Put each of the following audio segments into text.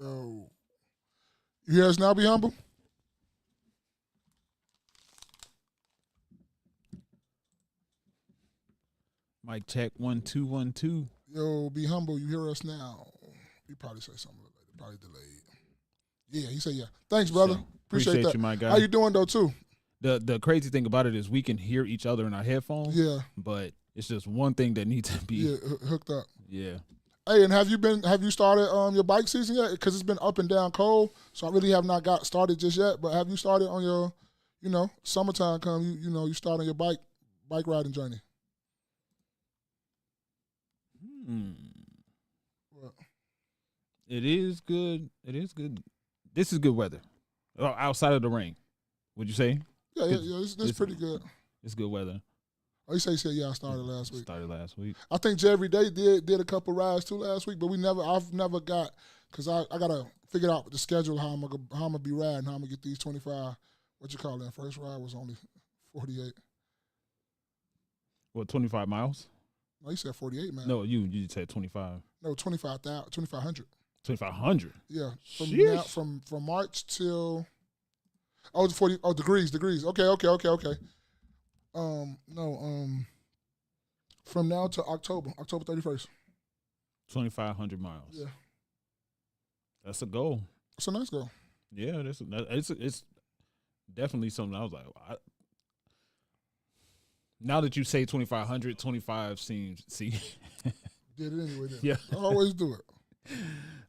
Oh, you hear us now? Be humble. Mic check 1 2 1 2. Yo, be humble. You hear us now? He probably say something later. Probably delayed. Yeah, he said yeah. Thanks, brother. So, Appreciate that. you, my guy. How you doing though, too? The crazy thing about it is we can hear each other in our headphones. Yeah, but it's just one thing that needs to be hooked up. Yeah. Hey, and have you started your bike season yet? Because it's been up and down cold, so I really have not got started just yet. But have you started on your, summertime come? You start on your bike riding journey. What? It is good. It is good. This is good weather. Outside of the rain, would you say? Yeah. It's pretty good. It's good weather. Oh, you said yeah. I started last week. I think Jerry Day did a couple rides too last week, but I've never got because I gotta figure out the schedule how I'm gonna be riding, how I'm gonna get these 25. What you call that? First ride was only 48. What, 25 miles? No, you said 48, man. No, you said 25. No, 25,000, 2,500. 2,500. Yeah, from March till 40 degrees. Okay. From now to October 31st. 2,500 miles. Yeah, that's a goal. It's a nice goal. Yeah, it's definitely something. I was like, now that you say 2,500, 25 seems Did it anyway. Then. Yeah, I always do it.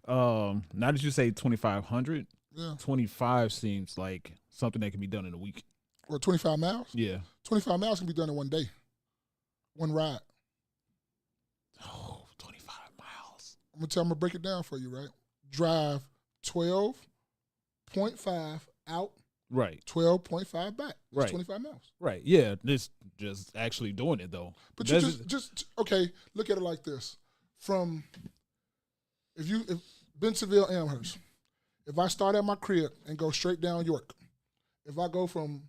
Now that you say 2,500, yeah, 25 seems like something that can be done in a week. Or 25 miles? Yeah. 25 miles can be done in one day. One ride. Oh, 25 miles. I'm going to break it down for you, right? Drive 12.5 out. Right. 12.5 back. That's right. 25 miles. Right. Yeah. This just actually doing it, though. But you just okay, look at it like this. If Bentonville, Amherst, if I start at my crib and go straight down York, if I go from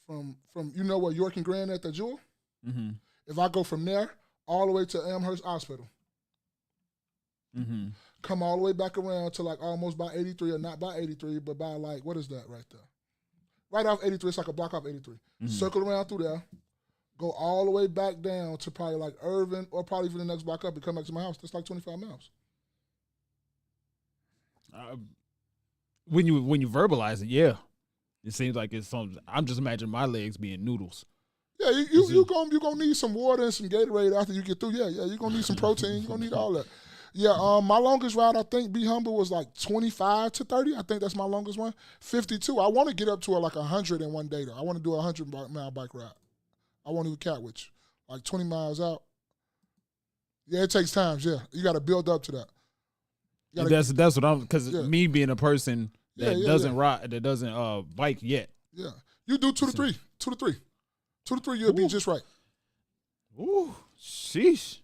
where York and Grand at the Jewel, mm-hmm. if I go from there all the way to Amherst Hospital, mm-hmm. come all the way back around to like almost by 83, or not by 83, but by like, what is that right there? Right off 83, it's like a block off 83. Mm-hmm. Circle around through there, go all the way back down to probably like Irvin, or probably even the next block up and come back to my house. That's like 25 miles. When you verbalize it, yeah. It seems like it's something. I'm just imagining my legs being noodles. Yeah, you're gonna need some water and some Gatorade after you get through. Yeah, you're gonna need some protein. You're gonna need all that. Yeah, my longest ride, I think, Be Humble, was like 25 to 30. I think that's my longest one. 52. I want to get up to like 100 in one day, though. I want to do a 100-mile bike ride. I won't even cat with you. Like 20 miles out. Yeah, it takes time. Yeah, you got to build up to that. That's what I'm, because me being a person that doesn't ride, that doesn't bike yet. Yeah, you do 2 to 3, 2 to 3, 2 to 3. You'll be just right. Ooh, sheesh.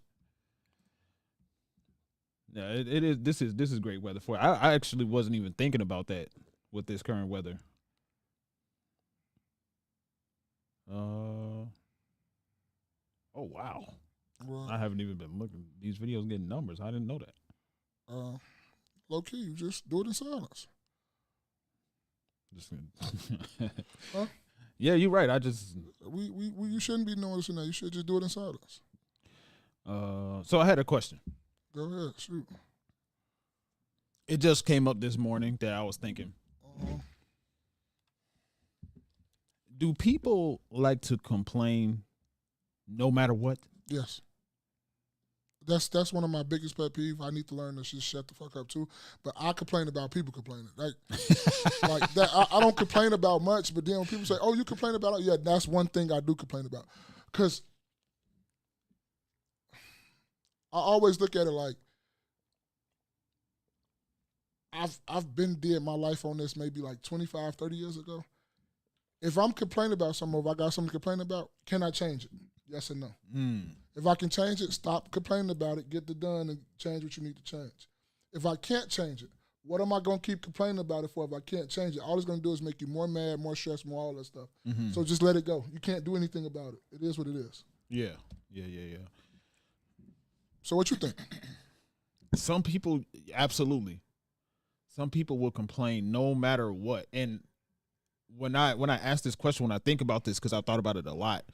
Yeah, it is. This is great weather for it. I actually wasn't even thinking about that with this current weather. Oh wow. Well, I haven't even been looking. These videos getting numbers. I didn't know that. Low key, you just do it in silence. Huh? Yeah, you're right. You shouldn't be noticing that. You should just do it in silence. So I had a question. Go ahead, shoot. It just came up this morning that I was thinking. Do people like to complain no matter what? Yes. That's one of my biggest pet peeves. I need to learn to just shut the fuck up too. But I complain about people complaining. Like that. I don't complain about much, but then when people say, "Oh, you complain about it," yeah, that's one thing I do complain about. Because I always look at it like I've did my life on this maybe like 25, 30 years ago. If I'm complaining about something, if I got something to complain about, can I change it? Yes or no? If I can change it, stop complaining about it, get it done, and change what you need to change. If I can't change it, what am I going to keep complaining about it for if I can't change it? All it's going to do is make you more mad, more stressed, more all that stuff. Mm-hmm. So just let it go. You can't do anything about it. It is what it is. Yeah. So what you think? Some people, absolutely. some people will complain no matter what. And when I ask this question, when I think about this, because I've thought about it a lot,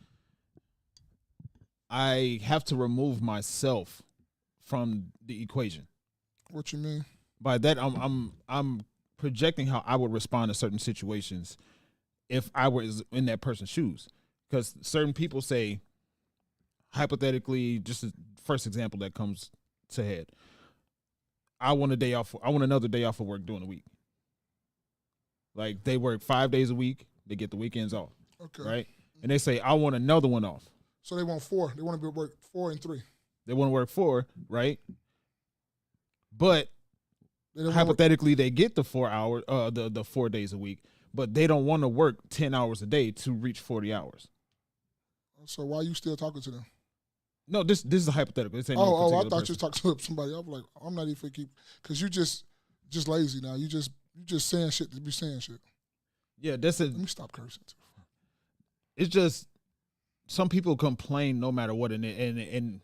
I have to remove myself from the equation. What you mean? By that, I'm projecting how I would respond to certain situations if I was in that person's shoes. Because certain people say, hypothetically, just the first example that comes to head, I want a day off. I want another day off of work during the week. Like they work 5 days a week, they get the weekends off. Okay. Right? And they say, I want another one off. So they want 4. They want to work 4 and 3. They want to work 4, right? But hypothetically, they get the 4 hours, the 4 days a week, but they don't want to work 10 hours a day to reach 40 hours. So why are you still talking to them? No, this is a hypothetical. This ain't I thought you was talking to somebody. I was like, I'm not even keep, because you just lazy now. You just saying shit to be saying shit. Yeah, Let me stop cursing too. It's just some people complain no matter what, and is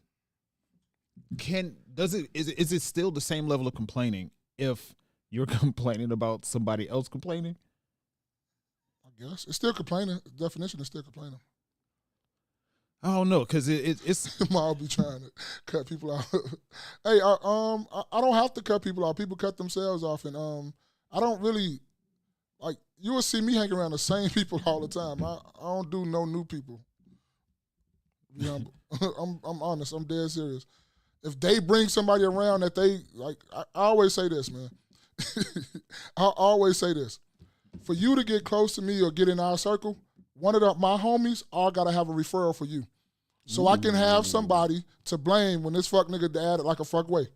it still the same level of complaining if you're complaining about somebody else complaining? I guess it's still complaining. The definition is still complaining. I don't know, because it's I'll be trying to cut people out. Hey, I don't have to cut people out. People cut themselves off, and I don't really like. You will see me hanging around the same people all the time. I don't do no new people. Yeah, I'm honest. I'm dead serious. If they bring somebody around that they like, I always say this, man. I always say this. For you to get close to me or get in our circle, one of my homies, I gotta have a referral for you, so I can have somebody to blame when this fuck nigga acted like a fuck way.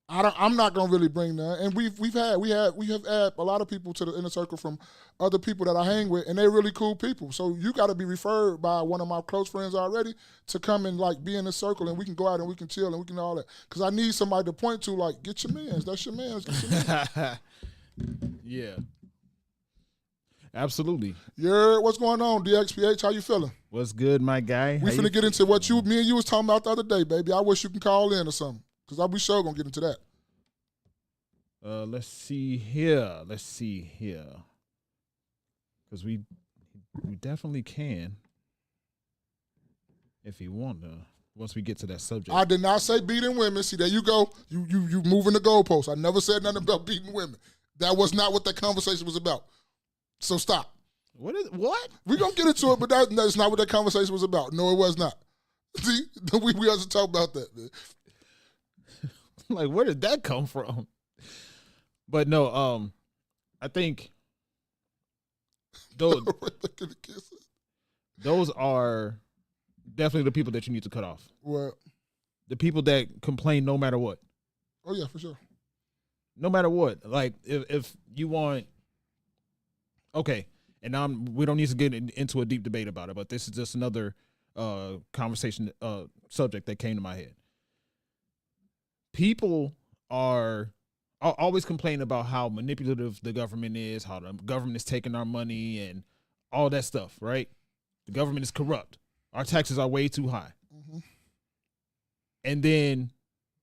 I'm not gonna really bring that, and we have had a lot of people to the inner circle from other people that I hang with, and they're really cool people. So you got to be referred by one of my close friends already to come and like be in the circle, and we can go out and we can chill and we can all that. Because I need somebody to point to, like, get your mans. That's your mans. Get your mans. Yeah. Absolutely. Yeah, what's going on, DXPH? How you feeling? What's good, my guy? We finna get into what me and you was talking about the other day, baby. I wish you can call in or something, because I'll be sure gonna get into that. Let's see here. Because we definitely can, if you want to, once we get to that subject. I did not say beating women. See, there you go. You moving the goalposts. I never said nothing about beating women. That was not what that conversation was about. So stop. What? We're going to get into it, but that's not what that conversation was about. No, it was not. See, we have to talk about that, man. Like, where did that come from? But no, I think those are definitely the people that you need to cut off. What? The people that complain no matter what. Oh, yeah, for sure. No matter what. Like, if you want... Okay, and we don't need to get into a deep debate about it, but this is just another conversation subject that came to my head. People are always complaining about how manipulative the government is, how the government is taking our money and all that stuff, right? The government is corrupt. Our taxes are way too high. Mm-hmm. And then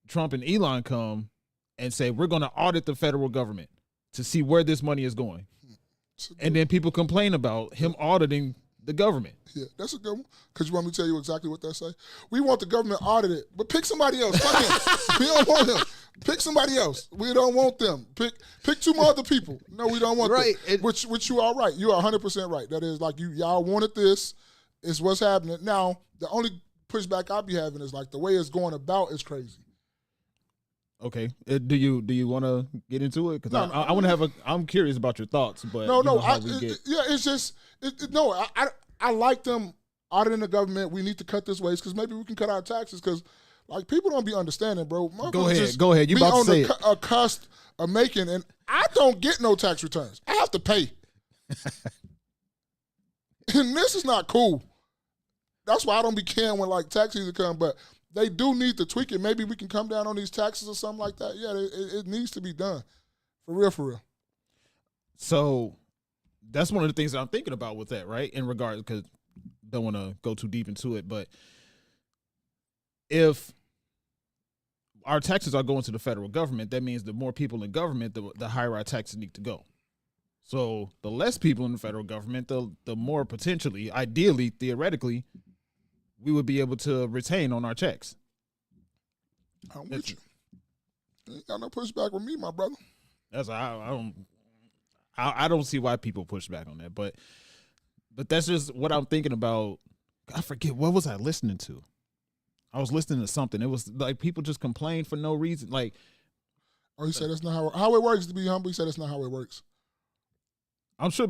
Trump and Elon come and say, we're going to audit the federal government to see where this money is going. And then people complain about him auditing the government. Yeah, that's a good one. Because you want me to tell you exactly what that say? We want the government audited, but pick somebody else. Fuck him. We don't want him. Pick somebody else. We don't want them. Pick 2 more other people. No, we don't want right. them. Which you are right. You are 100% right. That is like y'all wanted this. It's what's happening. Now, the only pushback I'll be having is like the way it's going about is crazy. Okay. Do you want to get into it? Because I want to have I'm curious about your thoughts. But it's just I like them auditing the government. We need to cut this waste because maybe we can cut our taxes because like people don't be understanding, bro. Go ahead. You about to say it. A cusp of making, and I don't get no tax returns. I have to pay, and this is not cool. That's why I don't be caring when like tax season come, but. They do need to tweak it. Maybe we can come down on these taxes or something like that. Yeah, it needs to be done. For real. So that's one of the things that I'm thinking about with that, right? In regard, because don't want to go too deep into it, but if our taxes are going to the federal government. That means the more people in government, the higher our taxes need to go. So the less people in the federal government, the more potentially, ideally, theoretically, we would be able to retain on our checks. I'm with you. You ain't got no pushback with me, my brother. That's I don't see why people push back on that, but that's just what I'm thinking about. I forget, what was I listening to? I was listening to something. It was like people just complain for no reason. Like, oh, he said that's not how it works. To be humble, he said that's not how it works. I'm sure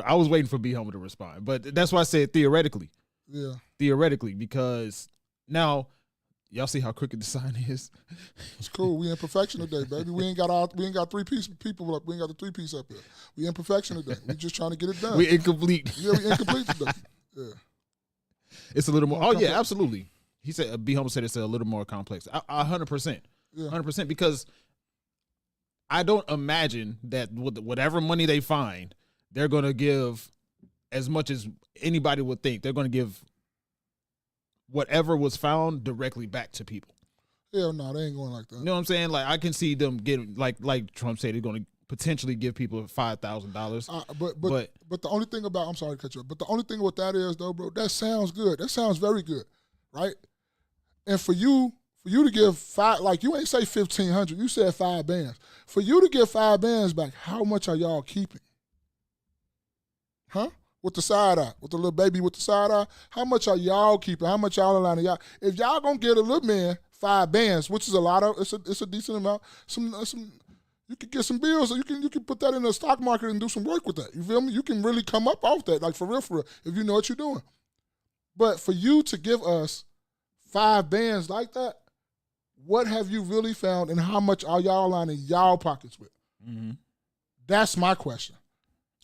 I was waiting for Be Humble to respond, but that's why I said theoretically. Yeah, theoretically, because now y'all see how crooked the sign is. It's cool. We in perfection today, baby. We ain't got 3-piece people up. We ain't got the 3-piece up here. We in perfection today. We just trying to get it done. We incomplete. Yeah, we incomplete today. Yeah, it's a little more. Oh yeah, absolutely. He said, Be Humble said it's a little more complex. 100%. Yeah. 100%, because I don't imagine that with whatever money they find, they're going to give as much as anybody would think. They're going to give whatever was found directly back to people. Hell no, they ain't going like that. You know what I'm saying? Like, I can see them getting, like Trump said, they're going to potentially give people $5,000. But the only thing about, I'm sorry to cut you off, but the only thing with that is, though, bro, that sounds good. That sounds very good, right? And for you to give five, like you ain't say 1,500, you said 5 bands. For you to get 5 bands back, how much are y'all keeping? Huh? With the side eye, with the little baby with the side eye, how much are y'all keeping? How much y'all allowing y'all? If y'all gonna get a little man 5 bands, which is a lot of, it's a decent amount. Some you can get some bills, or you can put that in the stock market and do some work with that. You feel me? You can really come up off that, like for real, if you know what you're doing. But for you to give us 5 bands like that, what have you really found, and how much are y'all lining y'all pockets with? Mm-hmm. That's my question.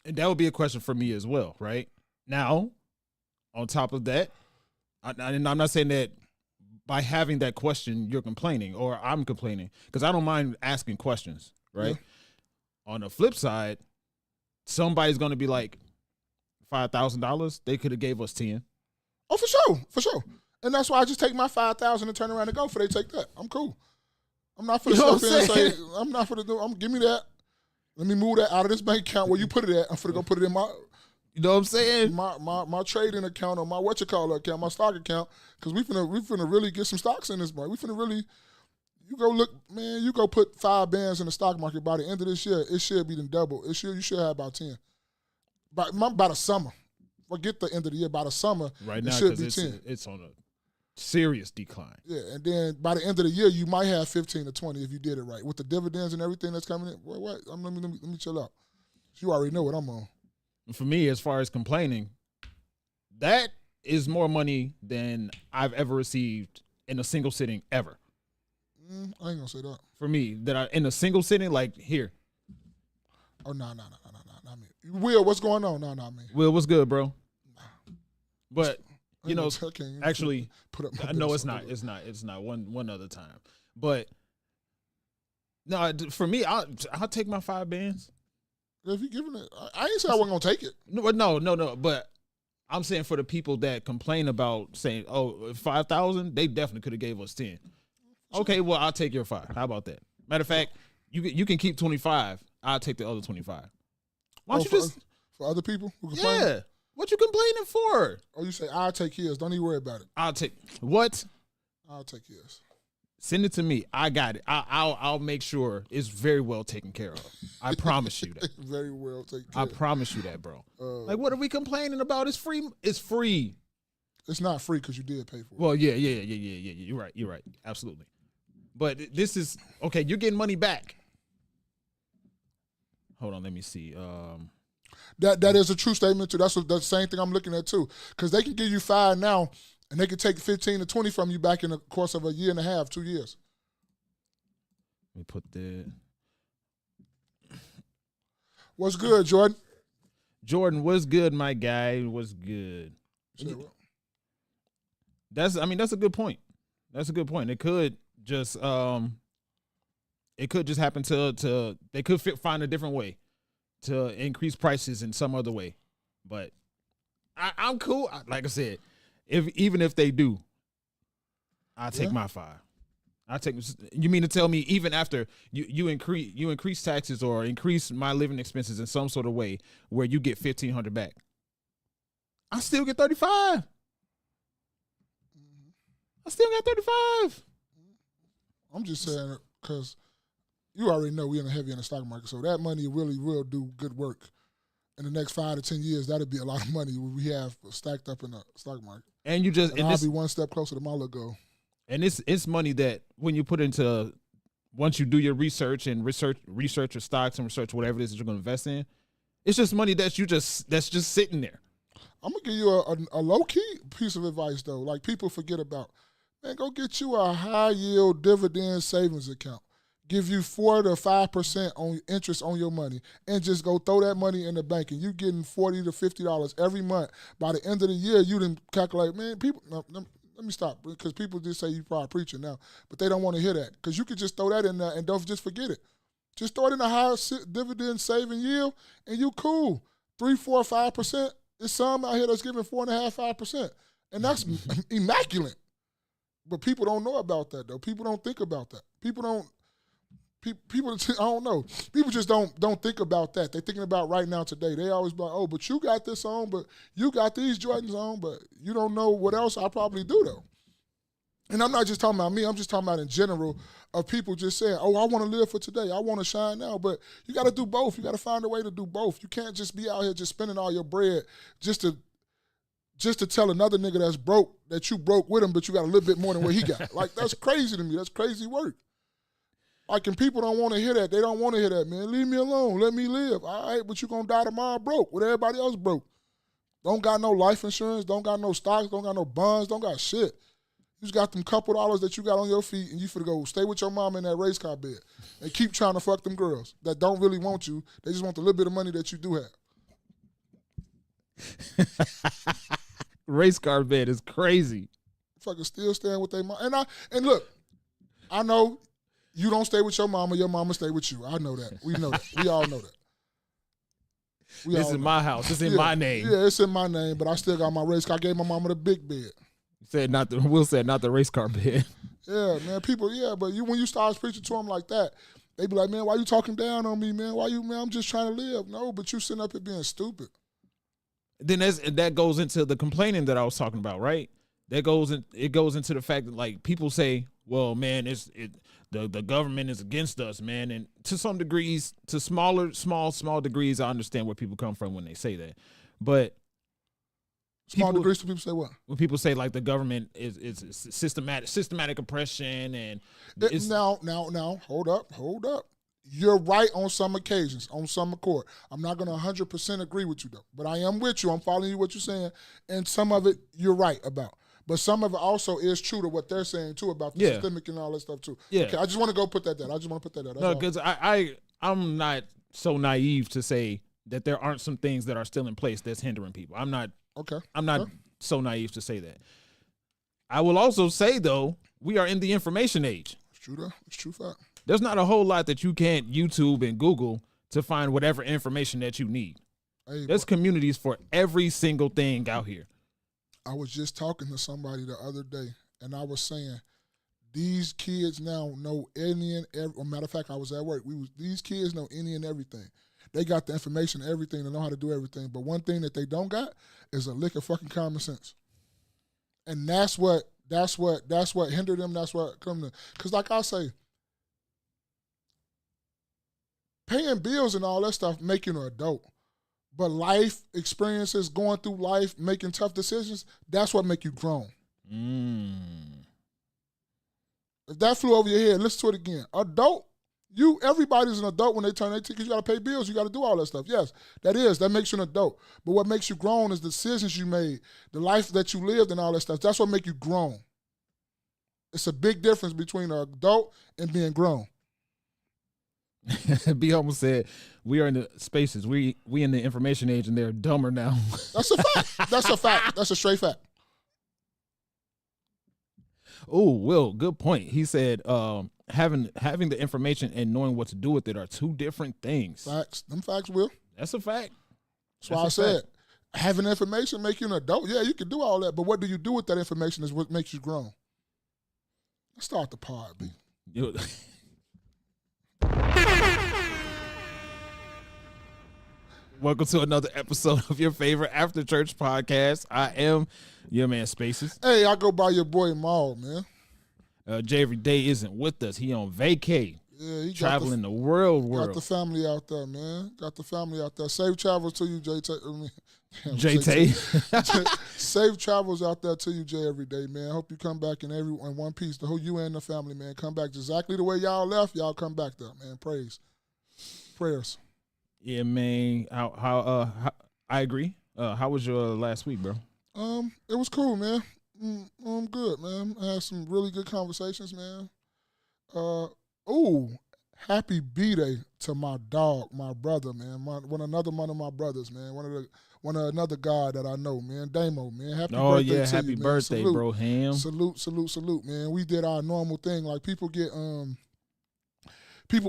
And that would be a question for me as well, right? Now, on top of that, and I'm not saying that by having that question you're complaining or I'm complaining, because I don't mind asking questions, right? Yeah. On the flip side, somebody's going to be like, $5,000, they could have gave us 10. Oh, for sure. And that's why I just take my 5,000 and turn around and go for they take that. I'm cool. I'm not for to step in and say, I'm not for to do, give me that. Let me move that out of this bank account where you put it at. I'm for to go put it in my, you know what I'm saying? My trading account or my account, my stock account, because we finna really get some stocks in this month. We finna really, you go put 5 bands in the stock market by the end of this year, it should be the double. You should have about 10. By the summer. Forget the end of the year. By the summer, right now, it should be 10. It's on a serious decline. Yeah, and then by the end of the year, you might have 15 to 20 if you did it right. With the dividends and everything that's coming in, what? Let me chill out. You already know what I'm on. For me, as far as complaining, that is more money than I've ever received in a single sitting ever. I ain't gonna say that. For me, in a single sitting, like here. Oh, no, not me. Will, what's going on? No, not me. Will, what's good, bro? Nah. But you know, actually, no, it's not. It's not. One other time, but no, for me, I'll take my 5 bands. If you giving it, I ain't say I wasn't gonna take it. No. But I'm saying for the people that complain about saying, "Oh, 5,000," they definitely could have gave us 10. Okay, well, I'll take your 5. How about that? Matter of fact, you can keep 25. I'll take the other 25. Why don't you just for other people who complain? Yeah. What you complaining for? Oh, you say I'll take his. Don't even worry about it. I'll take what? I'll take his. Send it to me. I got it. I'll make sure it's very well taken care of. I promise you that. Very well taken care of. I promise you that, bro. Like, what are we complaining about? It's free. It's free. It's not free because you did pay for it. Well, yeah. You're right. Absolutely. But this is okay. You're getting money back. Hold on, let me see. That is a true statement too. That's the same thing I'm looking at too. Because they can give you 5 now, and they can take 15 to 20 from you back in the course of a year and a half, 2 years. Let me put that. What's good, Jordan? Jordan, what's good, my guy? What's good? That's a good point. That's a good point. It could just happen to they could find a different way to increase prices in some other way. But I'm cool. Like I said, even if they do, I'll take my 5. I take. You mean to tell me even after you increase taxes or increase my living expenses in some sort of way where you get $1,500 back, I still get 35. I still got 35. I'm just saying because you already know we're heavy in the stock market, so that money really will do good work. In the next 5 to 10 years, that'll be a lot of money we have stacked up in the stock market. And you just and I'll be one step closer to my little goal. And it's money that when you put into, once you do your research your stocks and research whatever it is that you're going to invest in, it's just money that's just sitting there. I'm gonna give you a low key piece of advice though. Like people forget about, man, go get you a high yield dividend savings account. Give you 4 to 5% on interest on your money, and just go throw that money in the bank, and you getting $40 to $50 every month. By the end of the year, you didn't calculate, man. People, no, let me stop because people just say you probably preaching now, but they don't want to hear that because you could just throw that in there and don't just forget it. Just throw it in a high dividend saving yield, and you cool. 3, 4, 5%. There's some out here that's giving 4.5%, 5%, and that's immaculate. But people don't know about that though. People don't think about that. People, I don't know. People just don't think about that. They're thinking about right now today. They always be like, oh, but you got this on, but you got these Jordans on, but you don't know what else I probably do though. And I'm not just talking about me. I'm just talking about in general of people just saying, oh, I want to live for today. I want to shine now. But you got to do both. You got to find a way to do both. You can't just be out here just spending all your bread just to tell another nigga that's broke that you broke with him, but you got a little bit more than what he got. Like, that's crazy to me. That's crazy work. Like, and people don't want to hear that. They don't want to hear that, man. Leave me alone. Let me live. All right, but you going to die tomorrow broke with everybody else broke. Don't got no life insurance. Don't got no stocks. Don't got no bonds. Don't got shit. You just got them couple dollars that you got on your feet, and you finna go stay with your mom in that race car bed and keep trying to fuck them girls that don't really want you. They just want the little bit of money that you do have. Race car bed is crazy. Fucking still staying with their mom. And look, I know you don't stay with your mama stay with you. I know that. We know that. We all know that. This is my house. It's in my name. Yeah, it's in my name, but I still got my race car. I gave my mama the big bed. Will said not the race car bed. Yeah, man. People, but when you start preaching to them like that, they be like, man, why you talking down on me, man? Man, I'm just trying to live. No, but you sitting up here being stupid. Then that goes into the complaining that I was talking about, right? It goes into the fact that, like, people say, well, man, the government is against us, man. And to some degrees, to small degrees, I understand where people come from when they say that. But small degrees to people say what? When people say like the government is systematic oppression and now hold up. You're right on some occasions, on some accord. I'm not going to 100% agree with you though, but I am with you. I'm following you what you're saying, and some of it you're right about. But some of it also is true to what they're saying too about the systemic and all that stuff too. Yeah. Okay, I just want to go put that there. No, because I'm not so naive to say that there aren't some things that are still in place that's hindering people. I'm not so naive to say that. I will also say though, we are in the information age. It's true though. It's true fact. There's not a whole lot that you can't YouTube and Google to find whatever information that you need. There's communities for every single thing out here. I was just talking to somebody the other day, and I was saying, these kids now know any and every. Matter of fact, I was at work. These kids know any and everything. They got the information, everything. They know how to do everything. But one thing that they don't got is a lick of fucking common sense. And that's what hindered them. That's what come to. Because like I say, paying bills and all that stuff make you an adult. But life experiences, going through life, making tough decisions, that's what make you grown. If that flew over your head, listen to it again. Adult, everybody's an adult when they turn 18 because you got to pay bills, you got to do all that stuff. Yes, that makes you an adult. But what makes you grown is the decisions you made, the life that you lived and all that stuff. That's what make you grown. It's a big difference between an adult and being grown. B almost said, we are in the spaces. We in the information age and they're dumber now. That's a fact. That's a fact. That's a straight fact. Oh, Will, good point. He said having the information and knowing what to do with it are two different things. Facts. Them facts, Will. That's a fact. That's why I said having information make you an adult. Yeah, you can do all that, but what do you do with that information is what makes you grown. Let's start the pod, B. Welcome to another episode of your favorite After Church podcast. I am your man, Spaces. Hey, I go by your boy Maul, man. Jay every day isn't with us. He on vacay. Yeah, he traveling the world. Got the family out there, man. Got the family out there. Safe travels to you, Jay. Safe travels out there to you, Jay, every day, man. Hope you come back in one piece. The whole you and the family, man. Come back exactly the way y'all left. Y'all come back there, man. Prayers. Yeah, man. How I agree. How was your last week, bro? It was cool, man. I'm good, man. I had some really good conversations, man. Happy B-Day to my dog, my brother, man. Another one of my brothers, man. Another guy that I know, man. Damo, man. Happy birthday to happy you, birthday, salute. Bro. Ham. Salute, man. We did our normal thing. Like people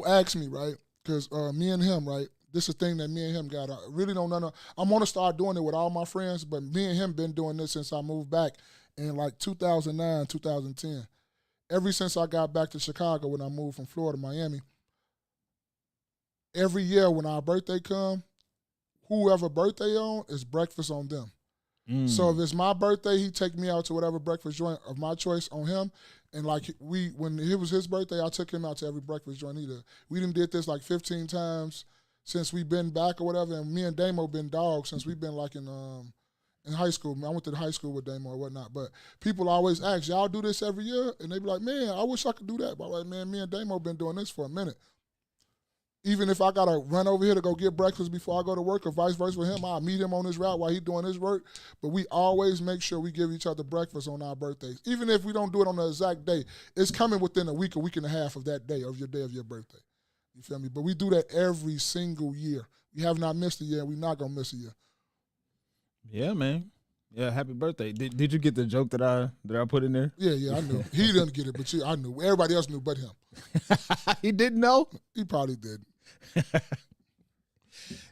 ask me, right? Because me and him, right? This is a thing that me and him got. I really don't know. I'm gonna start doing it with all my friends, but me and him been doing this since I moved back in like 2009, 2010. Ever since I got back to Chicago when I moved from Florida to Miami, every year when our birthday come, whoever birthday on is breakfast on them. So if it's my birthday, he take me out to whatever breakfast joint of my choice on him. And like when it was his birthday, I took him out to every breakfast joint either. We done did this like 15 times since we've been back or whatever. And me and Damo been dogs since we've been like in high school. I went to high school with Damo or whatnot. But people always ask, y'all do this every year? And they be like, man, I wish I could do that. But I'm like, man, me and Damo been doing this for a minute. Even if I got to run over here to go get breakfast before I go to work or vice versa with him, I'll meet him on his route while he's doing his work. But we always make sure we give each other breakfast on our birthdays. Even if we don't do it on the exact day, it's coming within a week and a half of that day of your birthday. You feel me? But we do that every single year. We have not missed a year, and we're not going to miss a year. Yeah, man. Yeah, happy birthday. Did you get the joke that I put in there? Yeah, I knew. He didn't get it, but I knew. Everybody else knew but him. He didn't know? He probably did.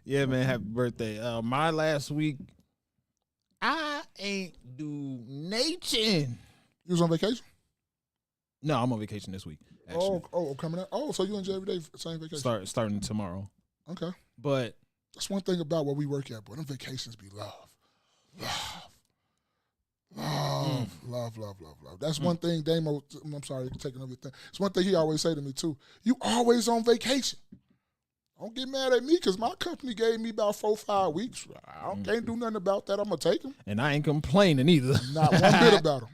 Yeah, man, happy birthday. My last week, I ain't do nothing. You was on vacation? No, I'm on vacation this week, actually. Coming out. Oh, so you and Jay every day, same vacation? Starting tomorrow. Okay. But that's one thing about where we work at, boy. Them vacations be love. Love. That's one thing Damo, I'm sorry, taking everything. It's one thing he always say to me, too. You always on vacation. Don't get mad at me because my company gave me about 4 or 5 weeks. Can't do nothing about that. I'm going to take them. And I ain't complaining either. Not one bit about them.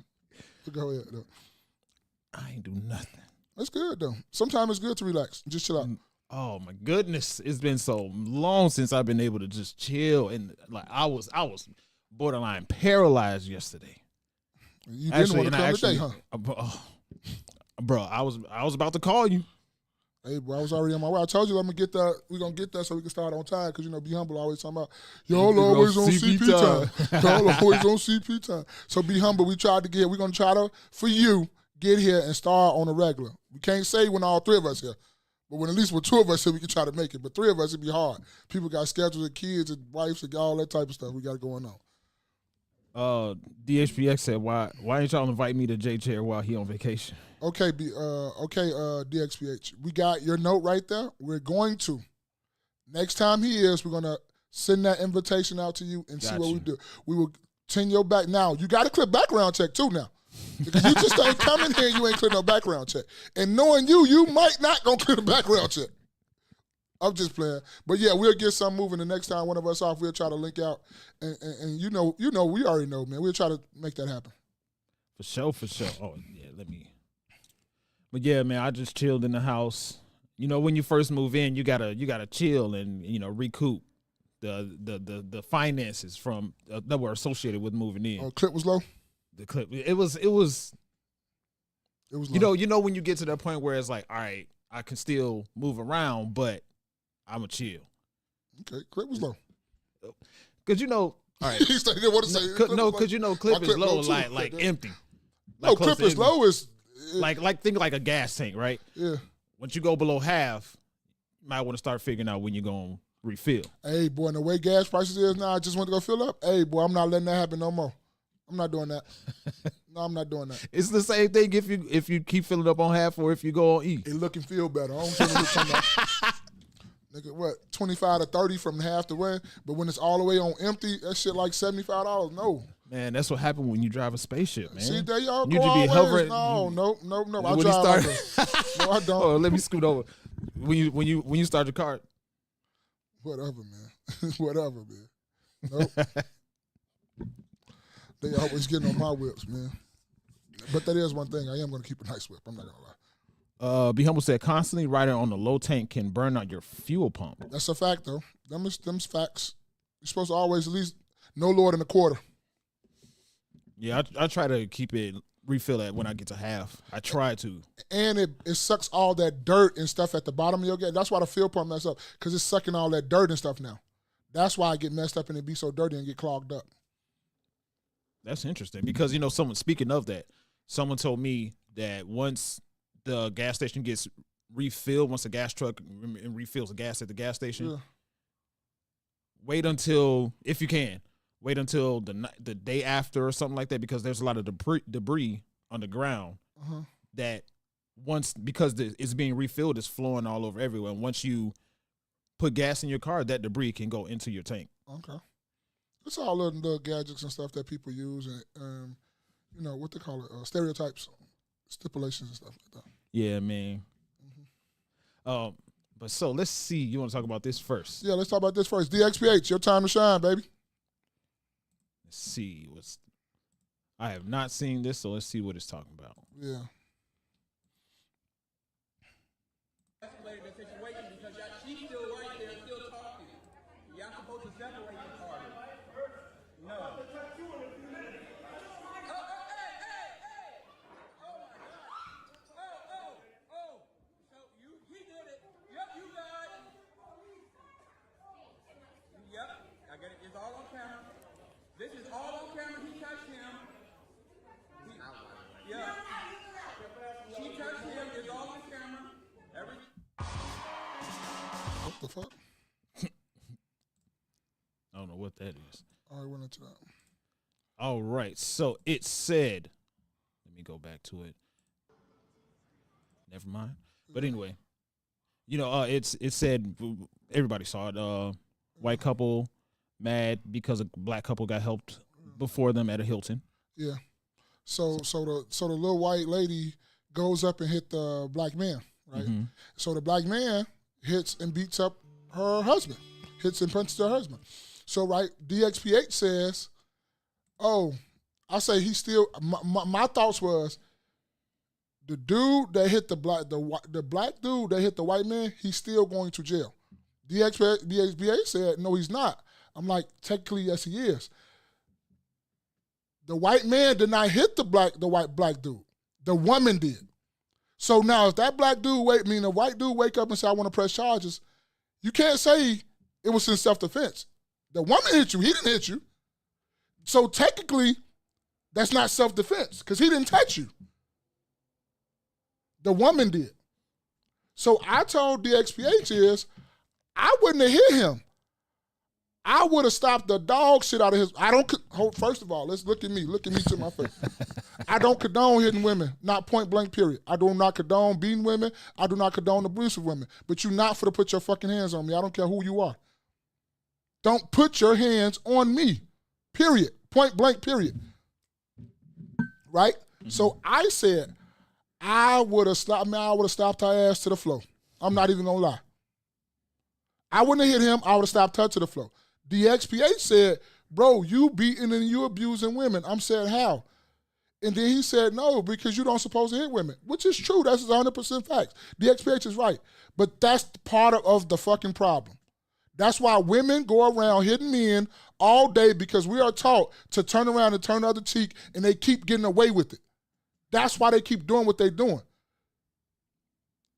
So go ahead, though. I ain't do nothing. That's good, though. Sometimes it's good to relax. Just chill out. Oh, my goodness. It's been so long since I've been able to just chill. And like I was borderline paralyzed yesterday. You didn't want to come today, huh? Bro, I was about to call you. Hey, bro, I was already on my way. I told you we're going to get that so we can start on time because, Be Humble always talking about, y'all always on CP time. Y'all always on CP time. So Be Humble, we're going to try to, for you, get here and start on a regular. We can't say when all 3 of us here. But when at least with 2 of us here, we can try to make it. But 3 of us, it'd be hard. People got schedules and kids and wives and all that type of stuff we got going on. DHPX said, why ain't y'all invite me to J Chair while he on vacation? Okay, DXPH. We got your note right there. We're going to. Next time he is, we're going to send that invitation out to you and see what we do. We will send your back. Now, you got to clear background check too now. Because you just ain't coming here and you ain't clear no background check. And knowing you might not going to clear the background check. I'm just playing. But, yeah, we'll get something moving. The next time one of us off, we'll try to link out. And we already know, man. We'll try to make that happen. For sure. Oh, yeah, But, yeah, man, I just chilled in the house. When you first move in, you gotta chill and, recoup the finances from that were associated with moving in. Clip was low? The clip. It was low. When you get to that point where it's like, all right, I can still move around, but I'm a chill. Okay, clip was low. Cause all right. He didn't want to say clip is low, like empty. Like clip is low is like think like a gas tank, right? Yeah. Once you go below half, you might want to start figuring out when you're gonna refill. Hey boy, and the way gas prices is now, I just want to go fill up. Hey boy, I'm not letting that happen no more. I'm not doing that. No, I'm not doing that. It's the same thing if you keep filling up on half or if you go on E. It look and feel better. I don't care what you're talking about. Nigga, what, 25 to 30 from half to win? But when it's all the way on empty, that shit like $75. No. Man, that's what happened when you drive a spaceship, man. See, there y'all You go need to be always. hovering. No. I When you drive start- like this. No, I don't. Oh, let me scoot over. When you start your car, Whatever, man. Whatever, man. Nope. They always getting on my whips, man. But that is one thing. I am going to keep a nice whip. I'm not going to lie. Be Humble said, constantly riding on the low tank can burn out your fuel pump. That's a fact, though. Them's facts. You're supposed to always at least no lower than a quarter. Yeah, I try to keep it, refill that when I get to half. I try to. And it sucks all that dirt and stuff at the bottom of your gas. That's why the fuel pump mess up, because it's sucking all that dirt and stuff now. That's why I get messed up and it be so dirty and get clogged up. That's interesting because, speaking of that, someone told me that once the gas station gets refilled, once the gas truck refills the gas at the gas station, wait until, if you can, wait until the day after or something like that, because there's a lot of debris on the ground that because it's being refilled, it's flowing all over everywhere. And once you put gas in your car, that debris can go into your tank. Okay. It's all little gadgets and stuff that people use and, what they call it, stereotypes, stipulations and stuff like that. Yeah, man. But so let's see. You want to talk about this first? Yeah, let's talk about this first. DXPH, your time to shine, baby. Let's see. I have not seen this, so let's see what it's talking about. Yeah. Escalated the situation because she's still right there, still talking. Y'all supposed to separate the party. No. Oh, hey. Oh my God. Oh. So he did it. Yep, you got it. Yep, I get it. It's all on camera. This is all on camera. He touched him. Yeah. She touched him. It's all on camera. What the fuck? I don't know what that is. All right, went into that. All right. So it said, let me go back to it. Never mind. But anyway, it said, everybody saw it. White couple mad because a black couple got helped before them at a Hilton. Yeah. So the little white lady goes up and hit the black man, right? Mm-hmm. So the black man hits and beats up her husband, hits and punches her husband. So, right, DXPH says, I say he still, my thoughts was, the dude that hit the black dude that hit the white man, he's still going to jail. DXPH said, no, he's not. I'm like, technically, yes, he is. The white man did not hit the white black dude. The woman did. So now if that the white dude wake up and say, I want to press charges, you can't say it was in self-defense. The woman hit you. He didn't hit you. So technically, that's not self-defense because he didn't touch you. The woman did. So I told DXPH I wouldn't have hit him. I would have stopped the dog shit out of his. First of all, let's look at me to my face. I don't condone hitting women, not point blank, period. I do not condone beating women. I do not condone abuse of women. But you're not for to put your fucking hands on me. I don't care who you are. Don't put your hands on me, period. Point blank, period. Right? Mm-hmm. So I said, I would have stopped her ass to the floor. I'm not even gonna lie. I wouldn't have hit him. I would have stopped her to the floor. DXPH said, bro, you beating and you abusing women. I'm saying, how? And then he said, no, because you don't supposed to hit women, which is true. That's 100% facts. DXPH is right. But that's part of the fucking problem. That's why women go around hitting men all day because we are taught to turn around and turn the other cheek, and they keep getting away with it. That's why they keep doing what they're doing.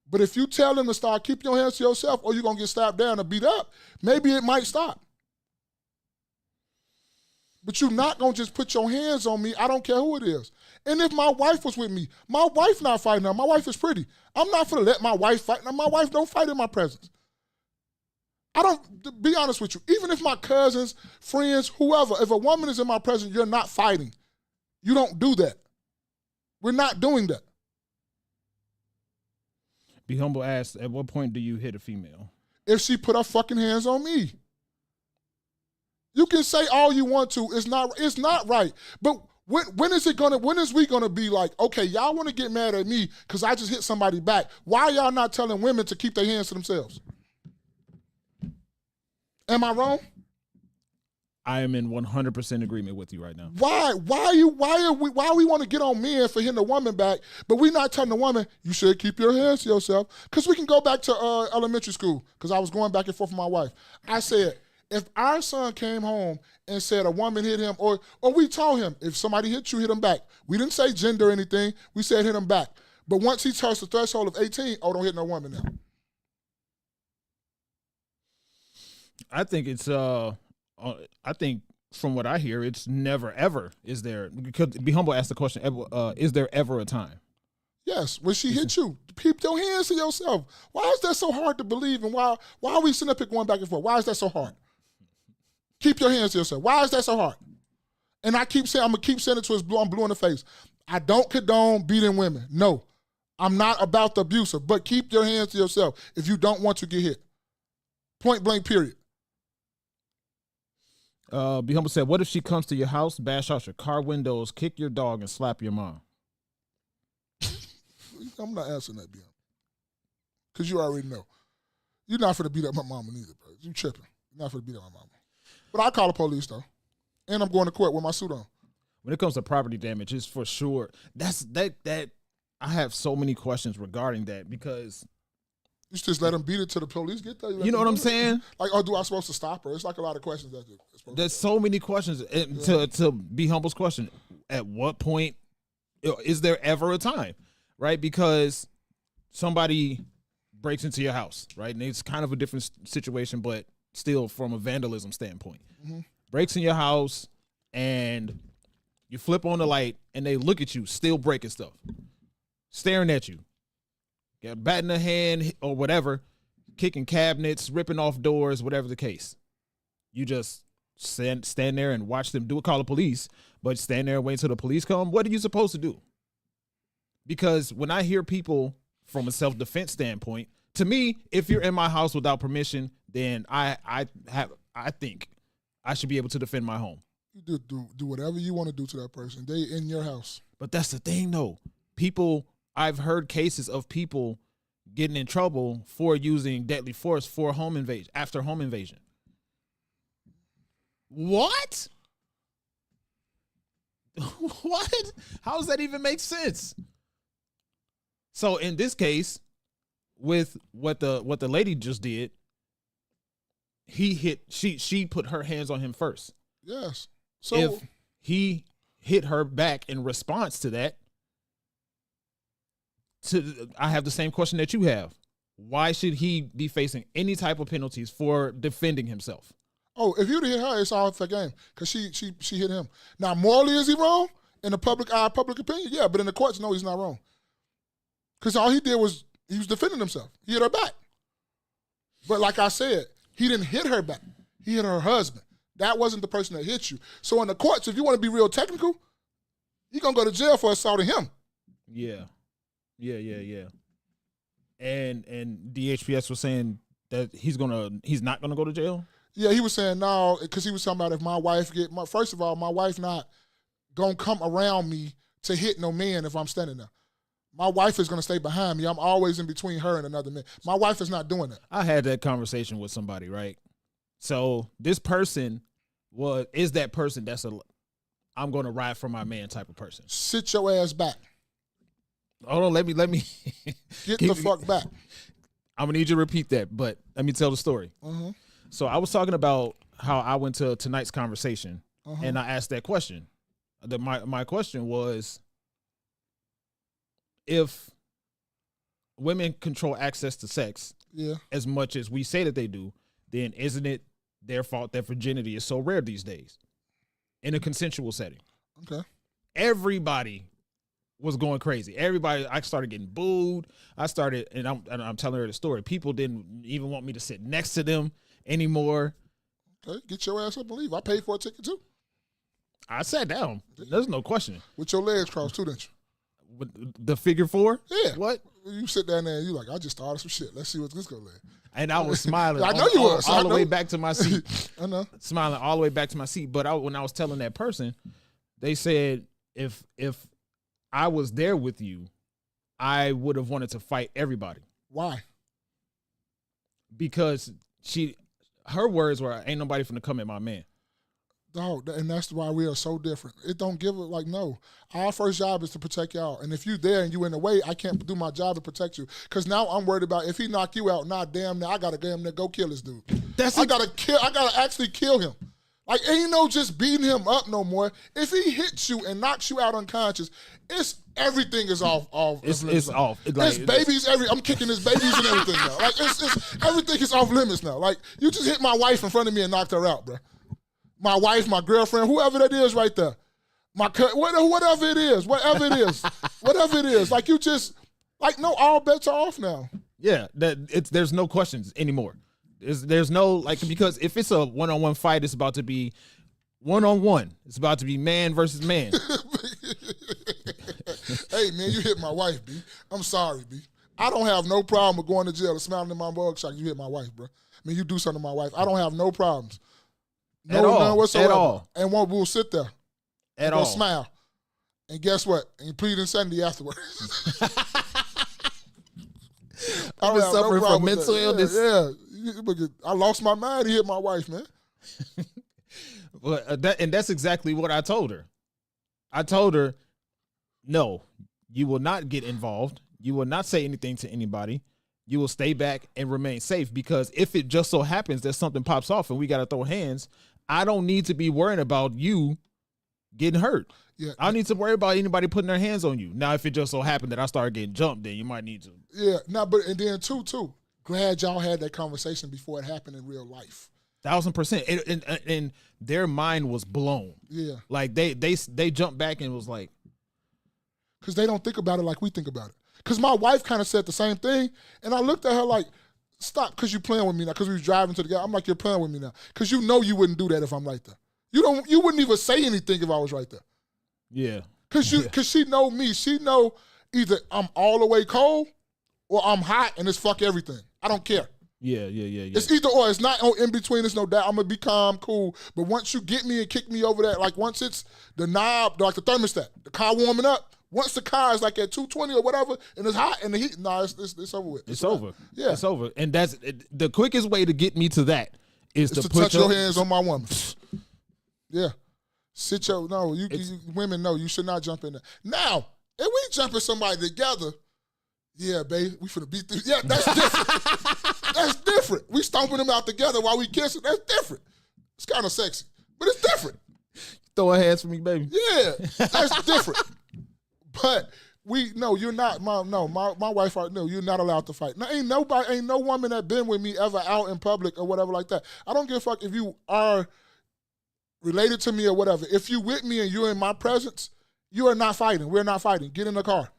But if you tell them to start keeping your hands to yourself or you're going to get slapped down and beat up, maybe it might stop. But you're not going to just put your hands on me. I don't care who it is. And if my wife was with me, my wife not fighting her. My wife is pretty. I'm not going to let my wife fight. Now, my wife don't fight in my presence. To be honest with you, even if my cousins, friends, whoever, if a woman is in my presence, you're not fighting. You don't do that. We're not doing that. Be Humble asked, at what point do you hit a female? If she put her fucking hands on me. You can say all you want to. It's not right. But when is we gonna be like, okay, y'all want to get mad at me because I just hit somebody back? Why y'all not telling women to keep their hands to themselves? Am I wrong? I am in 100% agreement with you right now. Why we want to get on men for hitting the woman back, but we not telling the woman, you should keep your hands to yourself? Because we can go back to elementary school, because I was going back and forth with my wife. I said, if our son came home and said a woman hit him, or we told him, if somebody hit you, hit him back. We didn't say gender or anything. We said hit him back. But once he touched the threshold of 18, don't hit no woman now. I think it's I think from what I hear, it's never ever is there. Because Be Humble asked the question: is there ever a time? Yes, when she hit you, keep your hands to yourself. Why is that so hard to believe? And why are we sitting up here going back and forth? Why is that so hard? Keep your hands to yourself. Why is that so hard? And I'm gonna keep saying it to his blue. I'm blue in the face. I don't condone beating women. No, I'm not about the abuser. But keep your hands to yourself if you don't want to get hit. Point blank. Period. Be Humble said, what if she comes to your house, bash out your car windows, kick your dog, and slap your mom? I'm not answering that, Be Humble. Because you already know. You're not finna beat up my mama neither, bro. You tripping. You're not finna beat up my mama. But I call the police, though. And I'm going to court with my suit on. When it comes to property damage, it's for sure. That I have so many questions regarding that because you just let them beat it till the police get there. You know what I'm saying? Like, do I supposed to stop her? It's like a lot of questions. There's so many questions. And to Be Humble's question, at what point is there ever a time, right? Because somebody breaks into your house, right? And it's kind of a different situation, but still from a vandalism standpoint. Mm-hmm. Breaks in your house and you flip on the light and they look at you still breaking stuff, staring at you. Got a bat in the hand or whatever, kicking cabinets, ripping off doors, whatever the case. You just stand there and watch them do it, call the police, but stand there and wait until the police come. What are you supposed to do? Because when I hear people from a self-defense standpoint, to me, if you're in my house without permission, then I think I should be able to defend my home. You do whatever you want to do to that person. They in your house. But that's the thing, though. I've heard cases of people getting in trouble for using deadly force for home invasion, after home invasion. What? What? How does that even make sense? So in this case, with what the lady just did, she put her hands on him first. Yes. So if he hit her back in response to that, I have the same question that you have. Why should he be facing any type of penalties for defending himself? Oh, if you'd hit her, it's all fair game because she hit him. Now, morally, is he wrong? In the public eye, public opinion, yeah. But in the courts, no, he's not wrong. Because all he did was he was defending himself. He hit her back. But like I said, he didn't hit her back. He hit her husband. That wasn't the person that hit you. So in the courts, if you want to be real technical, you're going to go to jail for assaulting him. Yeah. And DHPS was saying that he's not gonna go to jail. Yeah, he was saying no because he was talking about if my wife first of all, my wife not gonna come around me to hit no man if I'm standing there. My wife is gonna stay behind me. I'm always in between her and another man. My wife is not doing that. I had that conversation with somebody, right? So this person is that person that's I'm gonna ride for my man type of person. Sit your ass back. Hold on, let me get the fuck back. I'm gonna need you to repeat that, but let me tell the story. Uh-huh. So I was talking about how I went to tonight's conversation, and I asked that question. My question was, if women control access to sex as much as we say that they do, then isn't it their fault that virginity is so rare these days in a consensual setting? Okay. Everybody was going crazy. I started getting booed. And I'm telling her the story. People didn't even want me to sit next to them anymore. Okay, get your ass up and leave. I paid for a ticket too. I sat down. There's no question. With your legs crossed too, didn't you? The figure four? Yeah. What? You sit down there and you like, I just started some shit. Let's see what this gonna land. And I was smiling. I know you was. All the way back to my seat. I know. Smiling all the way back to my seat. But when I was telling that person, they said if I was there with you, I would have wanted to fight everybody. Why? Because her words were, ain't nobody finna come at my man. Dog, and that's why we are so different. It don't give it like, no. Our first job is to protect y'all. And if you there and you in the way, I can't do my job to protect you. Because now I'm worried about if he knock you out, damn, now I got to damn near go kill this dude. I got to actually kill him. Like, ain't no just beating him up no more. If he hits you and knocks you out unconscious, everything is off. It's off. It's babies. I'm kicking his babies and everything now. Like, it's everything is off limits now. Like, you just hit my wife in front of me and knocked her out, bro. My wife, my girlfriend, whoever that is right there. Whatever it is. Like, you just, like, no, all bets are off now. Yeah, there's no questions anymore. There's no, like, because if it's a one-on-one fight, it's about to be one-on-one. It's about to be man versus man. Hey, man, you hit my wife, B. I'm sorry, B. I don't have no problem with going to jail and smiling in my mugshot. You hit my wife, bro. I mean, you do something to my wife. I don't have no problems. None whatsoever. At all. And we'll sit there. At all. Smile. And guess what? And you plead insanity afterwards. I've been suffering from mental illness. Yeah. I lost my mind. He hit my wife, man. Well, and that's exactly what I told her. I told her, no, you will not get involved. You will not say anything to anybody. You will stay back and remain safe, because if it just so happens that something pops off and we got to throw hands, I don't need to be worrying about you getting hurt. Yeah, I don't need to worry about anybody putting their hands on you. Now, if it just so happened that I started getting jumped, then you might need to. Yeah, and then too, glad y'all had that conversation before it happened in real life. 1,000%. And their mind was blown. Yeah. Like they jumped back and was like. Because they don't think about it like we think about it. Because my wife kind of said the same thing, and I looked at her like, stop, because you're playing with me now, because we was driving to the guy. I'm like, you're playing with me now. Because you know you wouldn't do that if I'm right there. You wouldn't even say anything if I was right there. Yeah. Because she know me. She know either I'm all the way cold or I'm hot and it's fuck everything. I don't care. Yeah. It's either or. It's not in between. It's no doubt. I'm going to be calm, cool. But once you get me and kick me over that, like once it's the knob, like the thermostat, the car warming up, once the car is like at 220 or whatever, and it's hot and the heat, it's over with. It's over. Yeah. It's over. And that's the quickest way to get me to that is to put touch your hands on my woman. Yeah. You women know you should not jump in there. Now, if we jumping somebody together, yeah, babe, we finna beat this. Yeah, that's different. That's different. We stomping them out together while we kissing. That's different. It's kind of sexy, but it's different. Throwing hands for me, baby. Yeah, that's different. But you're not. My wife. No, you're not allowed to fight. Now, ain't no woman that been with me ever out in public or whatever like that. I don't give a fuck if you are related to me or whatever. If you with me and you're in my presence, you are not fighting. We're not fighting. Get in the car.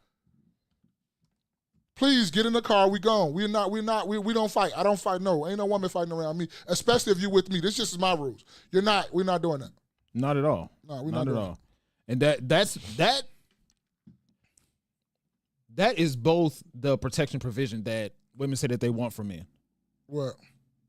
Please get in the car. We gone. We don't fight. I don't fight. No, ain't no woman fighting around me, especially if you with me. This just is my rules. We're not doing that. Not at all. No, we're not at all. And that is both the protection provision that women say that they want from men. What?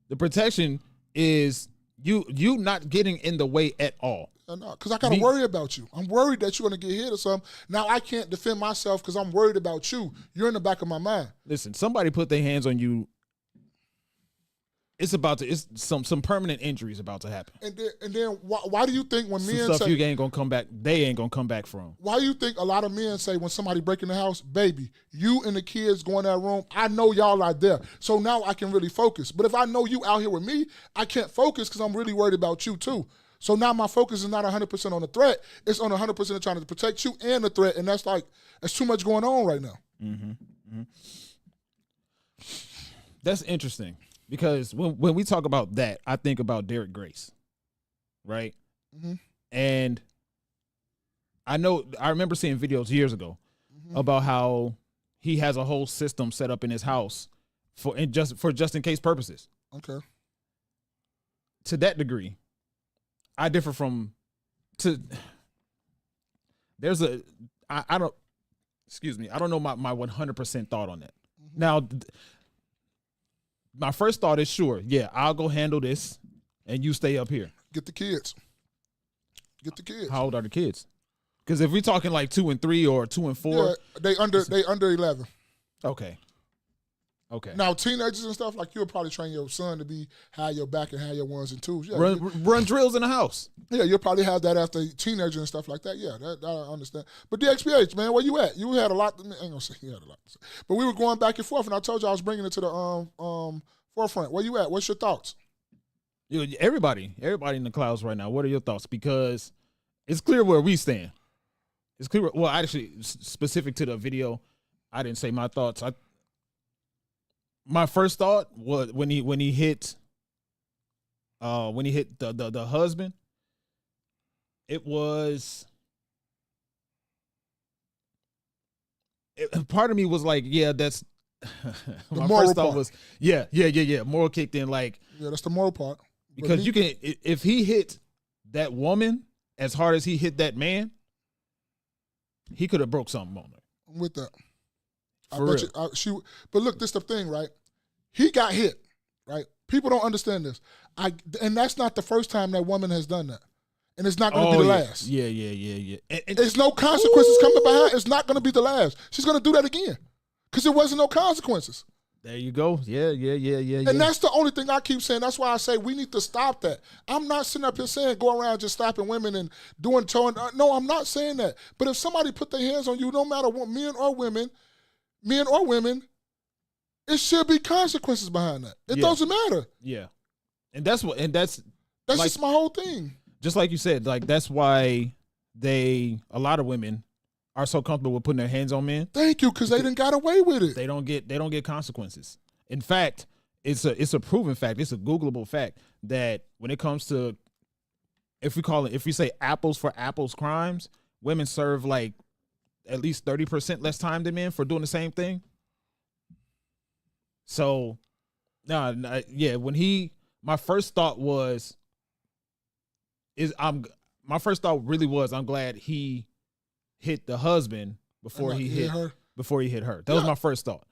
The protection is you not getting in the way at all. Because I got to worry about you. I'm worried that you're going to get hit or something. Now I can't defend myself because I'm worried about you. You're in the back of my mind. Listen, somebody put their hands on you. It's some permanent injuries about to happen. And then why do you think when men stuff say you ain't gonna come back, they ain't gonna come back from? Why do you think a lot of men say when somebody break in the house, baby, you and the kids go in that room, I know y'all are there, so now I can really focus. But if I know you out here with me, I can't focus because I'm really worried about you too. So now my focus is not 100% on the threat; it's on 100% of trying to protect you and the threat, and that's too much going on right now. Mm-hmm. Mm-hmm. That's interesting. Because when we talk about that, I think about Derek Grace, right? Mm-hmm. And I remember seeing videos years ago about how he has a whole system set up in his house for just in case purposes. Okay. To that degree, I differ from excuse me, I don't know my 100% thought on that. Now, my first thought is sure, yeah, I'll go handle this, and you stay up here. Get the kids. Get the kids. How old are the kids? Because if we're talking like 2 and 3 or 2 and 4, yeah, they under 11. Okay. Now teenagers and stuff like you'll probably train your son to have your back and have your ones and twos. Yeah, run drills in the house. Yeah, you'll probably have that after teenager and stuff like that. Yeah, that I understand. But DXPH, man, where you at? You had a lot. I ain't gonna say you had a lot to say. But we were going back and forth, and I told you I was bringing it to the forefront. Where you at? What's your thoughts? Everybody in the clouds right now. What are your thoughts? Because it's clear where we stand. It's clear. Well, actually, specific to the video, I didn't say my thoughts. My first thought was when he hit the husband, part of me was like, yeah, that's my moral first thought part. was yeah, moral kicked in, like, yeah, that's the moral part. Because you can, if he hit that woman as hard as he hit that man, he could have broke something on her. I'm with that. For real. But look, this the thing, right? He got hit, right? People don't understand this. And that's not the first time that woman has done that. And it's not going to be the last. Yeah. And there's no consequences coming behind. It's not going to be the last. She's going to do that again because there wasn't no consequences. There you go. Yeah. And that's the only thing I keep saying. That's why I say we need to stop that. I'm not sitting up here saying go around just stopping women and doing towing. No, I'm not saying that. But if somebody put their hands on you, no matter what, men or women, it should be consequences behind that. It doesn't matter. Yeah. And that's like, just my whole thing. Just like you said, like that's why a lot of women are so comfortable with putting their hands on men. Thank you, because they done got away with it. They don't get consequences. In fact, it's a proven fact. It's a Googleable fact that when it comes to, if we say apples for apples crimes, women serve like at least 30% less time than men for doing the same thing. So, my first thought I'm glad he hit the husband before he hit her. That was my first thought.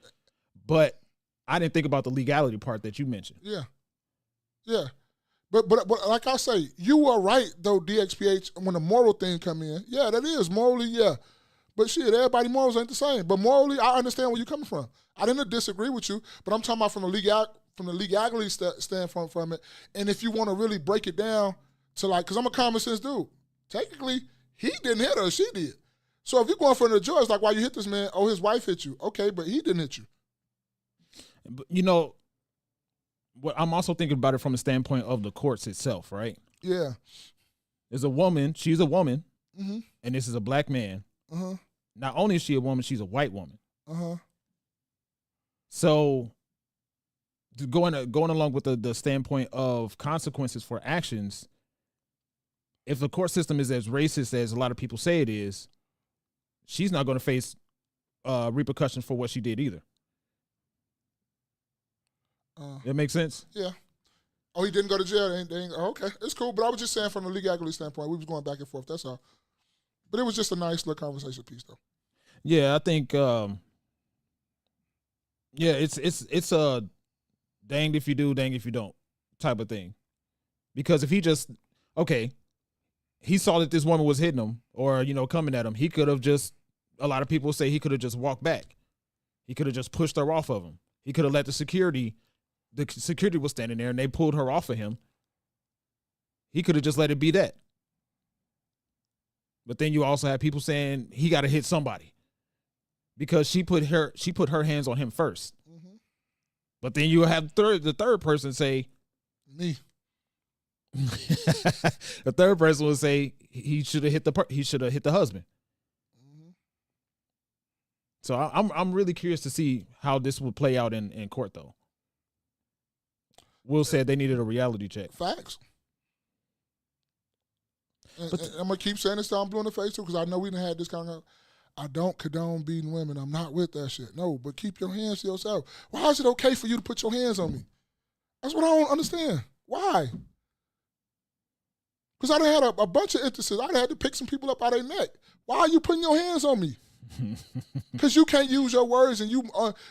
But I didn't think about the legality part that you mentioned. Yeah. But like I say, you are right though, DXPH, when the moral thing come in. Yeah, that is morally, yeah. But shit, everybody morals ain't the same. But morally, I understand where you're coming from. I didn't disagree with you, but I'm talking about from the legality standpoint from it. And if you want to really break it down to like, because I'm a common sense dude. Technically, he didn't hit her, she did. So if you're going for the judge, like, why you hit this man? Oh, his wife hit you. Okay, but he didn't hit you. But what I'm also thinking about it from the standpoint of the courts itself, right? Yeah. There's a woman, she's a woman, mm-hmm. and this is a black man. Uh-huh. Not only is she a woman, she's a white woman. Uh-huh. So going along with the standpoint of consequences for actions, if the court system is as racist as a lot of people say it is, she's not going to face repercussions for what she did either. That makes sense? Yeah. Oh, he didn't go to jail? Okay, it's cool. But I was just saying from the legality standpoint, we was going back and forth. That's all. But it was just a nice little conversation piece, though. Yeah, I think. It's a danged if you do, danged if you don't type of thing. Because if he he saw that this woman was hitting him or coming at him, he could have just. A lot of people say he could have just walked back. He could have just pushed her off of him. He could have let the security was standing there and they pulled her off of him. He could have just let it be that. But then you also have people saying he got to hit somebody because she put her hands on him first. Mm-hmm. But then you have the third person say me. The third person will say he should have hit the husband. Mm-hmm. So I'm really curious to see how this would play out in court though. Will said they needed a reality check. Facts. And I'm going to keep saying this till I'm blue in the face too, because I know we done had this kind of, I don't condone beating women. I'm not with that shit. No, but keep your hands to yourself. Why is it okay for you to put your hands on me? That's what I don't understand. Why? Because I done had a bunch of instances. I done had to pick some people up out of their neck. Why are you putting your hands on me? Because you can't use your words, and you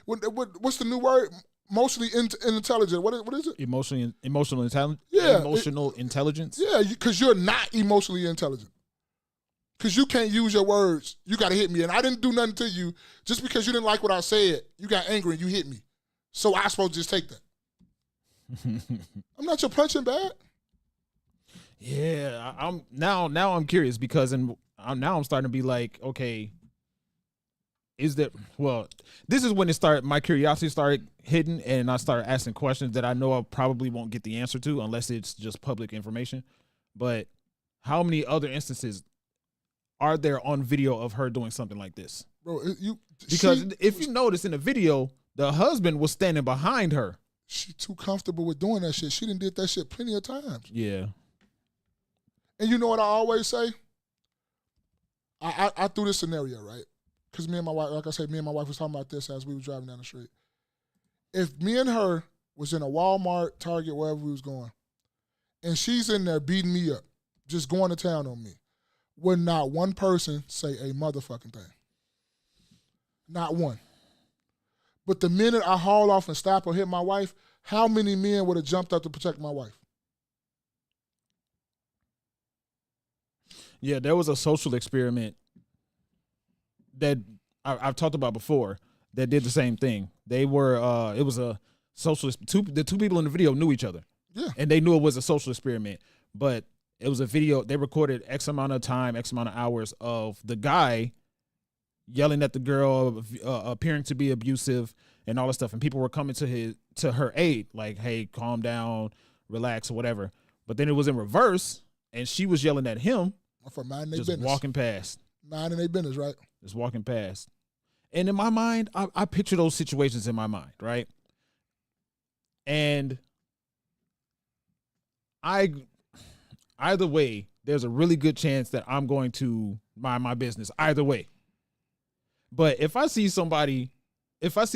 what's the new word? Emotionally intelligent. What is it? Emotional intelligence. Yeah, Emotional intelligence. Yeah, because you're not emotionally intelligent. Because you can't use your words. You got to hit me. And I didn't do nothing to you. Just because you didn't like what I said, you got angry and you hit me. So I supposed to just take that. I'm not your punching bag. Yeah, I'm now I'm curious because I'm starting to be like, okay, is that, well, this is when my curiosity started hitting, and I started asking questions that I know I probably won't get the answer to unless it's just public information. But how many other instances are there on video of her doing something like this? Bro, because if you notice in the video, the husband was standing behind her. She too comfortable with doing that shit. She done did that shit plenty of times. Yeah. And you know what I always say? I threw this scenario, right? Because me and my wife, like I said, me and my wife was talking about this as we were driving down the street. If me and her was in a Walmart, Target, wherever we was going, and she's in there beating me up, just going to town on me, would not one person say a motherfucking thing. Not one. But the minute I haul off and stop or hit my wife, how many men would have jumped up to protect my wife? Yeah, there was a social experiment that I've talked about before that did the same thing. They were, it was a socialist. The two people in the video knew each other. Yeah. And they knew it was a social experiment. But it was a video. They recorded X amount of time, X amount of hours of the guy yelling at the girl, appearing to be abusive and all that stuff. And people were coming to her aid, like, hey, calm down, relax, or whatever. But then it was in reverse, and she was yelling at him. For minding their just business. Walking past. Minding their business, right? Just walking past. And in my mind, I picture those situations in my mind, right? And either way, there's a really good chance that I'm going to mind my business either way. But if I see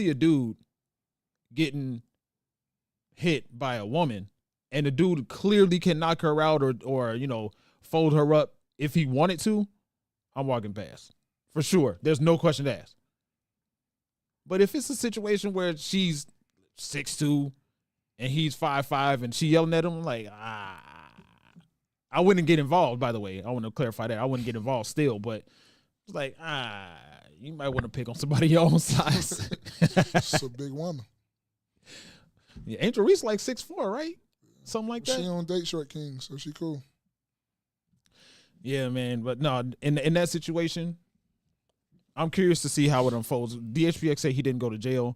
a dude getting hit by a woman and the dude clearly can knock her out or fold her up if he wanted to, I'm walking past. For sure. There's no question to ask. But if it's a situation where she's 6'2" and he's 5'5" and she yelling at him, I'm like, I wouldn't get involved, by the way. I want to clarify that. I wouldn't get involved still, but it's like, you might want to pick on somebody your own size. It's a big woman. Yeah, Angel Reese like 6'4", right? Something like that. She on Date Short King, so she cool. Yeah, man. But no, in that situation, I'm curious to see how it unfolds. DHPX said he didn't go to jail.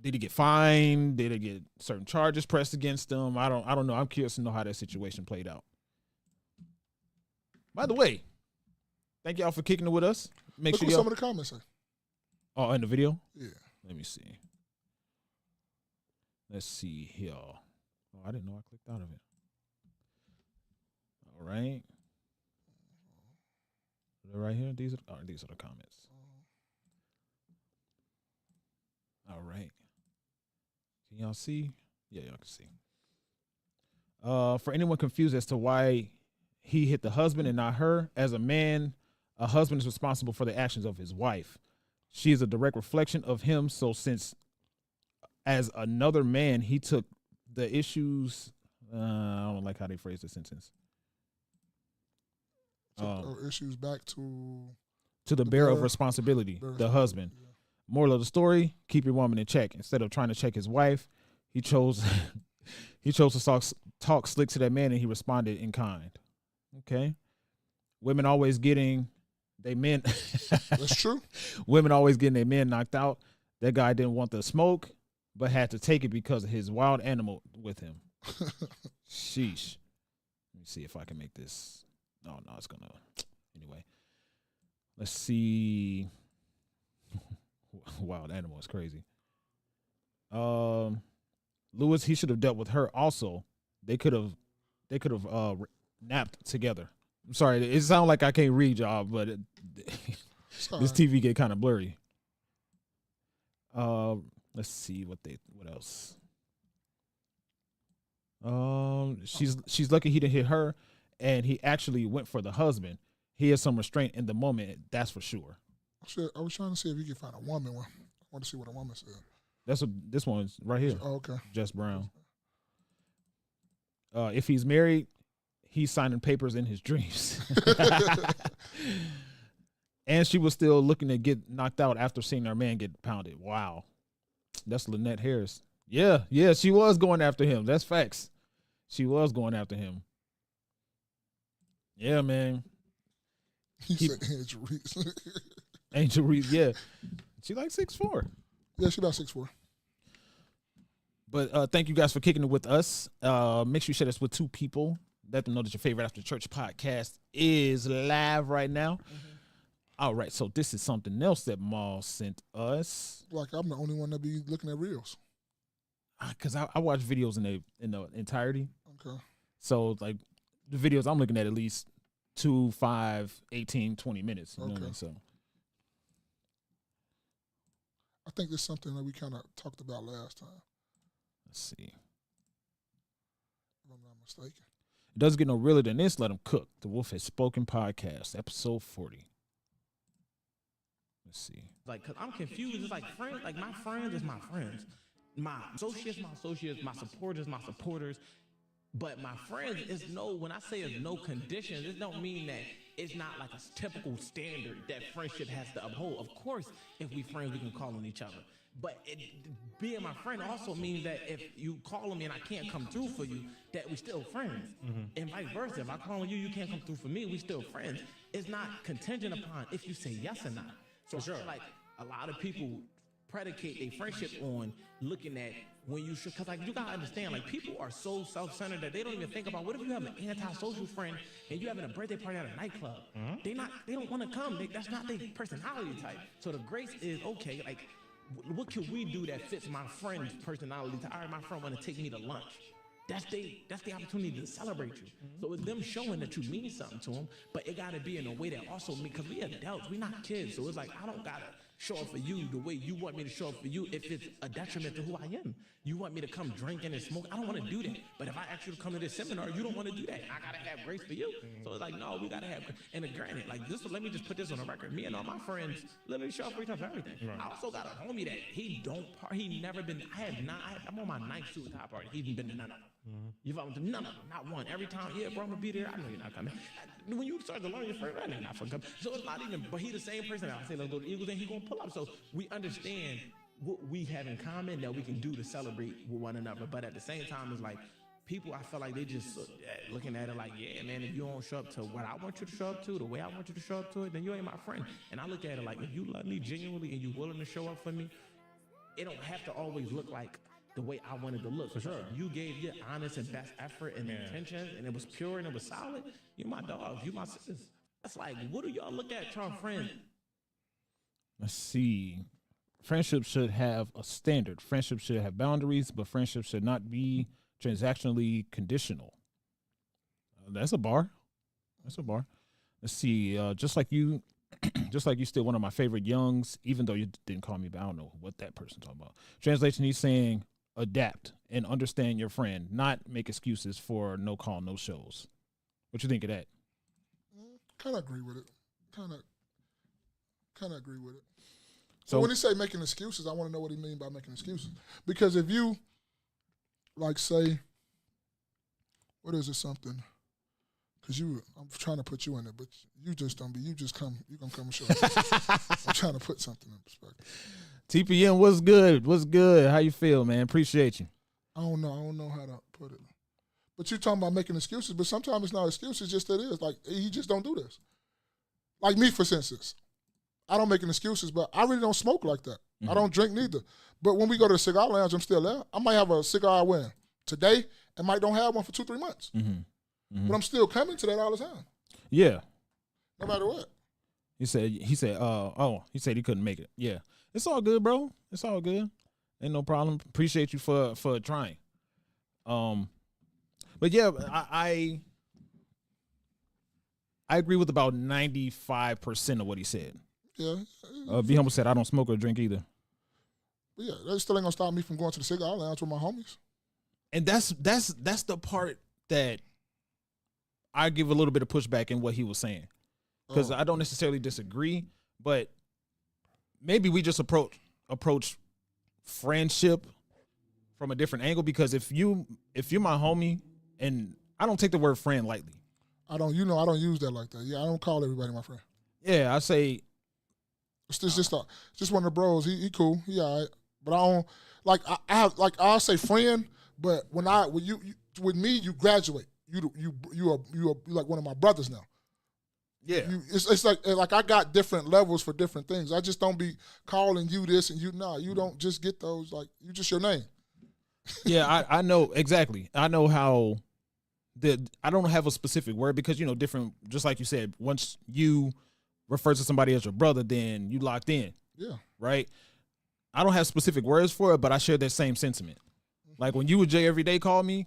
Did he get fined? Did he get certain charges pressed against him? I don't know. I'm curious to know how that situation played out. By the way, thank y'all for kicking it with us. Look what some of the comments say. Oh, in the video? Yeah. Let me see. Let's see here. Oh, I didn't know I clicked out of it. All right. Right here. These are the comments. All right. Can y'all see? Yeah, y'all can see. For anyone confused as to why he hit the husband and not her, as a man, a husband is responsible for the actions of his wife. She is a direct reflection of him. So since as another man, he took the issues. I don't like how they phrase the sentence. Issues back to the bearer of responsibility, the husband. Yeah. Moral of the story: keep your woman in check. Instead of trying to check his wife, he chose to talk slick to that man, and he responded in kind. Okay, women always getting they men. That's true. Women always getting their men knocked out. That guy didn't want the smoke, but had to take it because of his wild animal with him. Sheesh. Let me see if I can make this. No, it's gonna. Anyway, let's see. Wild animal is crazy. Lewis, he should have dealt with her also. They could have napped together. I'm sorry, it sounds like I can't read y'all, but this TV get kind of blurry. Let's see what else. She's lucky he didn't hit her, and he actually went for the husband. He has some restraint in the moment, that's for sure. I was trying to see if you could find a woman one. I want to see what a woman said. This one's right here. Oh, okay. Jess Brown. If he's married, he's signing papers in his dreams. And she was still looking to get knocked out after seeing her man get pounded. Wow. That's Lynette Harris. Yeah, she was going after him. That's facts. She was going after him. Yeah, man. He said Angel Reese. Angel Reese, yeah. She like 6'4". Yeah, she about 6'4". But thank you guys for kicking it with us. Make sure you share this with 2 people. Let them know that your favorite After Church podcast is live right now. Mm-hmm. All right, so this is something else that Maul sent us. Like I'm the only one that be looking at reels. Because I watch videos in the entirety. Okay. So like the videos I'm looking at least 2, 5, 18, 20 minutes. You know what I mean? So I think this is something that we kind of talked about last time. Let's see. If I'm not mistaken. It doesn't get no realer than this. Let them cook. The Wolf Has Spoken podcast, episode 40. Let's see. Like, cause I'm confused. It's like friends, like my friends is my friends. My associates, my supporters, my supporters. But my friends is when I say it's no conditions, it don't mean that it's not like a typical standard that friendship has to uphold. Of course, if we friends, we can call on each other. But being my friend also means that if you call on me and I can't come through for you, that we still friends. Mm-hmm. And vice versa. If I call on you, you can't come through for me, we still friends. It's not contingent upon if you say yes or not. So I feel like a lot of people predicate their friendship on looking at when you should, because like you gotta understand, like people are so self-centered that they don't even think about what if you have an anti-social friend and you having a birthday party at a nightclub. Mm-hmm. They don't want to come. That's not their personality type. So the grace is okay. Like, what can we do that fits my friend's personality? All right, my friend want to take me to lunch. That's the opportunity to celebrate you. Mm-hmm. So it's them showing that you mean something to them, but it got to be in a way that also means, because we adults, we not kids. So it's like, I don't got to show up for you the way you want me to show up for you if it's a detriment to who I am. You want me to come drinking and smoke, I don't want to do that. But if I ask you to come to this seminar, you don't want to do that. I got to have grace for you. So it's like, no, we got to have grace. And granted, like this, let me just put this on the record. Me and all my friends literally show up for each other for everything. Right. I also got a homie that he never been, I'm on my 9th suicide party. He ain't been to none of them. Mm-hmm. You follow me? None of them, not one. Every time, yeah, bro, I'm gonna be there. I know you're not coming. When you start to learn your friend, I know you're not fucking coming. So it's not even, but he the same person that I say, let's go to the Eagles, and he gonna pull up. So we understand what we have in common that we can do to celebrate with one another. But at the same time, it's like, people, I feel like they just looking at it like, yeah, man, if you don't show up to what I want you to show up to, the way I want you to show up to it, then you ain't my friend. And I look at it like, if you love me genuinely and you willing to show up for me, it don't have to always look like the way I wanted to look. For sure. You gave your honest and best effort and intentions, and it was pure and it was solid. You're my dogs. You my sisters. That's like, what do y'all look at y'all friends? Let's see. Friendship should have a standard. Friendship should have boundaries, but friendship should not be transactionally conditional. That's a bar. That's a bar. Let's see. Just like you still one of my favorite youngs, even though you didn't call me, but I don't know what that person talking about. Translation, he's saying adapt and understand your friend, not make excuses for no call, no shows. What you think of that? Kind of agree with it. Kind of agree with it. So when he say making excuses, I want to know what he mean by making excuses. Because if you, like, say, what is it, something? Because I'm trying to put you in it, but you just don't be. You just come. You gonna come and show us. I'm trying to put something in perspective. TPM, what's good? What's good? How you feel, man? Appreciate you. I don't know how to put it. But you talking about making excuses, but sometimes it's not excuses, just that it is. Like, he just don't do this. Like me, for instance. I don't make any excuses, but I really don't smoke like that. Mm-hmm. I don't drink neither. But when we go to the cigar lounge, I'm still there. I might have a cigar I wear today and might don't have one for 2-3 months. Mm-hmm. Mm-hmm. But I'm still coming to that all the time. Yeah. No matter what. He said he couldn't make it. Yeah. It's all good, bro. It's all good. Ain't no problem. Appreciate you for trying. But yeah, I agree with about 95% of what he said. Yeah. Be Humble said I don't smoke or drink either. But yeah, that still ain't gonna stop me from going to the cigar lounge with my homies. And that's the part that I give a little bit of pushback in what he was saying. Because I don't necessarily disagree, but maybe we just approach friendship from a different angle, because if you're my homie, and I don't take the word friend lightly. I don't use that like that. Yeah, I don't call everybody my friend. Yeah, I say it's just one of the bros. He cool. He all right. But I don't like I have like I'll say friend, but when you with me you graduate. You are like one of my brothers now. yeah. It's like I got different levels for different things. I just don't be calling you this and you you don't just get those, like you just your name. Yeah, I know exactly. I know how I don't have a specific word, because different, just like you said, once you refer to somebody as your brother, then you locked in. Yeah. Right? I don't have specific words for it, but I share that same sentiment. Like when you and Jay every day call me,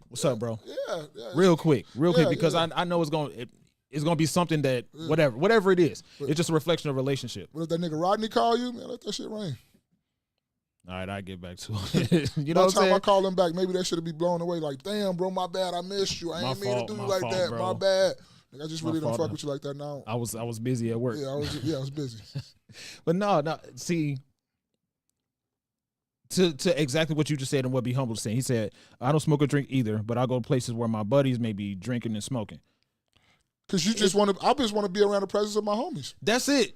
what's up, bro? Yeah. Real quick, because I know it's gonna be something that whatever it is, it's just a reflection of relationship. But if that nigga Rodney call you, man, let that shit rain. All right, I get back to it. You know By what the I'm time I saying? call him back, maybe that should be blown away. Like, damn, bro, my bad. I missed you. I ain't mean to do you like fault, that. bro. My bad. Like, I just really don't fault, fuck with you like that now. I was busy at work. Yeah, I was busy. But no. See, to exactly what you just said and what Be Humble was saying. He said, I don't smoke or drink either, but I go to places where my buddies may be drinking and smoking. Because I just want to be around the presence of my homies. That's it.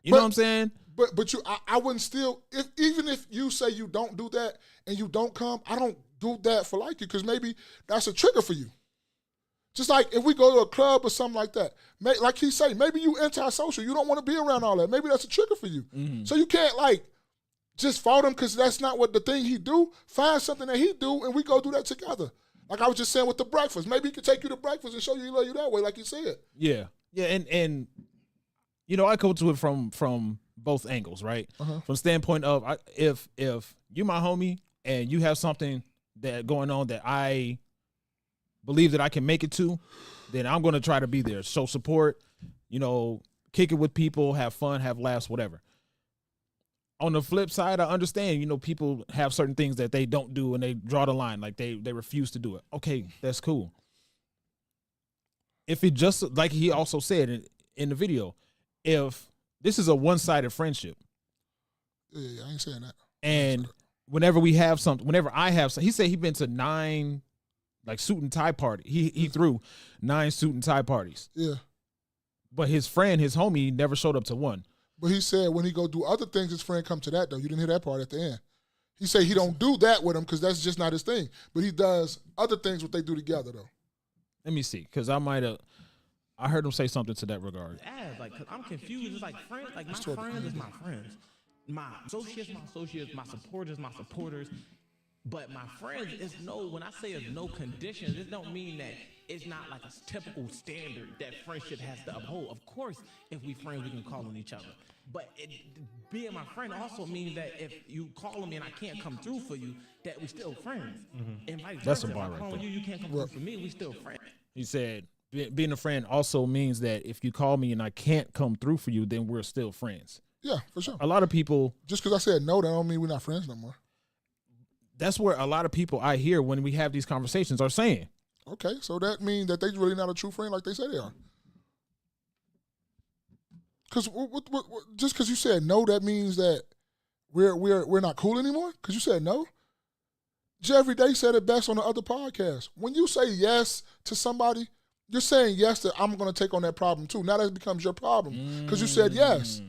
You know what I'm saying? But I wouldn't still, even if you say you don't do that and you don't come, I don't do that for like you, because maybe that's a trigger for you. Just like if we go to a club or something like that, like he say, maybe you antisocial, you don't want to be around all that. Maybe that's a trigger for you. Mm-hmm. So you can't like just fault him because that's not what the thing he do. Find something that he do and we go do that together. Like I was just saying with the breakfast. Maybe he could take you to breakfast and show you he love you that way, like he said. Yeah. Yeah, and I go to it from both angles, right? Uh-huh. From the standpoint of if you my homie and you have something that going on that I believe that I can make it to, then I'm going to try to be there, show support, kick it with people, have fun, have laughs, whatever. On the flip side, I understand, people have certain things that they don't do and they draw the line, like they refuse to do it. Okay, that's cool. If it just, like he also said in the video, if this is a one-sided friendship. Yeah, I ain't saying that. And whenever we have something, whenever I have something, he said he been to 9 like suit and tie party. He threw 9 suit and tie parties. Yeah. But his homie, never showed up to one. But he said when he go do other things, his friend come to that though. You didn't hear that part at the end. He said he don't do that with him because that's just not his thing. But he does other things what they do together though. Let me see, because I heard him say something to that regard. Yeah, like, cause I'm confused. It's like friends, like my friends is my friends. My associates, my supporters. But my friends is when I say it's no conditions, it don't mean that it's not like a typical standard that friendship has to uphold. Of course, if we friends, we can call on each other. But being my friend also means that if you call me and I can't come through for you, that we still friends. Mm-hmm. And vice that's versa. a bar if I call right on there. you can't come through for me, we still friends. He said, being a friend also means that if you call me and I can't come through for you, then we're still friends. Yeah, for sure. A lot of people... Just because I said no, that don't mean we're not friends no more. That's where a lot of people I hear when we have these conversations are saying. Okay, so that means that they really not a true friend like they say they are. Because just because you said no, that means that we're not cool anymore? Because you said no? Every Day said it best on the other podcast. When you say yes to somebody, you're saying yes that I'm going to take on that problem too. Now that becomes your problem because you said yes.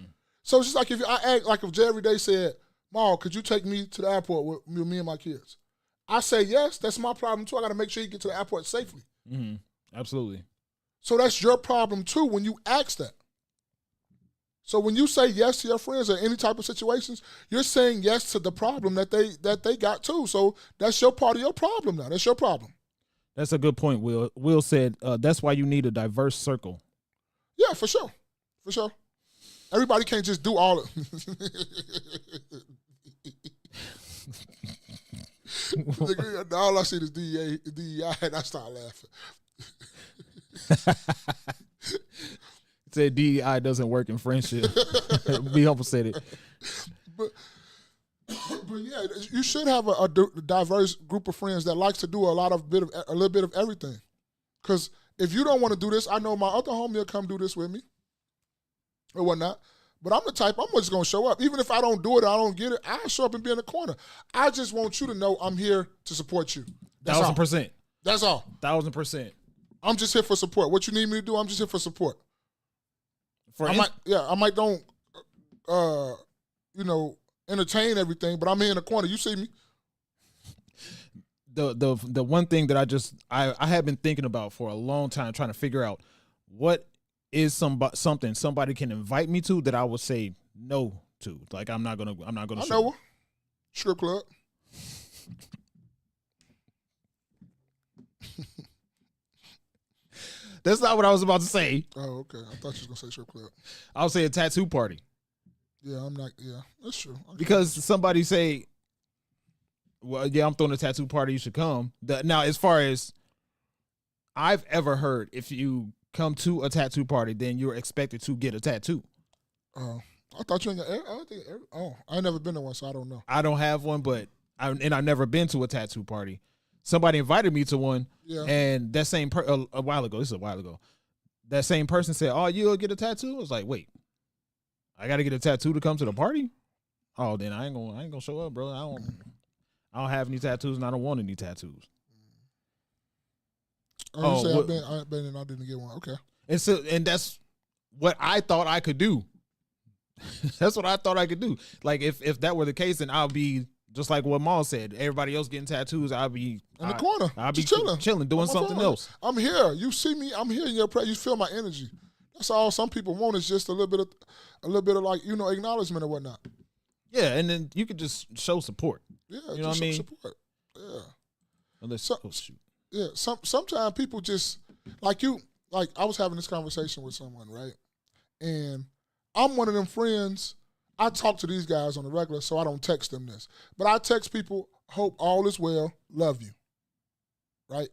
So it's just like if I act like if Every Day said, "Ma, could you take me to the airport with me and my kids?" I say yes, that's my problem too. I got to make sure you get to the airport safely. Mm-hmm. Absolutely. So that's your problem too when you ask that. So when you say yes to your friends or any type of situations, you're saying yes to the problem that they got too. So that's your part of your problem now. That's your problem. That's a good point, Will. Will said that's why you need a diverse circle. Yeah, for sure. For sure. Everybody can't just do all of all I see is DEI, and I start laughing. Said DEI doesn't work in friendship. Be Humble said it. But yeah, you should have a diverse group of friends that likes to do a little bit of everything. Because if you don't want to do this, I know my other homie will come do this with me or whatnot. But I'm the type, I'm just going to show up. Even if I don't do it or I don't get it, I'll show up and be in the corner. I just want you to know I'm here to support you. That's 1,000%. That's all. 1,000%. I'm just here for support. What you need me to do, I'm just here for support. I might don't, entertain everything, but I'm here in the corner. You see me. The one thing that I have been thinking about for a long time, trying to figure out what is something somebody can invite me to that I would say no to. Like I'm not gonna. I know her. Strip club. That's not what I was about to say. Oh, okay. I thought you was gonna say strip club. I would say a tattoo party. Yeah, I'm not. Yeah, that's true. Because somebody say, well, yeah, I'm throwing a tattoo party. You should come. Now, as far as I've ever heard, if you come to a tattoo party, then you're expected to get a tattoo. Oh, I thought you ain't got. I ain't never been to one, so I don't know. I don't have one, but I've never been to a tattoo party. Somebody invited me to one, and that same a while ago. This is a while ago. That same person said, "Oh, you'll get a tattoo." I was like, "Wait, I got to get a tattoo to come to the party?" Oh, then I ain't gonna show up, bro. I don't have any tattoos, and I don't want any tattoos. Oh, you say I've been and I didn't get one. Okay. And that's what I thought I could do. That's what I thought I could do. Like if that were the case, then I'll be just like what Maul said. Everybody else getting tattoos, I'll be in the corner. I'll be chilling, doing something else. I'm here. You see me. I'm here in your presence. You feel my energy. That's all some people want is just a little bit of like acknowledgement or whatnot. Yeah, and then you could just show support. Yeah, you know what I mean. Support. Yeah. Unless shoot. Yeah. Sometimes people just like I was having this conversation with someone, right? And I'm one of them friends. I talk to these guys on the regular, so I don't text them this. But I text people, hope all is well, love you. Right?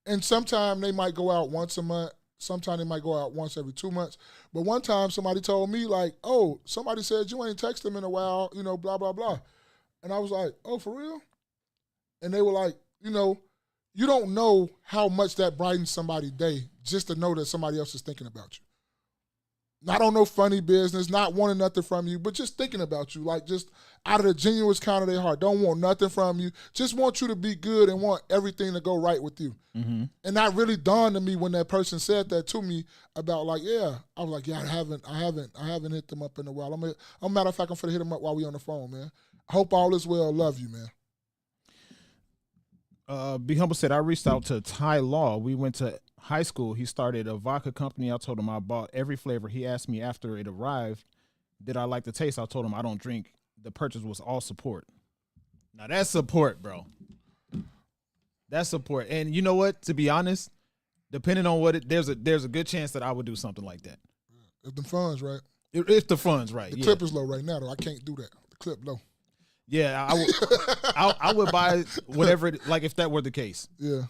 And sometimes they might go out once a month. Sometimes they might go out once every 2 months. But one time somebody told me like, oh, somebody said you ain't text them in a while, blah, blah, blah. And I was like, oh, for real? And they were like, you don't know how much that brightens somebody's day just to know that somebody else is thinking about you. Not on no funny business, not wanting nothing from you, but just thinking about you, like just out of the genuine kind of their heart. Don't want nothing from you. Just want you to be good and want everything to go right with you. Mm-hmm. And that really dawned on me when that person said that to me about like, yeah. I was like, yeah, I haven't hit them up in a while. I'm matter of fact, I'm finna hit them up while we on the phone, man. Hope all is well. Love you, man. Be Humble said, I reached out to Ty Law. We went to high school. He started a vodka company. I told him I bought every flavor. He asked me after it arrived, did I like the taste? I told him I don't drink. The purchase was all support. Now that's support, bro. That's support. And you know what? To be honest, depending on what there's a good chance that I would do something like that. If the funds right. If the funds right. The clip is low right now, though. I can't do that. The clip low. Yeah, I would buy whatever. Like if that were the case. Yeah.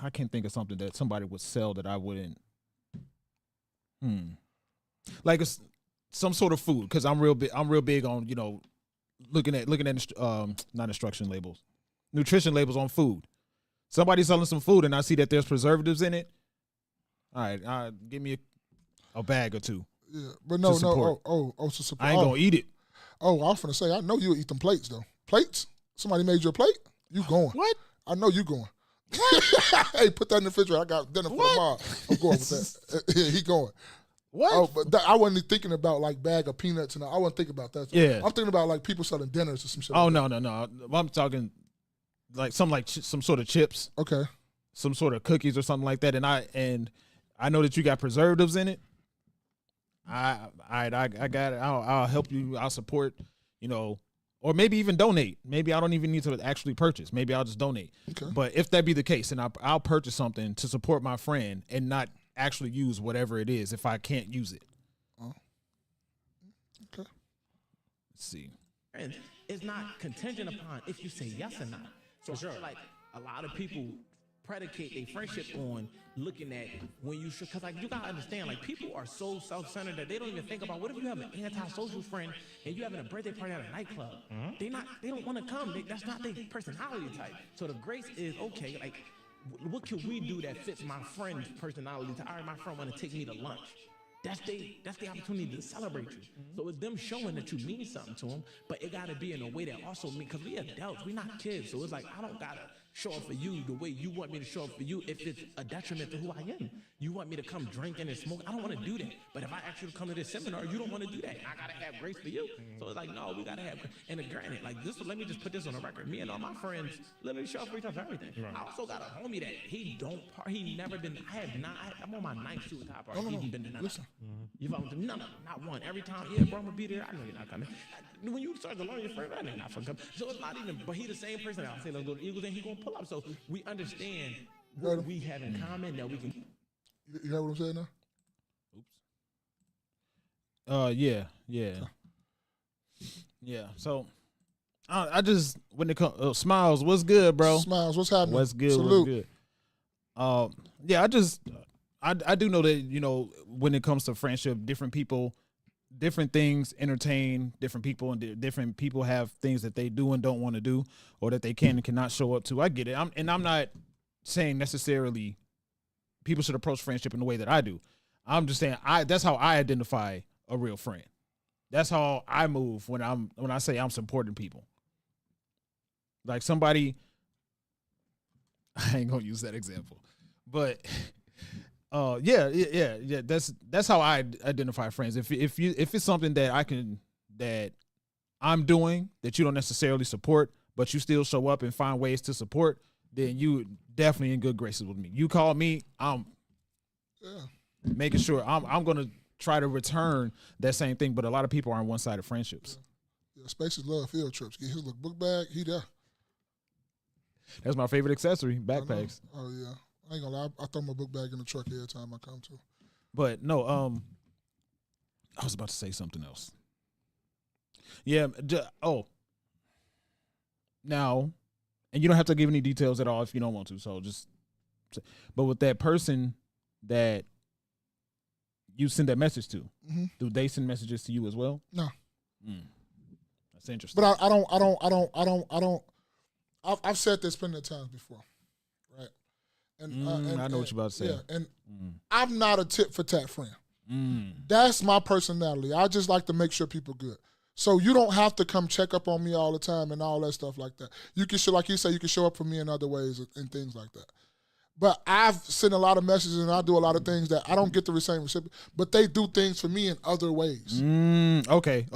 I can't think of something that somebody would sell that I wouldn't. Like some sort of food, because I'm real big on looking at not instruction labels, nutrition labels on food. Somebody's selling some food and I see that there's preservatives in it. All right, give me a bag or two. Yeah, but no. Support. To support. I ain't gonna eat it. Oh, I was finna say, I know you'll eat them plates though. Plates? Somebody made you a plate? You going? What? I know you going. Hey, put that in the refrigerator. I got dinner for tomorrow. I'm going with that. Yeah, he going. What? Oh, but I wasn't even thinking about like bag of peanuts and I wasn't thinking about that. Yeah. I'm thinking about like people selling dinners or some shit. Oh, like no. I'm talking like some sort of chips. Okay. Some sort of cookies or something like that. And I know that you got preservatives in it. I got it. I'll help you. I'll support, or maybe even donate. Maybe I don't even need to actually purchase. Maybe I'll just donate. Okay. But if that be the case, then I'll purchase something to support my friend and not actually use whatever it is if I can't use it. Oh. Okay. Let's see. And it's not contingent upon if you say yes or not. So I feel like a lot of people predicate their friendship on looking at when you should, because like you gotta understand, like people are so self-centered that they don't even think about what if you have an anti-social friend and you having a birthday party at a nightclub. They don't want to come. That's not their personality type. So the grace is okay. Like, what can we do that fits my friend's personality type? All right, my friend want to take me to lunch. that's the opportunity to celebrate you. So it's them showing that you mean something to them, but it gotta be in a way that also mean, because we adults, we not kids. So it's like, I don't gotta show up for you the way you want me to show up for you if it's a detriment to who I am. You want me to come drinking and smoke, I don't want to do that. But if I ask you to come to this seminar, you don't want to do that. I gotta have grace for you. So it's like, no, we gotta have grace. And granted, like this, let me just put this on the record. Me and all my friends literally show up for each other for everything. Right. I also got a homie that he never been. I'm on my 9th suicide party. He ain't been to none. Listen, you follow me? No, not one. Every time, yeah, bro, I'm gonna be there. I know you're not coming. When you start to learn your friend, I know you're not fucking coming. So it's not even. But he the same person. I'll say let's go to Eagles, and he gonna pull up. So we understand what we have in common that we can. You heard what I'm saying now? Yeah. So I just, when it comes Smiles, what's good, bro? Smiles, what's happening? What's good? Salute. What's good? I do know that, you know, when it comes to friendship, different people, different things entertain different people, and different people have things that they do and don't want to do, or that they can and cannot show up to. I get it. I'm not saying necessarily people should approach friendship in the way that I do. I'm just saying that's how I identify a real friend. That's how I move when I say I'm supporting people. Like somebody, I ain't gonna use that example, but yeah. That's how I identify friends. If it's something that I'm doing that you don't necessarily support, but you still show up and find ways to support, then you definitely in good graces with me. You call me, I'm making sure I'm gonna try to return that same thing. But a lot of people are on one-sided friendships. Yeah, Spaces love field trips. Get his little book bag, he there. That's my favorite accessory, backpacks. Oh yeah, I ain't gonna lie. I throw my book bag in the truck every time I come to. But no, I was about to say something else. Yeah. Now, and you don't have to give any details at all if you don't want to. So just, but with that person that you send that message to, do they send messages to you as well? No. That's interesting. But I don't. I've said this plenty of times before, right? And I know what you're about to say. Yeah, and I'm not a tit for tat friend. That's my personality. I just like to make sure people good. So you don't have to come check up on me all the time and all that stuff like that. You can show, like you say, you can show up for me in other ways and things like that. But I've sent a lot of messages and I do a lot of things that I don't get the same recipient, but they do things for me in other ways. Okay.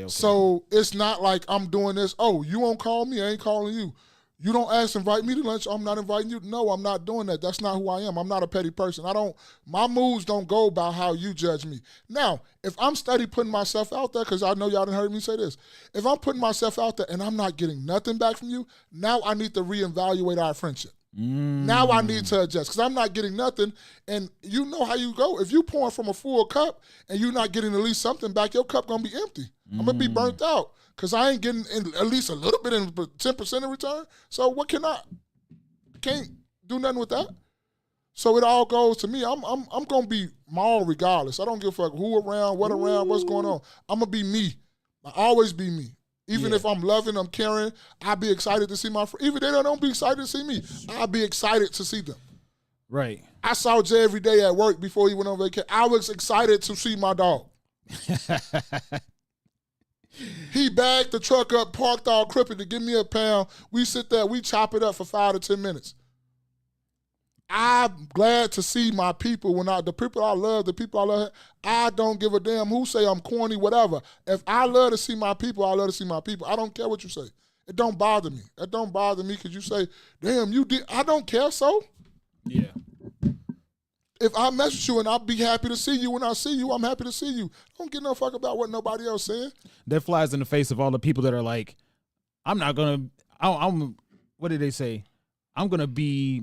So it's not like I'm doing this. Oh, you won't call me, I ain't calling you. You don't ask to invite me to lunch, I'm not inviting you. No, I'm not doing that. That's not who I am. I'm not a petty person. My moves don't go by how you judge me. Now, if I'm steady putting myself out there, because I know y'all done heard me say this, if I'm putting myself out there and I'm not getting nothing back from you, now I need to reevaluate our friendship. Now I need to adjust because I'm not getting nothing. And you know how you go. If you pouring from a full cup and you're not getting at least something back, your cup going to be empty. I'm going to be burnt out because I ain't getting at least a little bit in 10% in return. So what can't do nothing with that. So it all goes to me. I'm going to be my all regardless. I don't give a fuck who around, what around, what's going on. I'm going to be me. I always be me. Even if I'm loving, I'm caring, I'll be excited to see my friends. Even if they don't be excited to see me, I'll be excited to see them. Right. I saw Jay every day at work before he went on vacation. I was excited to see my dog. He bagged the truck up, parked all crooked to give me a pound. We sit there, we chop it up for 5 to 10 minutes. I'm glad to see my people. The people I love, I don't give a damn who say I'm corny, whatever. If I love to see my people, I love to see my people. I don't care what you say. It don't bother me. It don't bother me because you say, damn, you did. I don't care, so. Yeah. If I message you and I'll be happy to see you when I see you, I'm happy to see you. Don't give no fuck about what nobody else saying. That flies in the face of all the people that are like, I'm what did they say? I'm gonna be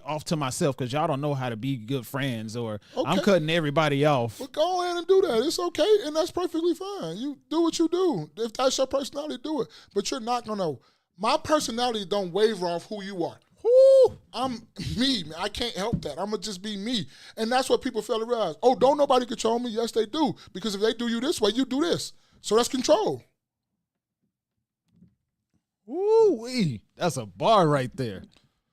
off to myself because y'all don't know how to be good friends, or okay. I'm cutting everybody off. Well, go ahead and do that. It's okay, and that's perfectly fine. You do what you do. If that's your personality, do it. But you're not gonna. My personality don't waver off who you are. Whoo! I'm me, man. I can't help that. I'm gonna just be me, and that's what people fail to realize. Oh, don't nobody control me? Yes, they do. Because if they do you this way, you do this. So that's control. Ooh-wee. That's a bar right there.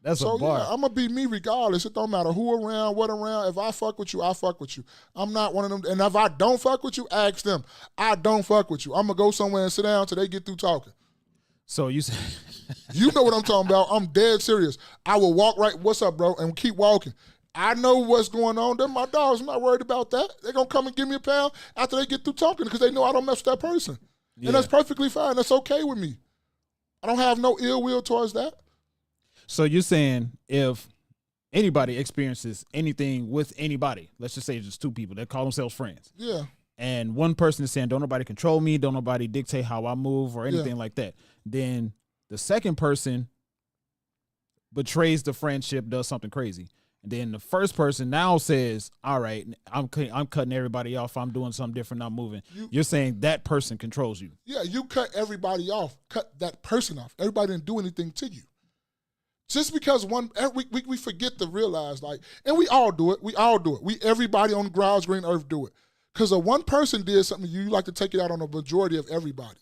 That's so a bar. yeah, I'm gonna be me regardless. It don't matter who around, what around. If I fuck with you, I fuck with you. I'm not one of them. And if I don't fuck with you, ask them. I don't fuck with you. I'm gonna go somewhere and sit down till they get through talking. So you say, You know what I'm talking about. I'm dead serious. I will walk right, what's up, bro, and keep walking. I know what's going on. They're my dogs. I'm not worried about that. They're going to come and give me a pound after they get through talking because they know I don't mess with that person. Yeah. And that's perfectly fine. That's okay with me. I don't have no ill will towards that. so you're saying if anybody experiences anything with anybody, let's just say just two people that call themselves friends, Yeah. and one person is saying, don't nobody control me, don't nobody dictate how I move or anything like that, then the second person betrays the friendship, does something crazy. And then the first person now says, all right, I'm cutting everybody off. I'm doing something different. I'm moving. You're saying that person controls you. Yeah, you cut everybody off. Cut that person off. Everybody didn't do anything to you. Just because we forget to realize, like, and we all do it. We all do it. Everybody on God's green earth do it. Because a one person did something to you, you like to take it out on the majority of everybody.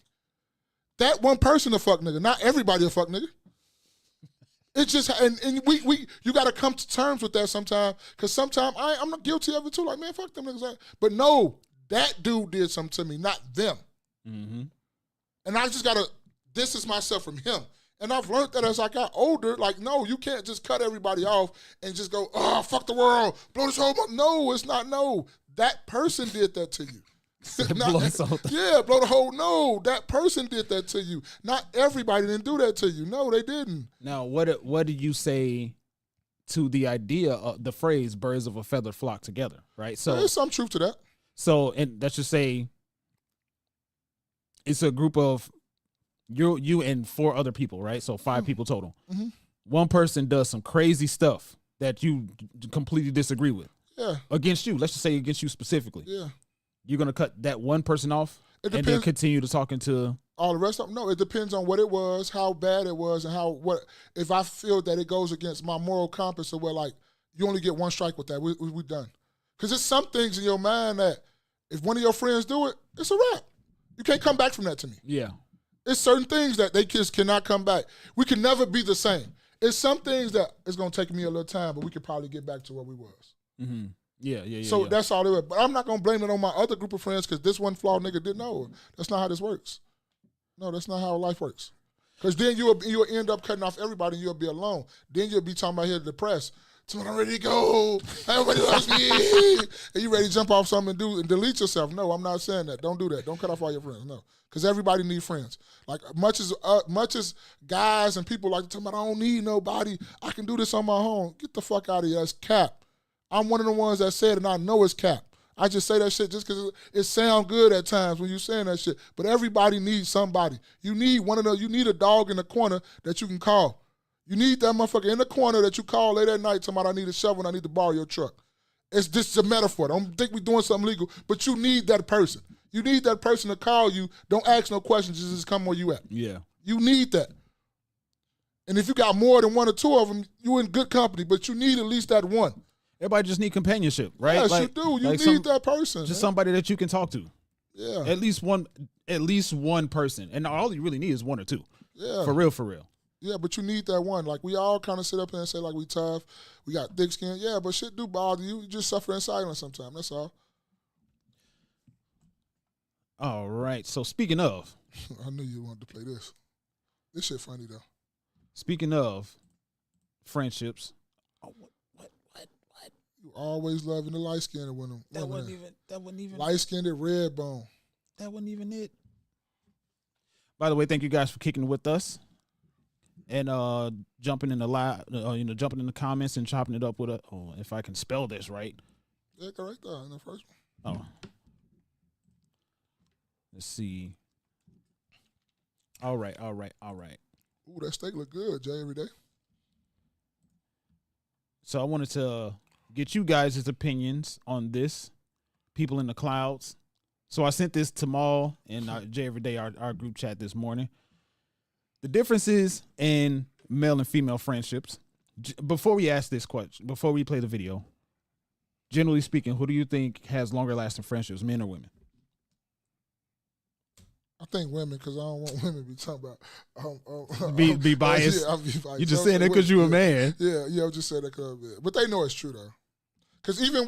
That one person a fuck nigga. Not everybody a fuck nigga. It's just, and you got to come to terms with that sometimes, because sometimes I'm not guilty of it too. Like, man, fuck them niggas. But no, that dude did something to me, not them. Mm-hmm. And I just got to distance myself from him. And I've learned that as I got older, like, no, you can't just cut everybody off and just go, oh, fuck the world, blow this whole month. No, it's not no. That person did that to you. Blow the whole, no, that person did that to you. Not everybody didn't do that to you. No, they didn't. Now, what do you say to the idea of the phrase birds of a feather flock together, right? So there's some truth to that. So, and let's just say it's a group of you and four other people, right? So 5 people total. Mm-hmm. One person does some crazy stuff that you completely disagree with. Yeah. Against you. Let's just say against you specifically. Yeah. You're going to cut that one person off and then continue to talking to all the rest of them? No, it depends on what it was, how bad it was, and if I feel that it goes against my moral compass, or where, like, you only get one strike with that, we done. Because there's some things in your mind that if one of your friends do it, it's a wrap. You can't come back from that to me. Yeah. It's certain things that they kids cannot come back. We can never be the same. It's some things that it's going to take me a little time, but we could probably get back to where we was. Mm-hmm. Yeah. So that's all it was. But I'm not going to blame it on my other group of friends because this one flawed nigga didn't know. That's not how this works. No, that's not how life works. Because then you'll end up cutting off everybody and you'll be alone. Then you'll be talking about here depressed. So I'm ready to go. Everybody loves me. And you ready to jump off something and delete yourself. No, I'm not saying that. Don't do that. Don't cut off all your friends. No. Because everybody needs friends. Like, much as guys and people like to talk about, I don't need nobody. I can do this on my own. Get the fuck out of here. That's cap. I'm one of the ones that said it, and I know it's cap. I just say that shit just because it sounds good at times when you're saying that shit. But everybody needs somebody. You need you need a dog in the corner that you can call. You need that motherfucker in the corner that you call late at night talking about, I need a shovel and I need to borrow your truck. It's just a metaphor. Don't think we're doing something legal, but you need that person. You need that person to call you. Don't ask no questions. Just come where you at. Yeah. You need that. And if you got more than one or two of them, you in good company, but you need at least that one. Everybody just need companionship, right? Yes, you do. You need that person. Just somebody that you can talk to. Yeah. At least one person. And all you really need is one or two. Yeah. For real. Yeah, but you need that one. Like, we all kind of sit up here and say, like, we tough, we got thick skin. Yeah, but shit do bother you. You just suffer in silence sometimes. That's all. All right. So speaking of. I knew you wanted to play this. This shit funny, though. Speaking of friendships. Oh, what? You always loving the light-skinned women. That wasn't even. Light-skinned, red bone. That wasn't even it. By the way, thank you guys for kicking with us. And jumping in the jumping in the comments and chopping it up with if I can spell this right. Yeah, right there in the first one. Oh. Let's see. All right. Ooh, that steak look good, Jay, every day. So I wanted to get you guys' opinions on this. People in the clouds. So I sent this to Maul and Jay Everyday, our group chat this morning. The differences in male and female friendships. Before we ask this question, before we play the video, generally speaking, who do you think has longer lasting friendships, men or women? I think women, because I don't want women to be talking about Be biased. Yeah, I'll be biased. You just saying that because you a man. Yeah, I was just saying that because but they know it's true though. Because even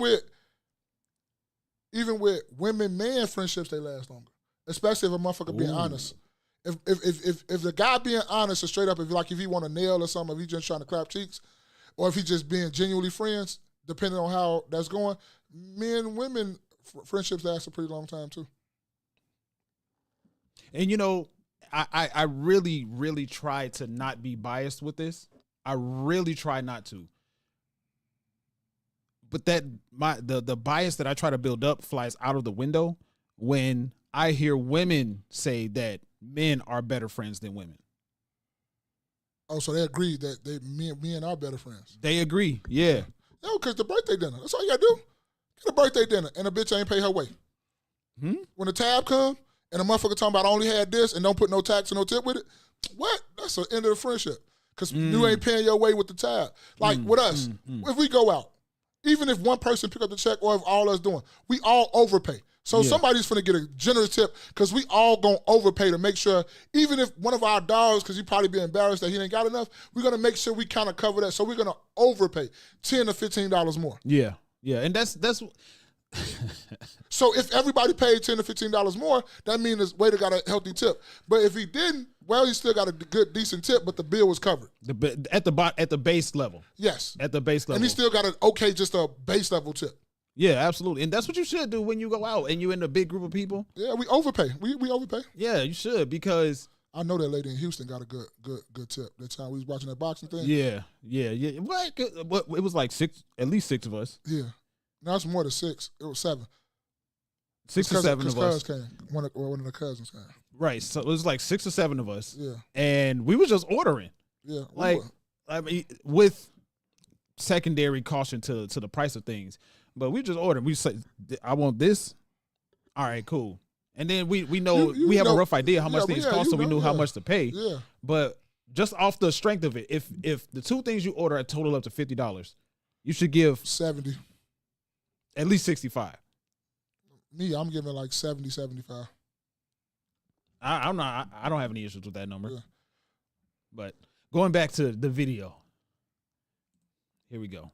with women-man friendships, they last longer. Especially if a motherfucker being honest. If the guy being honest and straight up, if he want a nail or something, if he just trying to clap cheeks, or if he just being genuinely friends, depending on how that's going, men and women friendships last a pretty long time too. And you know, I really, really try to not be biased with this. I really try not to. But the bias that I try to build up flies out of the window when I hear women say that men are better friends than women. Oh, so they agree that men are better friends. They agree, yeah. No, because the birthday dinner. That's all you gotta do. Get a birthday dinner, and a bitch ain't pay her way. When the tab come, and a motherfucker talking about I only had this and don't put no tax and no tip with it, what? That's the end of the friendship. Because you ain't paying your way with the tab. Like with us, if we go out, even if one person pick up the check or if all us doing, we all overpay. So somebody's finna get a generous tip because we all gonna overpay to make sure, even if one of our dogs, because he probably be embarrassed that he ain't got enough, we're gonna make sure we kind of cover that. So we're gonna overpay $10 to $15 more. Yeah, and that's. So if everybody paid $10 to $15 more, that means the waiter got a healthy tip. But if he didn't, well, he still got a good, decent tip, but the bill was covered. At the base level. Yes. At the base level. And he still got just a base level tip. Yeah, absolutely. And that's what you should do when you go out and you're in a big group of people. Yeah, we overpay. We overpay. Yeah, you should, because I know that lady in Houston got a good tip. That time we was watching that boxing thing. Yeah. What? It was like at least six of us. Yeah. Now it's more than 6. It was 7. 6 or 7 of us. Came. One of the cousins came. Right. So it was like 6 or 7 of us. Yeah. And we were just ordering. Yeah. Like, I mean, with secondary caution to the price of things. But we just ordered. We say, I want this. All right, cool. And then we know we have a rough idea how much things cost, so we knew how much to pay. Yeah. But just off the strength of it, if the 2 things you order are total up to $50, you should give 70. At least 65. Me, I'm giving like 70, 75. I don't have any issues with that number. Yeah. But going back to the video. Here we go.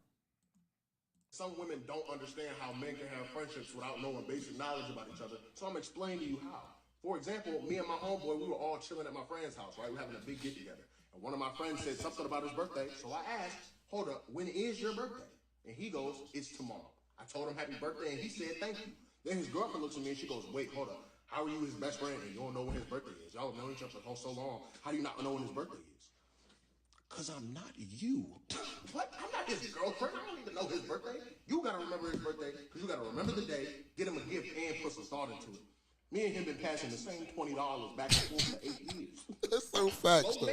Some women don't understand how men can have friendships without knowing basic knowledge about each other. So I'm explaining to you how. For example, me and my homeboy, we were all chilling at my friend's house, right? We're having a big get together. And one of my friends said something about his birthday. So I asked, hold up, when is your birthday? And he goes, it's tomorrow. I told him happy birthday, and he said thank you. Then his girlfriend looks at me and she goes, wait, hold up. How are you his best friend and you don't know when his birthday is? Y'all have known each other for so long. How do you not know when his birthday is? Because I'm not you. What? I'm not his girlfriend. I don't need to know his birthday. You got to remember his birthday because you got to remember the day, get him a gift, and put some thought into it. Me and him been passing the same $20 back and forth for 8 years. That's so facts, though.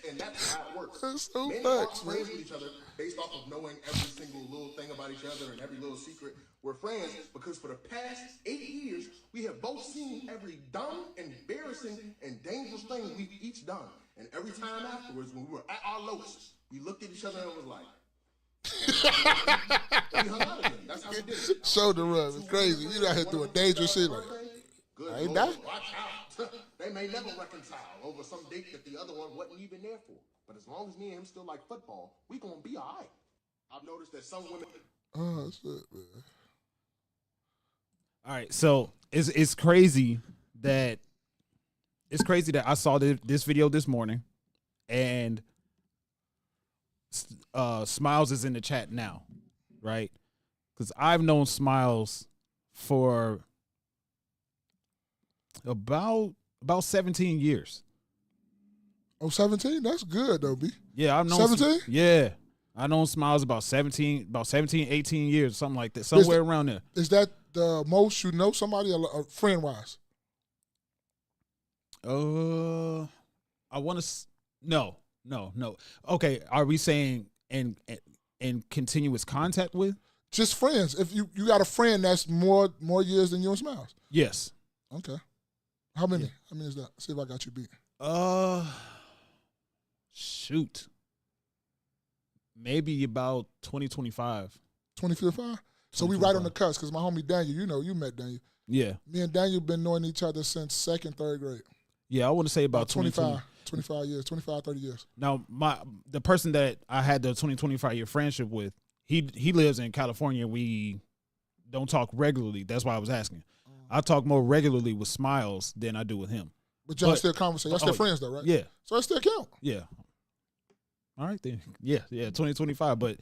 And that's how it works. That's so Men facts, aren't friends with each other based off of knowing every single little thing about each other and every little secret. We're friends because for the past 8 years, we have both seen every dumb, embarrassing, and dangerous thing we've each done. And every time afterwards, when we were at our lowest, we looked at each other and was like, we hung out again. That's how we did it. Shoulder rub. It's crazy. You out here doing dangerous shit. Like, good I ain't Lord, that. watch out. They may never reconcile over some date that the other one wasn't even there for. But as long as me and him still like football, we gonna be all right. I've noticed that some women... oh, shit, man. All right, so it's crazy that I saw this video this morning, and Smiles is in the chat now, right? Because I've known Smiles for about 17 years. Oh, 17? That's good, though, B. Yeah, I've known 17? Yeah. I known Smiles about 17, 18 years, something like that, somewhere around there. Is that the most you know somebody, friend-wise? I want to. No. Okay, are we saying in continuous contact with? Just friends. If you got a friend that's more years than you and Smiles. Yes. Okay. How many? Yeah. How many is that? See if I got you beat. Shoot. Maybe about 2025. 2025? So we right on the cusp because my homie Daniel, you met Daniel. Yeah. Me and Daniel been knowing each other since 2nd, 3rd grade. Yeah, I want to say about 25 years, 25, 30 years. Now, the person that I had the 25 year friendship with, he lives in California. We don't talk regularly. That's why I was asking. I talk more regularly with Smiles than I do with him. But y'all still conversate. Y'all still friends though, right? Yeah. So it still count. Yeah. All right then. Yeah, 2025. But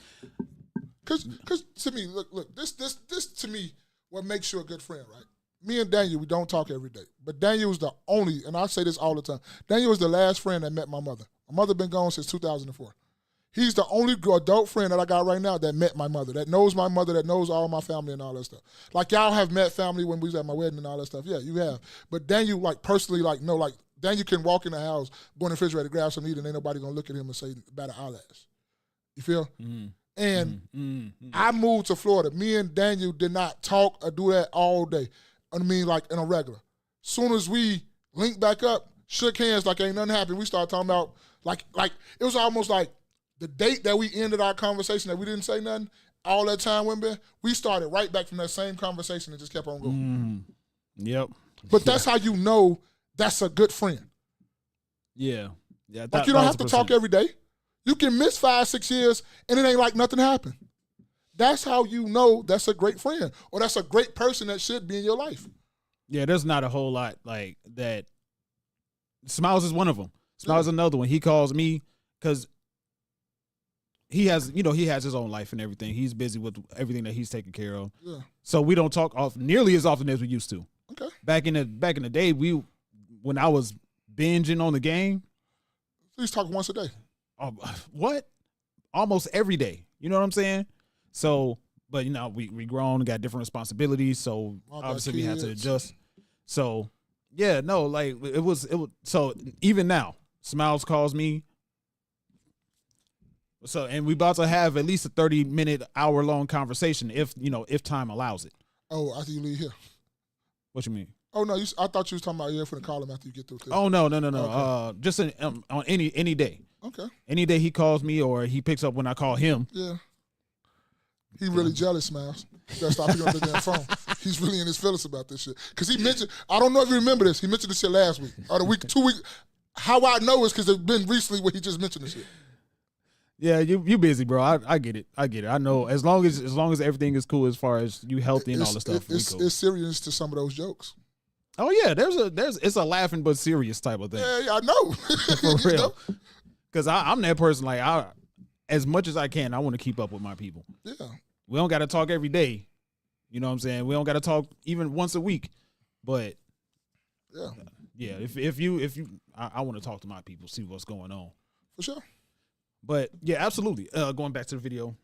Cause to me, look, this to me, what makes you a good friend, right? Me and Daniel, we don't talk every day. But Daniel was the only, and I say this all the time, Daniel was the last friend that met my mother. My mother been gone since 2004. He's the only adult friend that I got right now that met my mother, that knows my mother, that knows all my family and all that stuff. Like y'all have met family when we was at my wedding and all that stuff. Yeah, you have. But Daniel, like personally, like no, like Daniel can walk in the house, go in the refrigerator, grab some meat, and ain't nobody gonna look at him and say about an eyelash. You feel? Mm-hmm. And I moved to Florida. Me and Daniel did not talk or do that all day. I mean, like in a regular. Soon as we linked back up, shook hands like ain't nothing happened. We started talking about like it was almost like the date that we ended our conversation that we didn't say nothing. All that time went by. We started right back from that same conversation and just kept on going. Yep. But that's how you know that's a good friend. Yeah. Like you don't have to talk every day. You can miss 5-6 years and it ain't like nothing happened. That's how you know that's a great friend or that's a great person that should be in your life. Yeah, there's not a whole lot like that. Smiles is one of them. Smiles is another one. He calls me because he has his own life and everything. He's busy with everything that he's taking care of. Yeah. So we don't talk nearly as often as we used to. Okay. Back in the day, when I was binging on the game, please talk once a day. What? Almost every day. You know what I'm saying? So, but we grown, got different responsibilities, so obviously we had to adjust. So, yeah, no, like it was. So even now, Smiles calls me. So, and we about to have at least a 30-minute, hour-long conversation if time allows it. Oh, after you leave here. What you mean? Oh no, I thought you was talking about you're finna call him after you get through. Oh no. Okay. Just on any day. Okay. Any day he calls me or he picks up when I call him. Yeah. He really jealous, Smiles. You gotta stop picking up the damn phone. He's really in his feelings about this shit. Because he mentioned, I don't know if you remember this, he mentioned this shit last week. Or the week, 2 weeks. How I know is because it's been recently where he just mentioned this shit. Yeah, you busy, bro. I get it. I know. As long as everything is cool as far as you healthy and all the stuff. It's serious to some of those jokes. Oh yeah, it's a laughing but serious type of thing. Yeah, I know. For real. Because I'm that person, like as much as I can, I want to keep up with my people. Yeah. We don't got to talk every day. You know what I'm saying? We don't got to talk even once a week. But yeah, if you I want to talk to my people, see what's going on. For sure. But yeah, absolutely. Going back to the video,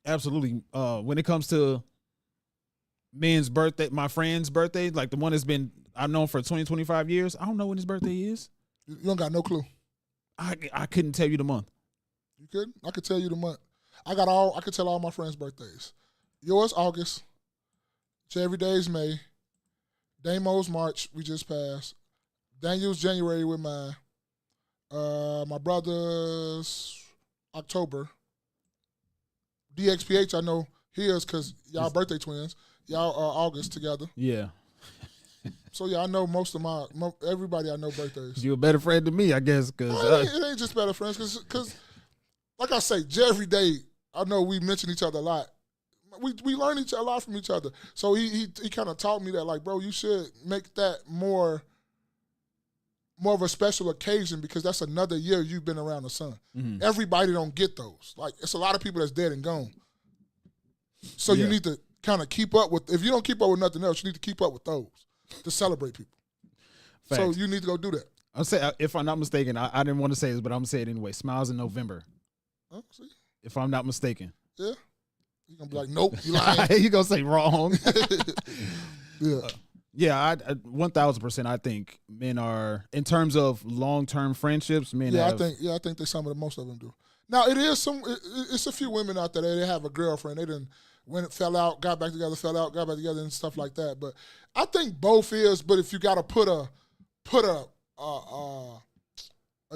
absolutely. When it comes to men's birthday, my friend's birthday, like the one that's been I've known for 20, 25 years, I don't know when his birthday is. You don't got no clue. I couldn't tell you the month. You couldn't? I could tell you the month. I could tell all my friends' birthdays. Yours, August. Cherry Day's May. Damo's March, we just passed. Daniel's January with mine. My brother's October. DXPH, I know his because y'all birthday twins. Y'all are August together. Yeah. So yeah, I know most of everybody I know birthdays. You a better friend than me, I guess. Cause it ain't just better friends, cause like I say, Jerry Day, I know we mention each other a lot. We learn a lot from each other. So he kind of taught me that, like, bro, you should make that more of a special occasion because that's another year you've been around the sun. Mm-hmm. Everybody don't get those. Like, it's a lot of people that's dead and gone. So you need to kind of keep up with. If you don't keep up with nothing else, you need to keep up with those to celebrate people. Facts. So you need to go do that. I'll say, if I'm not mistaken, I didn't want to say this, but I'm gonna say it anyway. Smiles in November. Oh, see? If I'm not mistaken. Yeah. You're going to be like, nope, you lying. You're going to say wrong. Yeah. Yeah, 1,000%. I think men are, in terms of long-term friendships, men I have. I think they most of them do. Now, it's a few women out there, they have a girlfriend. They fell out, got back together, fell out, got back together and stuff like that. But I think both is, but if you got to put a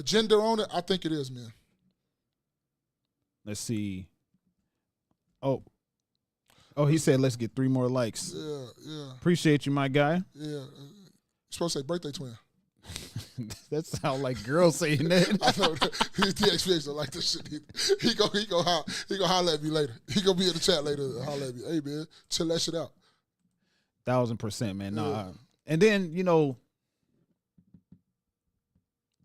gender on it, I think it is men. Let's see. Oh, he said, let's get 3 more likes. Yeah. Appreciate you, my guy. Yeah. You're supposed to say birthday twin. That sound like girls saying that. I know his DXPH don't like this shit either. He go holler at me later. He gonna be in the chat later and holler at me. Hey man, chill that shit out. 1,000%, man. Nah. And then,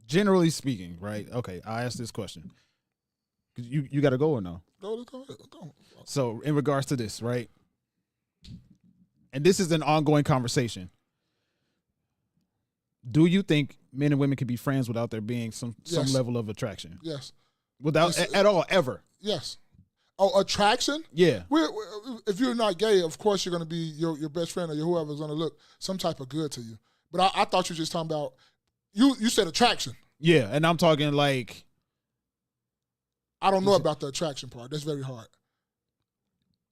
generally speaking, right? Okay, I asked this question. You got to go or no? Go ahead. Go. So in regards to this, right? And this is an ongoing conversation. Do you think men and women can be friends without there being some level of attraction? Yes. Without at all, ever? Yes. Oh, attraction? Yeah. If you're not gay, of course you're going to be your best friend or whoever's going to look some type of good to you. But I thought you were just talking about, you said attraction. Yeah, and I'm talking like. I don't know about the attraction part. That's very hard.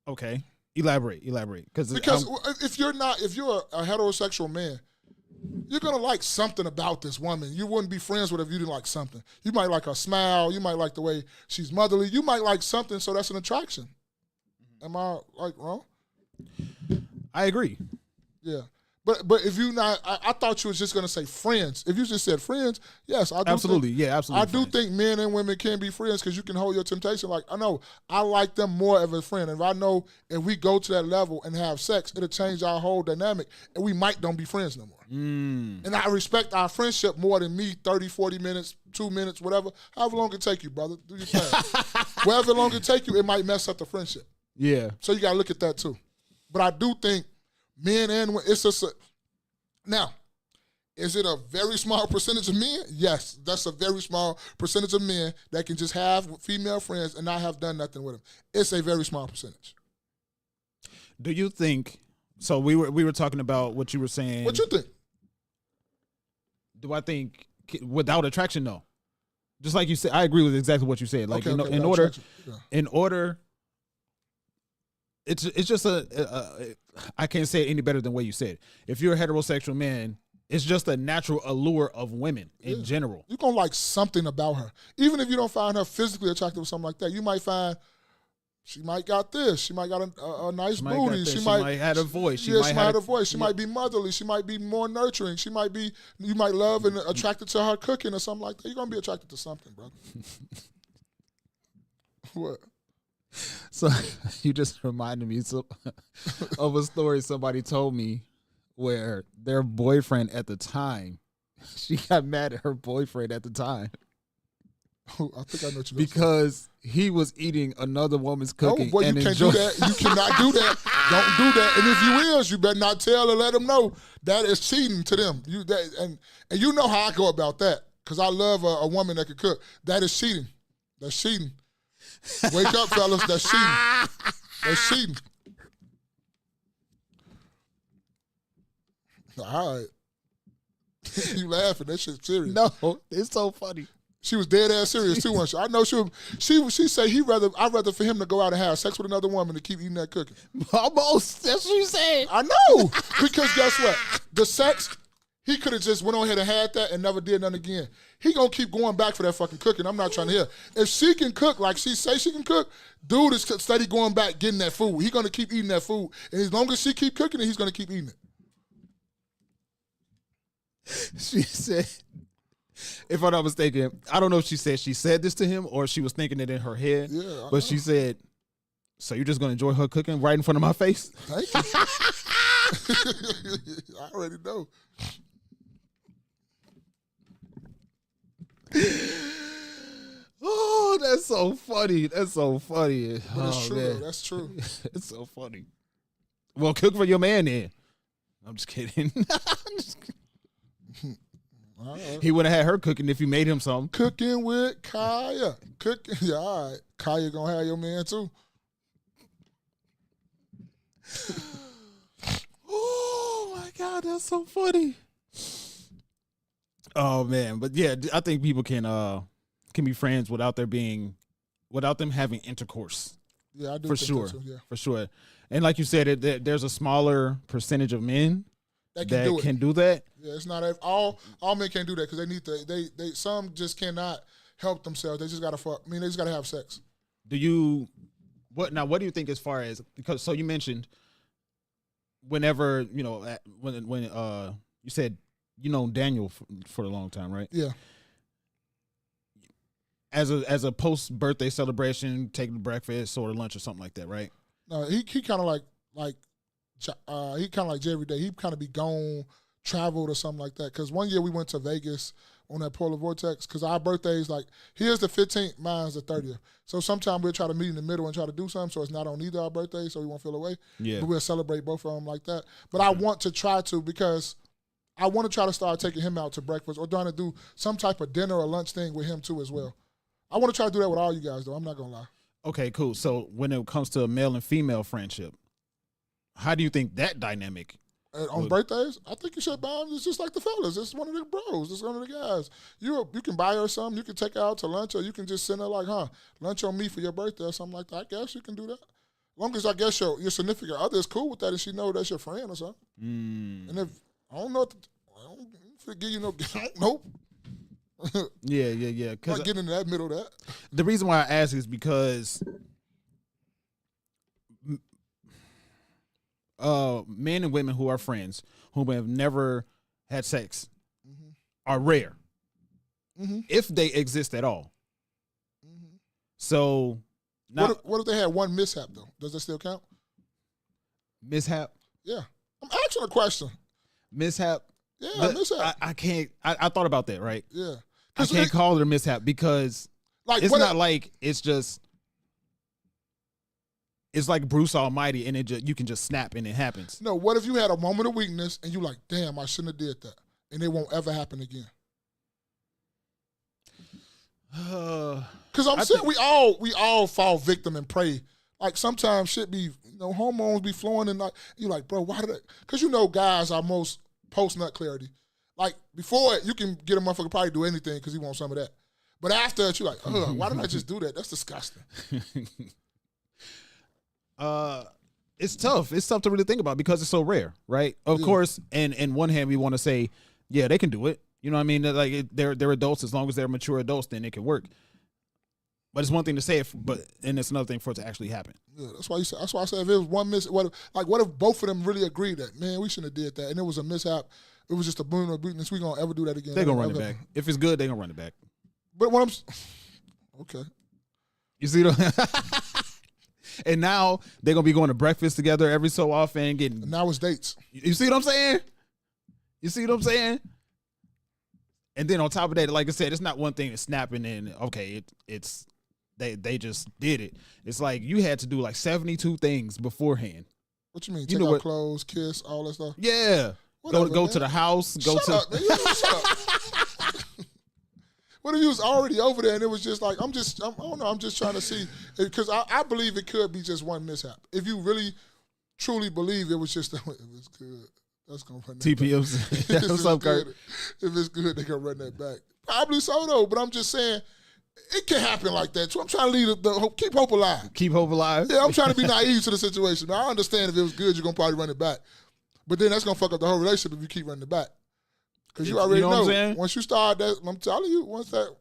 Okay. Elaborate. Because if you're a heterosexual man, you're going to like something about this woman. You wouldn't be friends with her if you didn't like something. You might like her smile. You might like the way she's motherly. You might like something, so that's an attraction. Am I wrong? I agree. Yeah. But if you not, I thought you was just gonna say friends. If you just said friends, yes, I do. Absolutely, absolutely. I do think men and women can be friends because you can hold your temptation. Like I know, I like them more as a friend. And if I know if we go to that level and have sex, it'll change our whole dynamic, and we might don't be friends no more. And I respect our friendship more than me 30, 40 minutes, 2 minutes, whatever. However long it take you, brother. Do your thing. Whatever long it take you, it might mess up the friendship. Yeah. So you gotta look at that too. But I do think men and women, it's just now, is it a very small percentage of men? Yes, that's a very small percentage of men that can just have female friends and not have done nothing with them. It's a very small percentage. Do you think? So we were talking about what you were saying. What you think? Do I think without attraction? No. Just like you said, I agree with exactly what you said. Like okay, in order. It's just I can't say it any better than the way you said. If you're a heterosexual man, it's just a natural allure of women in general. You're going to like something about her. Even if you don't find her physically attractive or something like that, you might find she might got this. She might got a nice booty. She might have a voice. She might have a voice. She might be motherly. She might be more nurturing. You might love and attracted to her cooking or something like that. You're going to be attracted to something, brother. What? So you just reminded me of a story somebody told me where their boyfriend at the time, she got mad at her boyfriend at the time. I think I know what you're because he was eating another woman's cooking. No, boy, you can't do that. You cannot do that. Don't do that. And if you is, you better not tell or let them know that is cheating to them. And you know how I go about that because I love a woman that can cook. That is cheating. That's cheating. Wake up, fellas. That's cheating. That's cheating. All right. You laughing. That shit's serious. No, it's so funny. She was dead ass serious too. Once I know she say I'd rather for him to go out and have sex with another woman to keep eating that cooking. Almost. That's what you said. I know. Because guess what? The sex, he could have just went on ahead and had that and never did nothing again. He gonna keep going back for that fucking cooking. I'm not trying to hear. If she can cook like she say she can cook, dude is steady going back getting that food. He gonna keep eating that food. And as long as she keep cooking it, he's gonna keep eating it. She said, if I'm not mistaken, I don't know if she said this to him or she was thinking it in her head. Yeah, but she said, so you're just going to enjoy her cooking right in front of my face? Thank you. I already know. Oh, that's so funny. That's so funny. But it's true, man. That's true. It's so funny. Well, cook for your man then. I'm just kidding. Right. He would have had her cooking if you made him something. Cooking with Kaya. Yeah, all right. Kaya gonna have your man too. Oh my God, that's so funny. Oh man, but yeah, I think people can be friends without them having intercourse. Yeah, I do. For think sure, so, yeah. For sure. And like you said, there's a smaller percentage of men that can do that. Yeah, it's not all men can't do that because they need to. They some just cannot help themselves. They just gotta fuck. I mean, they just gotta have sex. What do you think as far as, because so you mentioned whenever when you said you know Daniel for a long time, right? Yeah. As a post birthday celebration, take the breakfast or lunch or something like that, right? No, he kind of like he kind of like Jay every day. He kind of be gone, traveled or something like that. Because one year we went to Vegas on that polar vortex. Because our birthdays, like, his the 15th, mine's the 30th. So sometimes we'll try to meet in the middle and try to do something so it's not on either our birthdays so we won't feel away. Yeah. But we'll celebrate both of them like that. But I want to try to, because I want to try to start taking him out to breakfast or trying to do some type of dinner or lunch thing with him too as well. I want to try to do that with all you guys, though. I'm not going to lie. Okay, cool. So when it comes to a male and female friendship, how do you think that dynamic? On birthdays, I think you should buy them. It's just like the fellas. It's one of the bros. It's one of the guys. You can buy her something. You can take her out to lunch, or you can just send her like, lunch on me for your birthday or something like that. I guess you can do that. As long as I guess your significant other is cool with that and she know that's your friend or something. And if, I don't know, I don't give you no, nope. Yeah. Not getting into that middle of that. The reason why I ask is because men and women who are friends, who have never had sex, are rare, if they exist at all. So, now, what if they had one mishap though? Does that still count? Mishap? Yeah, I'm asking a question. Mishap? Yeah, mishap. I can't. I thought about that. Right? Yeah, I can't call it a mishap because like, it's not like it's just. It's like Bruce Almighty, and you can just snap and it happens. No, what if you had a moment of weakness and you like, damn, I shouldn't have did that, and it won't ever happen again? Because I'm saying we all fall victim and prey. Like sometimes shit be, hormones be flowing and you like, bro, why did that? Because guys are most post nut clarity. Like before it, you can get a motherfucker probably do anything because he wants some of that. But after it, you're like, why did I just do that? That's disgusting. It's tough. It's tough to really think about because it's so rare, right? Of course, and in one hand, we want to say, yeah, they can do it. You know what I mean? Like they're adults. As long as they're mature adults, then it can work. But it's one thing to say it, and it's another thing for it to actually happen. Yeah, that's why I said if it was one what if both of them really agreed that, man, we shouldn't have did that, and it was a mishap. It was just a boon or weakness. We gonna ever do that again? They're gonna run it back. If it's good, they're gonna run it back. But what I'm okay. You see and now they're gonna be going to breakfast together every so often, getting. And now it's dates. You see what I'm saying? You see what I'm saying? And then on top of that, like I said, it's not one thing that's snapping and okay, it's they just did it. It's like you had to do like 72 things beforehand. What you mean? Take out clothes, kiss, all that stuff. Yeah. Whatever, go to the house. Shut up, man. Shut up. What if you was already over there and it was just like, I'm just trying to see, because I believe it could be just one mishap. If you really, truly believe it was just, it was good, that's going to run that TPMs. back. What's up, Kurt? If it's good, they going to run that back. Probably so, though, but I'm just saying, it can happen like that. So I'm trying to leave the hope, keep hope alive. Keep hope alive? Yeah, I'm trying to be naive to the situation. Now, I understand if it was good, you're going to probably run it back. But then that's going to fuck up the whole relationship if you keep running it back. Because you already know once you start that, I'm telling you, once that.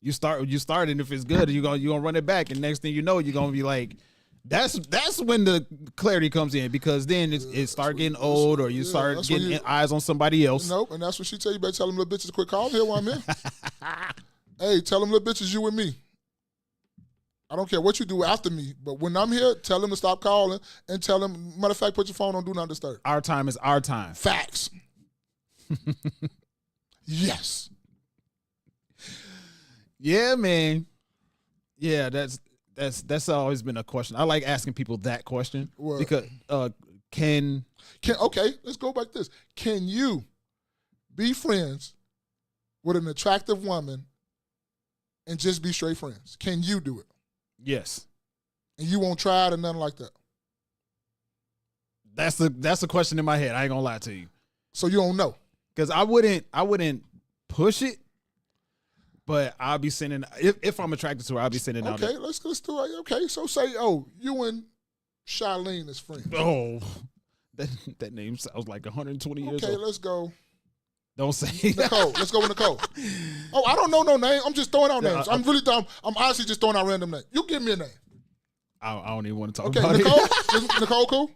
You start, and if it's good, you're gonna run it back, and next thing you know, you're gonna be like, that's when the clarity comes in, because then it start getting old, or you start getting eyes on somebody else. Nope, and that's what she tell you. Better tell them little bitches to quit calling here while I'm here. Hey, tell them little bitches you and me. I don't care what you do after me, but when I'm here, tell them to stop calling and tell them, matter of fact, put your phone on Do Not Disturb. Our time is our time. Facts. Yes. Yeah, man. Yeah, that's always been a question. I like asking people that question because okay, let's go back to this. Can you be friends with an attractive woman and just be straight friends? Can you do it? Yes. And you won't try it or nothing like that? That's a question in my head. I ain't gonna lie to you. So you don't know? Because I wouldn't push it. But I'll be sending, if I'm attracted to her, I'll be sending out. Okay, let's do it. Okay, so say, you and Charlene is friends. Oh, that name sounds like 120 years old. Okay, let's go. Don't say Nicole. Let's go with Nicole. Oh, I don't know no name. I'm just throwing out names. I'm really dumb. I'm honestly just throwing out random names. You give me a name. I don't even want to talk about Nicole? Is Nicole cool?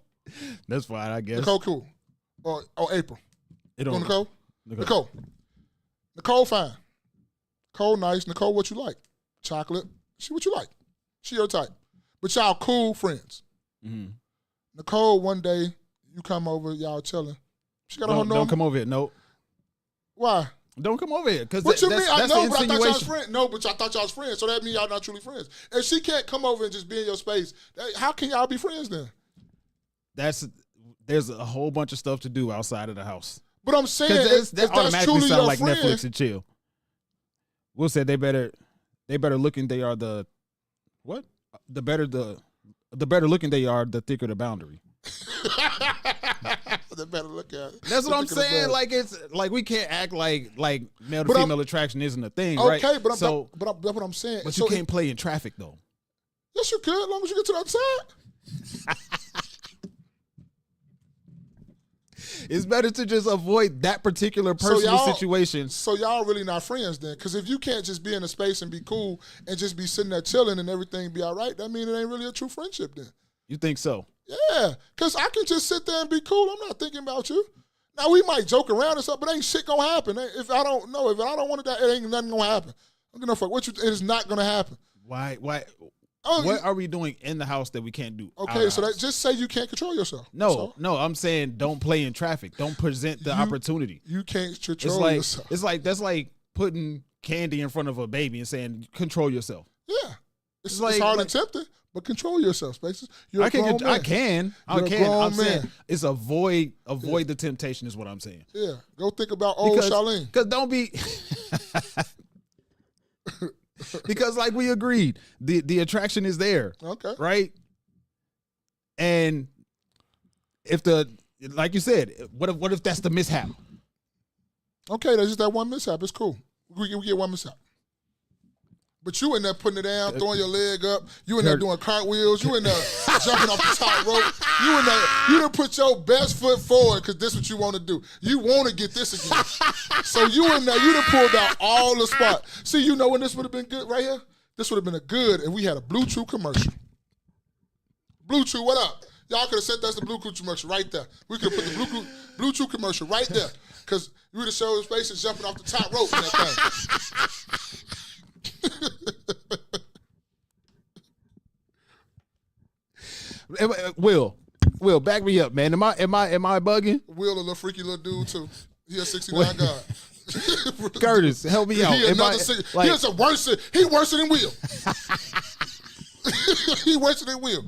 That's fine, I guess. Nicole cool. Or April. It You don't. want Nicole? Nicole fine. Nicole nice. Nicole what you like? Chocolate. She what you like. She your type. But y'all cool friends. Mm-hmm. Nicole, one day, you come over, y'all chilling. She got a whole normal. Don't come over here. No. Why? Don't come over here. Because What you mean? I that's know, the but I thought y'all was insinuation. friends. No, but I thought y'all was friends. So that means y'all not truly friends. If she can't come over and just be in your space, how can y'all be friends then? There's a whole bunch of stuff to do outside of the house. But I'm saying, Because if that that's automatically truly sound your like friend, Netflix and chill. Will said they better looking they are the what? The better looking they are, the thicker the boundary. they better look at it. That's what I'm saying. Like it's like we can't act like male to But female attraction isn't a thing, right? Okay, but that's what I'm saying. But So you can't play in traffic though. Yes, you could, as long as you get to the other side. It's better to just avoid that particular personal situation. So y'all really not friends then? Because if you can't just be in a space and be cool and just be sitting there chilling and everything be all right, that means it ain't really a true friendship then. You think so? Yeah, because I can just sit there and be cool. I'm not thinking about you. Now, we might joke around and stuff, but ain't shit going to happen. If I don't want it, it ain't nothing going to happen. I'm going to fuck. It is not going to happen. Why? Oh, what are we doing in the house that we can't do? Okay, so just say you can't control yourself. No, I'm saying don't play in traffic. Don't present the opportunity. You can't control yourself. It's like that's like putting candy in front of a baby and saying control yourself. Yeah, it's hard and tempting, but control yourself, Spaces. You're a grown man. I can. I'm saying it's avoid the temptation is what I'm saying. Yeah, go think about old Charlene. Because don't be. Because like we agreed, the attraction is there. Okay. Right? And like you said, what if that's the mishap? Okay, that's just that one mishap. It's cool. We get one mishap. But you in there putting it down, throwing your leg up. You in there doing cartwheels. You in there jumping off the top rope. You in there, you done put your best foot forward because this is what you want to do. You want to get this again. So you in there, you done pulled out all the spot. See, you know when this would have been good right here? This would have been a good if we had a Blue Chew commercial. Blue Chew, what up? Y'all could have said that's the Blue Chew commercial right there. We could have put the Blue Chew commercial right there because you would have showed his faces jumping off the top rope in that thing. Will, back me up, man. Am I bugging? Will, a little freaky little dude too. He a 69 guy. Curtis, help me out. He worse than Will. He worse than Will.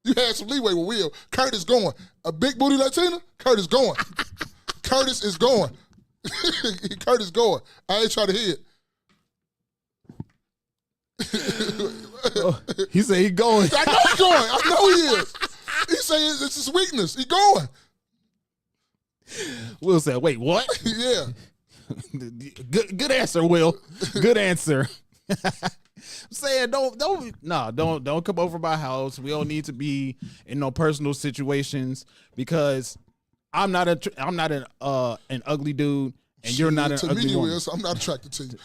You had some leeway with Will. Curtis going. A big booty Latina? Curtis going. Curtis is going. Curtis going. I ain't trying to hear it. He said he going. I know he going. I know he is. He saying it's his weakness. He going. Will said, wait, what? Yeah. Good answer, Will. Good answer. I'm saying don't come over my house. We don't need to be in no personal situations because I'm not an ugly dude. And you're not an ugly woman. Is, so I'm not attracted to you.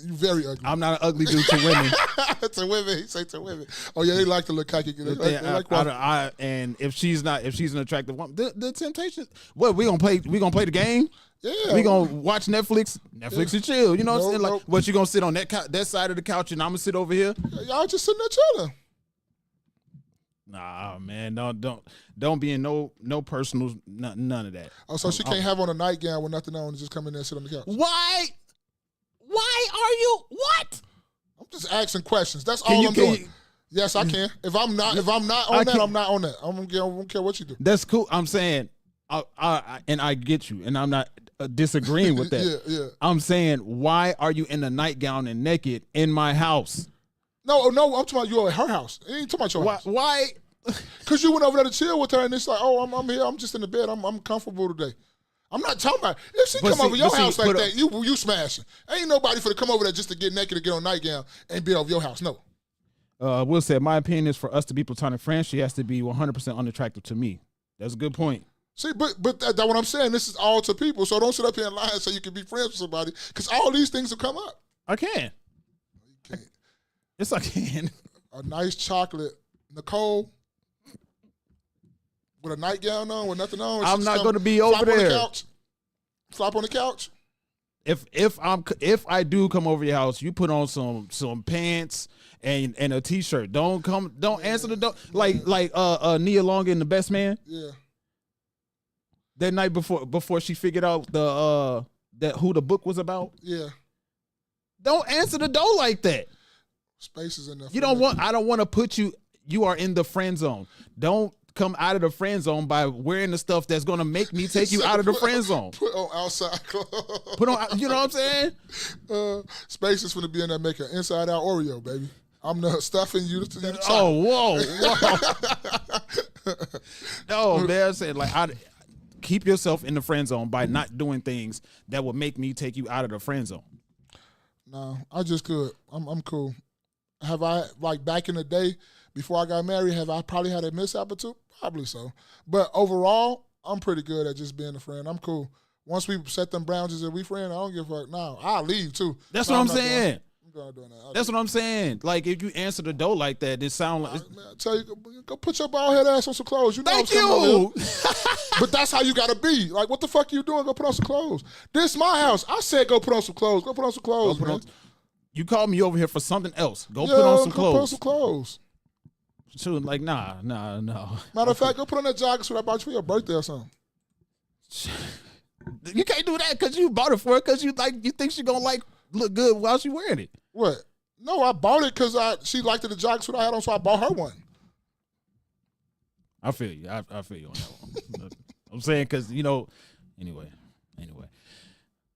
You're very ugly. I'm not an ugly dude to women. To women, he say to women. Oh yeah, they like to look cocky. They like and if she's an attractive woman, the temptation. What we gonna play? We gonna play the game? Yeah. We gonna watch Netflix and chill. You know what I'm saying? Like, what you gonna sit on that side of the couch and I'm gonna sit over here? Y'all just sitting there chilling. Nah, man, don't be in no personal none of that. Oh, so she can't have on a nightgown with nothing on and just come in there and sit on the couch. Why are you what? I'm just asking questions. That's all I'm doing. Yes, I can. If I'm not on that, I'm not on that. I don't care what you do. That's cool. I'm saying, I get you, and I'm not disagreeing with that. Yeah. I'm saying, why are you in a nightgown and naked in my house? No, I'm talking about you at her house. I ain't talking about your house. Why? Because you went over there to chill with her, and it's like, oh, I'm here. I'm just in the bed. I'm comfortable today. I'm not talking about if she come over your house like that, you smashing. Ain't nobody for to come over there just to get naked and get on nightgown and be over your house. No. Will said, my opinion is for us to be platonic friends, she has to be 100% unattractive to me. That's a good point. See, but that's what I'm saying. This is all to people, so don't sit up here and lie and say you can be friends with somebody because all these things will come up. I can. You can't. Yes, I can. A nice chocolate, Nicole, with a nightgown on, with nothing on. I'm not going to be over there. Flop on the couch. If I do come over your house, you put on some pants and a t-shirt. Don't answer the door like Nia Long in The Best Man. Yeah. That night before she figured out that who the book was about. Yeah. Don't answer the door like that. Spaces in there. I don't want to put you. You are in the friend zone. Don't come out of the friend zone by wearing the stuff that's gonna make me take you out of the friend zone. Put on outside clothes. Put on, you know what I'm saying? Space is gonna be in there making inside out Oreo, baby. I'm not stuffing you to the top. Oh, whoa. No, man, I'm saying keep yourself in the friend zone by not doing things that will make me take you out of the friend zone. No, I just could. I'm cool. Have I, like back in the day before I got married, have I probably had a mishap or two? Probably so. But overall, I'm pretty good at just being a friend. I'm cool. Once we set them boundaries and we friend, I don't give a fuck. No, I'll leave too. That's what I'm saying. I'm not doing that. That's what I'm saying. Like, if you answer the door like that, it sound like... Man, I tell you, go put your bald head ass on some clothes. You know Thank I'm you! But that's how you got to be. Like, what the fuck you doing? Go put on some clothes. This my house. I said go put on some clothes. Go put on some clothes, man. You called me over here for something else. Go put on some go clothes. Put on some clothes. So, like, nah. Matter of fact, go put on that jogging suit I bought you for your birthday or something. You can't do that because you bought it for her because you think she gonna look good while she wearing it. What? No, I bought it because she liked the jogging suit I had on, so I bought her one. I feel you. I feel you on that one. I'm saying because, anyway.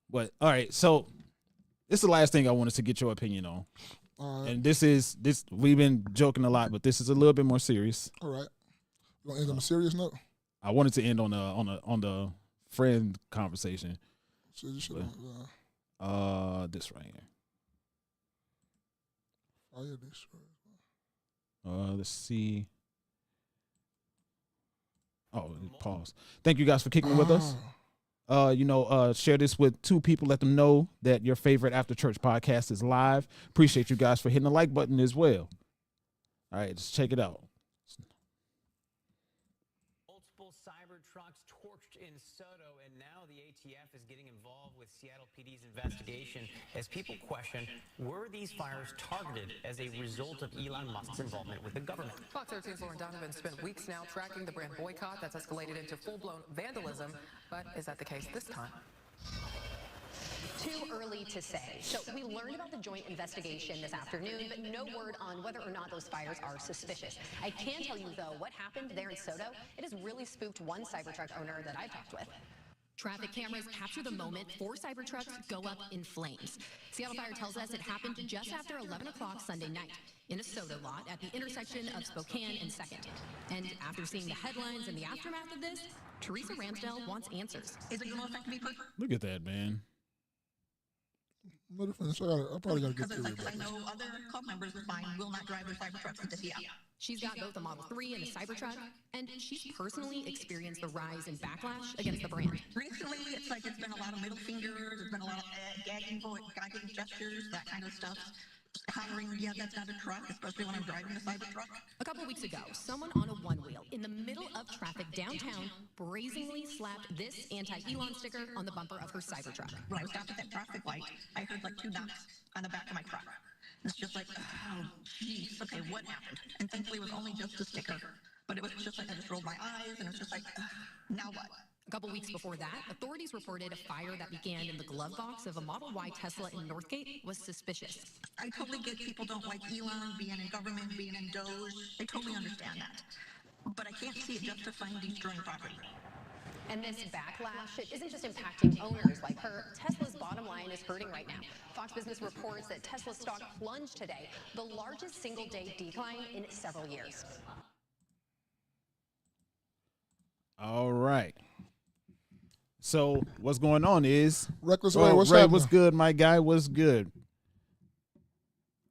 But, all right, so this is the last thing I wanted to get your opinion on. And this we've been joking a lot, but this is a little bit more serious. All right. You want to end on a serious note? I wanted to end on the friend conversation. So this right here. Oh, yeah, this right. Let's see. Oh, pause. Thank you guys for kicking it with us. Share this with 2 people. Let them know that your favorite After Church podcast is live. Appreciate you guys for hitting the like button as well. All right, let's check it out. Multiple cyber trucks torched in Soto, and now the ATF is getting involved with Seattle PD's investigation as people question, were these fires targeted as a result of Elon Musk's involvement with the government? Fox 13's Lauren Donovan spent weeks now tracking the brand boycott that's escalated into full-blown vandalism. But is that the case this time? Too early to say. So we learned about the joint investigation this afternoon, but no word on whether or not those fires are suspicious. I can tell you, though, what happened there in Soto, it has really spooked one Cybertruck owner that I talked with. Traffic cameras capture the moment 4 Cybertrucks go up in flames. Seattle Fire tells us it happened just after 11 o'clock Sunday night in a soda lot at the intersection of Spokane and 2nd. And after seeing the headlines and the aftermath of this, Teresa Ramsdell wants answers. Is it going to affect me personally? Look at that, man. I probably got to get through it. Because I know other club members of mine will not drive their Cybertrucks into Seattle. She's got both a Model 3 and a Cybertruck, and she's personally experienced the rise in backlash against the brand. Recently, it's been a lot of middle fingers, it's been a lot of gagging gestures, that kind of stuff. Hollering, yeah, that's not a truck, especially when I'm driving a Cybertruck. A couple weeks ago, someone on a one-wheel in the middle of traffic downtown brazenly slapped this anti-Elon sticker on the bumper of her Cybertruck. When I was stopped at that traffic light, I heard 2 knocks on the back of my truck. It's just oh, jeez, okay, what happened? And thankfully it was only just a sticker. But it was just I just rolled my eyes, and it was just now what? A couple weeks before that, authorities reported a fire that began in the glove box of a Model Y Tesla in Northgate was suspicious. I totally get people don't like Elon being in government, being in Doge. I totally understand that. But I can't see it justifying destroying property. And this backlash, it isn't just impacting owners like her. Tesla's bottom line is hurting right now. Fox Business reports that Tesla stock plunged today, the largest single-day decline in several years. All right. So what's going on is Reckless Ray. What's Ray, happening? what's good, my guy? What's good?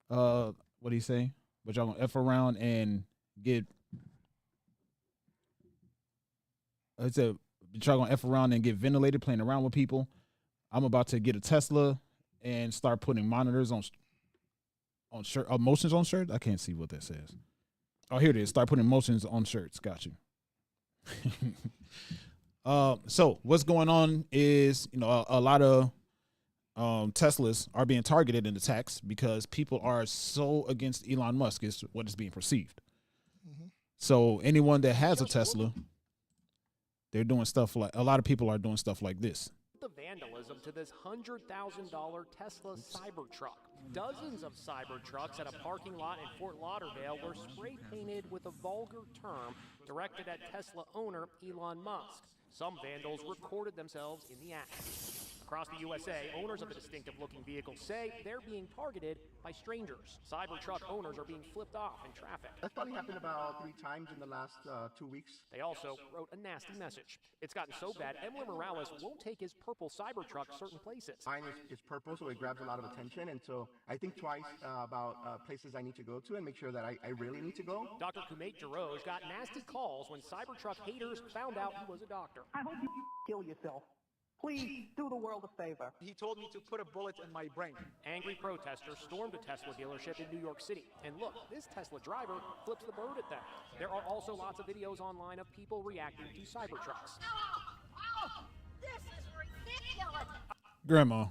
What do you say? But y'all gonna F around and get? I said y'all gonna F around and get ventilated, playing around with people. I'm about to get a Tesla and start putting monitors on shirt, motions on shirts. I can't see what that says. Oh, here it is. Start putting motions on shirts. Got you. So what's going on is, a lot of Teslas are being targeted in attacks because people are so against Elon Musk is what is being perceived. So anyone that has a Tesla, they're doing stuff like, a lot of people are doing stuff like this. The vandalism to this $100,000 Tesla Cybertruck. Dozens of Cybertrucks at a parking lot in Fort Lauderdale were spray painted with a vulgar term directed at Tesla owner Elon Musk. Some vandals recorded themselves in the act. Across the USA, owners of the distinctive-looking vehicles say they're being targeted by strangers. Cybertruck owners are being flipped off in traffic. That's probably happened about 3 times in the last 2 weeks. They also wrote a nasty message. It's gotten so bad, Emily Morales won't take his purple Cybertruck certain places. Mine is purple, so it grabs a lot of attention, and so I think twice about places I need to go to and make sure that I really need to go. Dr. Kumate Jaroge got nasty calls when Cybertruck haters found out he was a doctor. I hope you kill yourself. Please do the world a favor. He told me to put a bullet in my brain. Angry protesters stormed a Tesla dealership in New York City. And look, this Tesla driver flips the bird at them. There are also lots of videos online of people reacting to Cybertrucks. Oh, this is ridiculous. Grandma.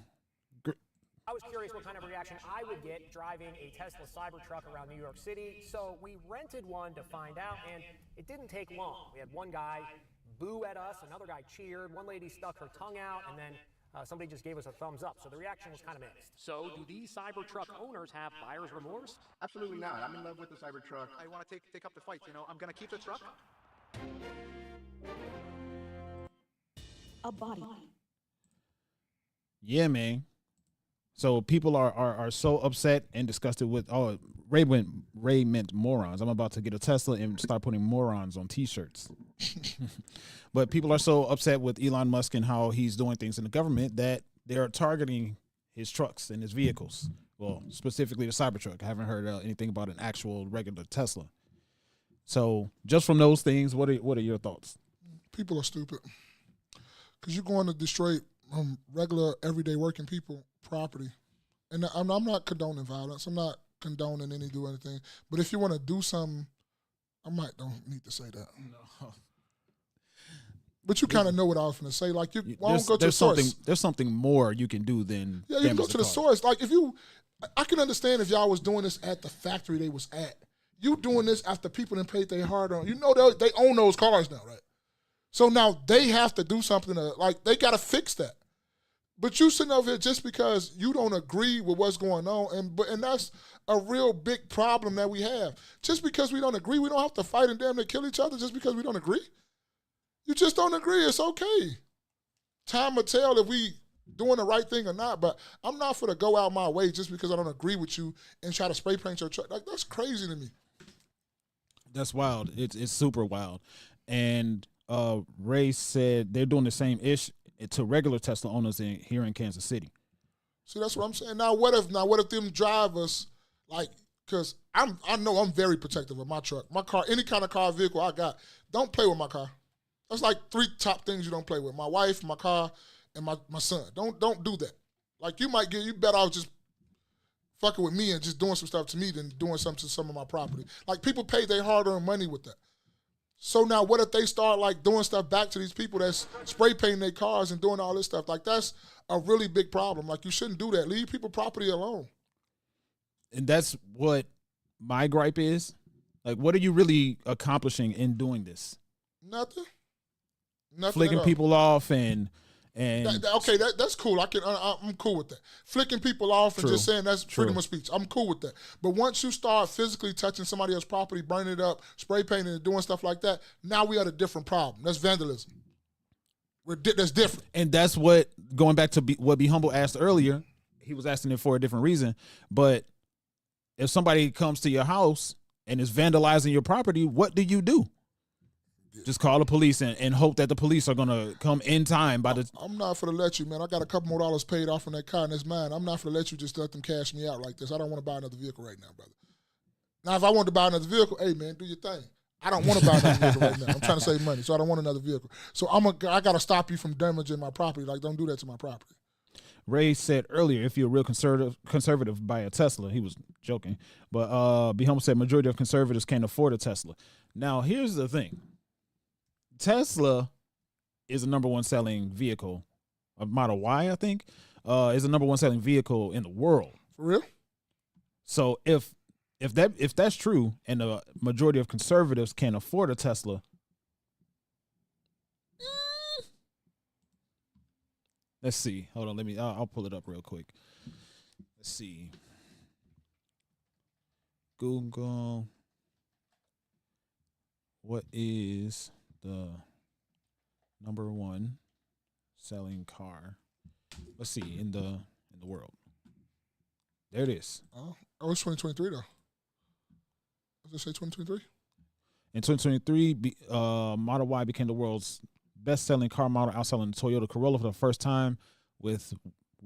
I was curious what kind of reaction I would get driving a Tesla Cybertruck around New York City, so we rented one to find out, and it didn't take long. We had one guy boo at us, another guy cheered, one lady stuck her tongue out, and then somebody just gave us a thumbs up. So the reaction was kind of mixed. So do these Cybertruck owners have buyer's remorse? Absolutely not. I'm in love with the Cybertruck. I want to take up the fight. I'm going to keep the truck. A body. Yeah, man. So people are so upset and disgusted with, Ray meant morons. I'm about to get a Tesla and start putting morons on T-shirts. But people are so upset with Elon Musk and how he's doing things in the government that they're targeting his trucks and his vehicles. Well, specifically the Cybertruck. I haven't heard anything about an actual regular Tesla. So just from those things, what are your thoughts? People are stupid. Because you're going to destroy regular, everyday working people property. And I'm not condoning violence. I'm not condoning do anything. But if you want to do something, don't need to say that. No. But you kind of know what I was going to say. Like, why don't go to the source? There's something more you can do than you can go to the source. Like, I can understand if y'all was doing this at the factory they was at. You doing this after people done paid their hard on. They own those cars now, right? So now they have to do something they got to fix that. But you sitting over here just because you don't agree with what's going on, and that's a real big problem that we have. Just because we don't agree, we don't have to fight and damn near kill each other just because we don't agree. You just don't agree. It's okay. Time will tell if we doing the right thing or not. But I'm not for to go out my way just because I don't agree with you and try to spray paint your truck. Like, that's crazy to me. That's wild. It's super wild. And Ray said they're doing the same ish to regular Tesla owners here in Kansas City. See, that's what I'm saying. Now what if them drivers, because I know I'm very protective of my truck, my car, any kind of car, vehicle I got. Don't play with my car. That's like 3 top things you don't play with: my wife, my car, and my son. Don't do that. Like, you better off just fucking with me and just doing some stuff to me than doing something to some of my property. Like, people pay their hard-earned money with that. So now what if they start doing stuff back to these people that's spray painting their cars and doing all this stuff? Like, that's a really big problem. Like, you shouldn't do that. Leave people property alone. And that's what my gripe is. Like, what are you really accomplishing in doing this? Nothing flicking people off and that's cool. I'm cool with that. Flicking people off and just saying that's freedom of speech. I'm cool with that. But once you start physically touching somebody else's property, burning it up, spray painting and doing stuff like that, now we have a different problem. That's vandalism. That's different. And that's what, going back to what Be Humble asked earlier, he was asking it for a different reason. But if somebody comes to your house and is vandalizing your property, what do you do? Just call the police and hope that the police are going to come in time by the... I'm not for to let you, man. I got a couple more dollars paid off on that car and it's mine. I'm not for to let you just let them cash me out like this. I don't want to buy another vehicle right now, brother. Now, if I wanted to buy another vehicle, hey, man, do your thing. I don't want to buy another vehicle right now. I'm trying to save money, so I don't want another vehicle. So I got to stop you from damaging my property. Like, don't do that to my property. Ray said earlier, if you're a real conservative, buy a Tesla. He was joking. But Be Humble said majority of conservatives can't afford a Tesla. Now, here's the thing. Tesla is the number one selling vehicle. A Model Y, I think, is the number one selling vehicle in the world. For real? So if that's true, and the majority of conservatives can't afford a Tesla, let's see. Hold on, I'll pull it up real quick. Let's see. Google. What is the number one selling car? Let's see, in the world. There it is. Oh, it's 2023 though. Does it say 2023? In 2023, Model Y became the world's best-selling car model, outselling the Toyota Corolla for the first time, with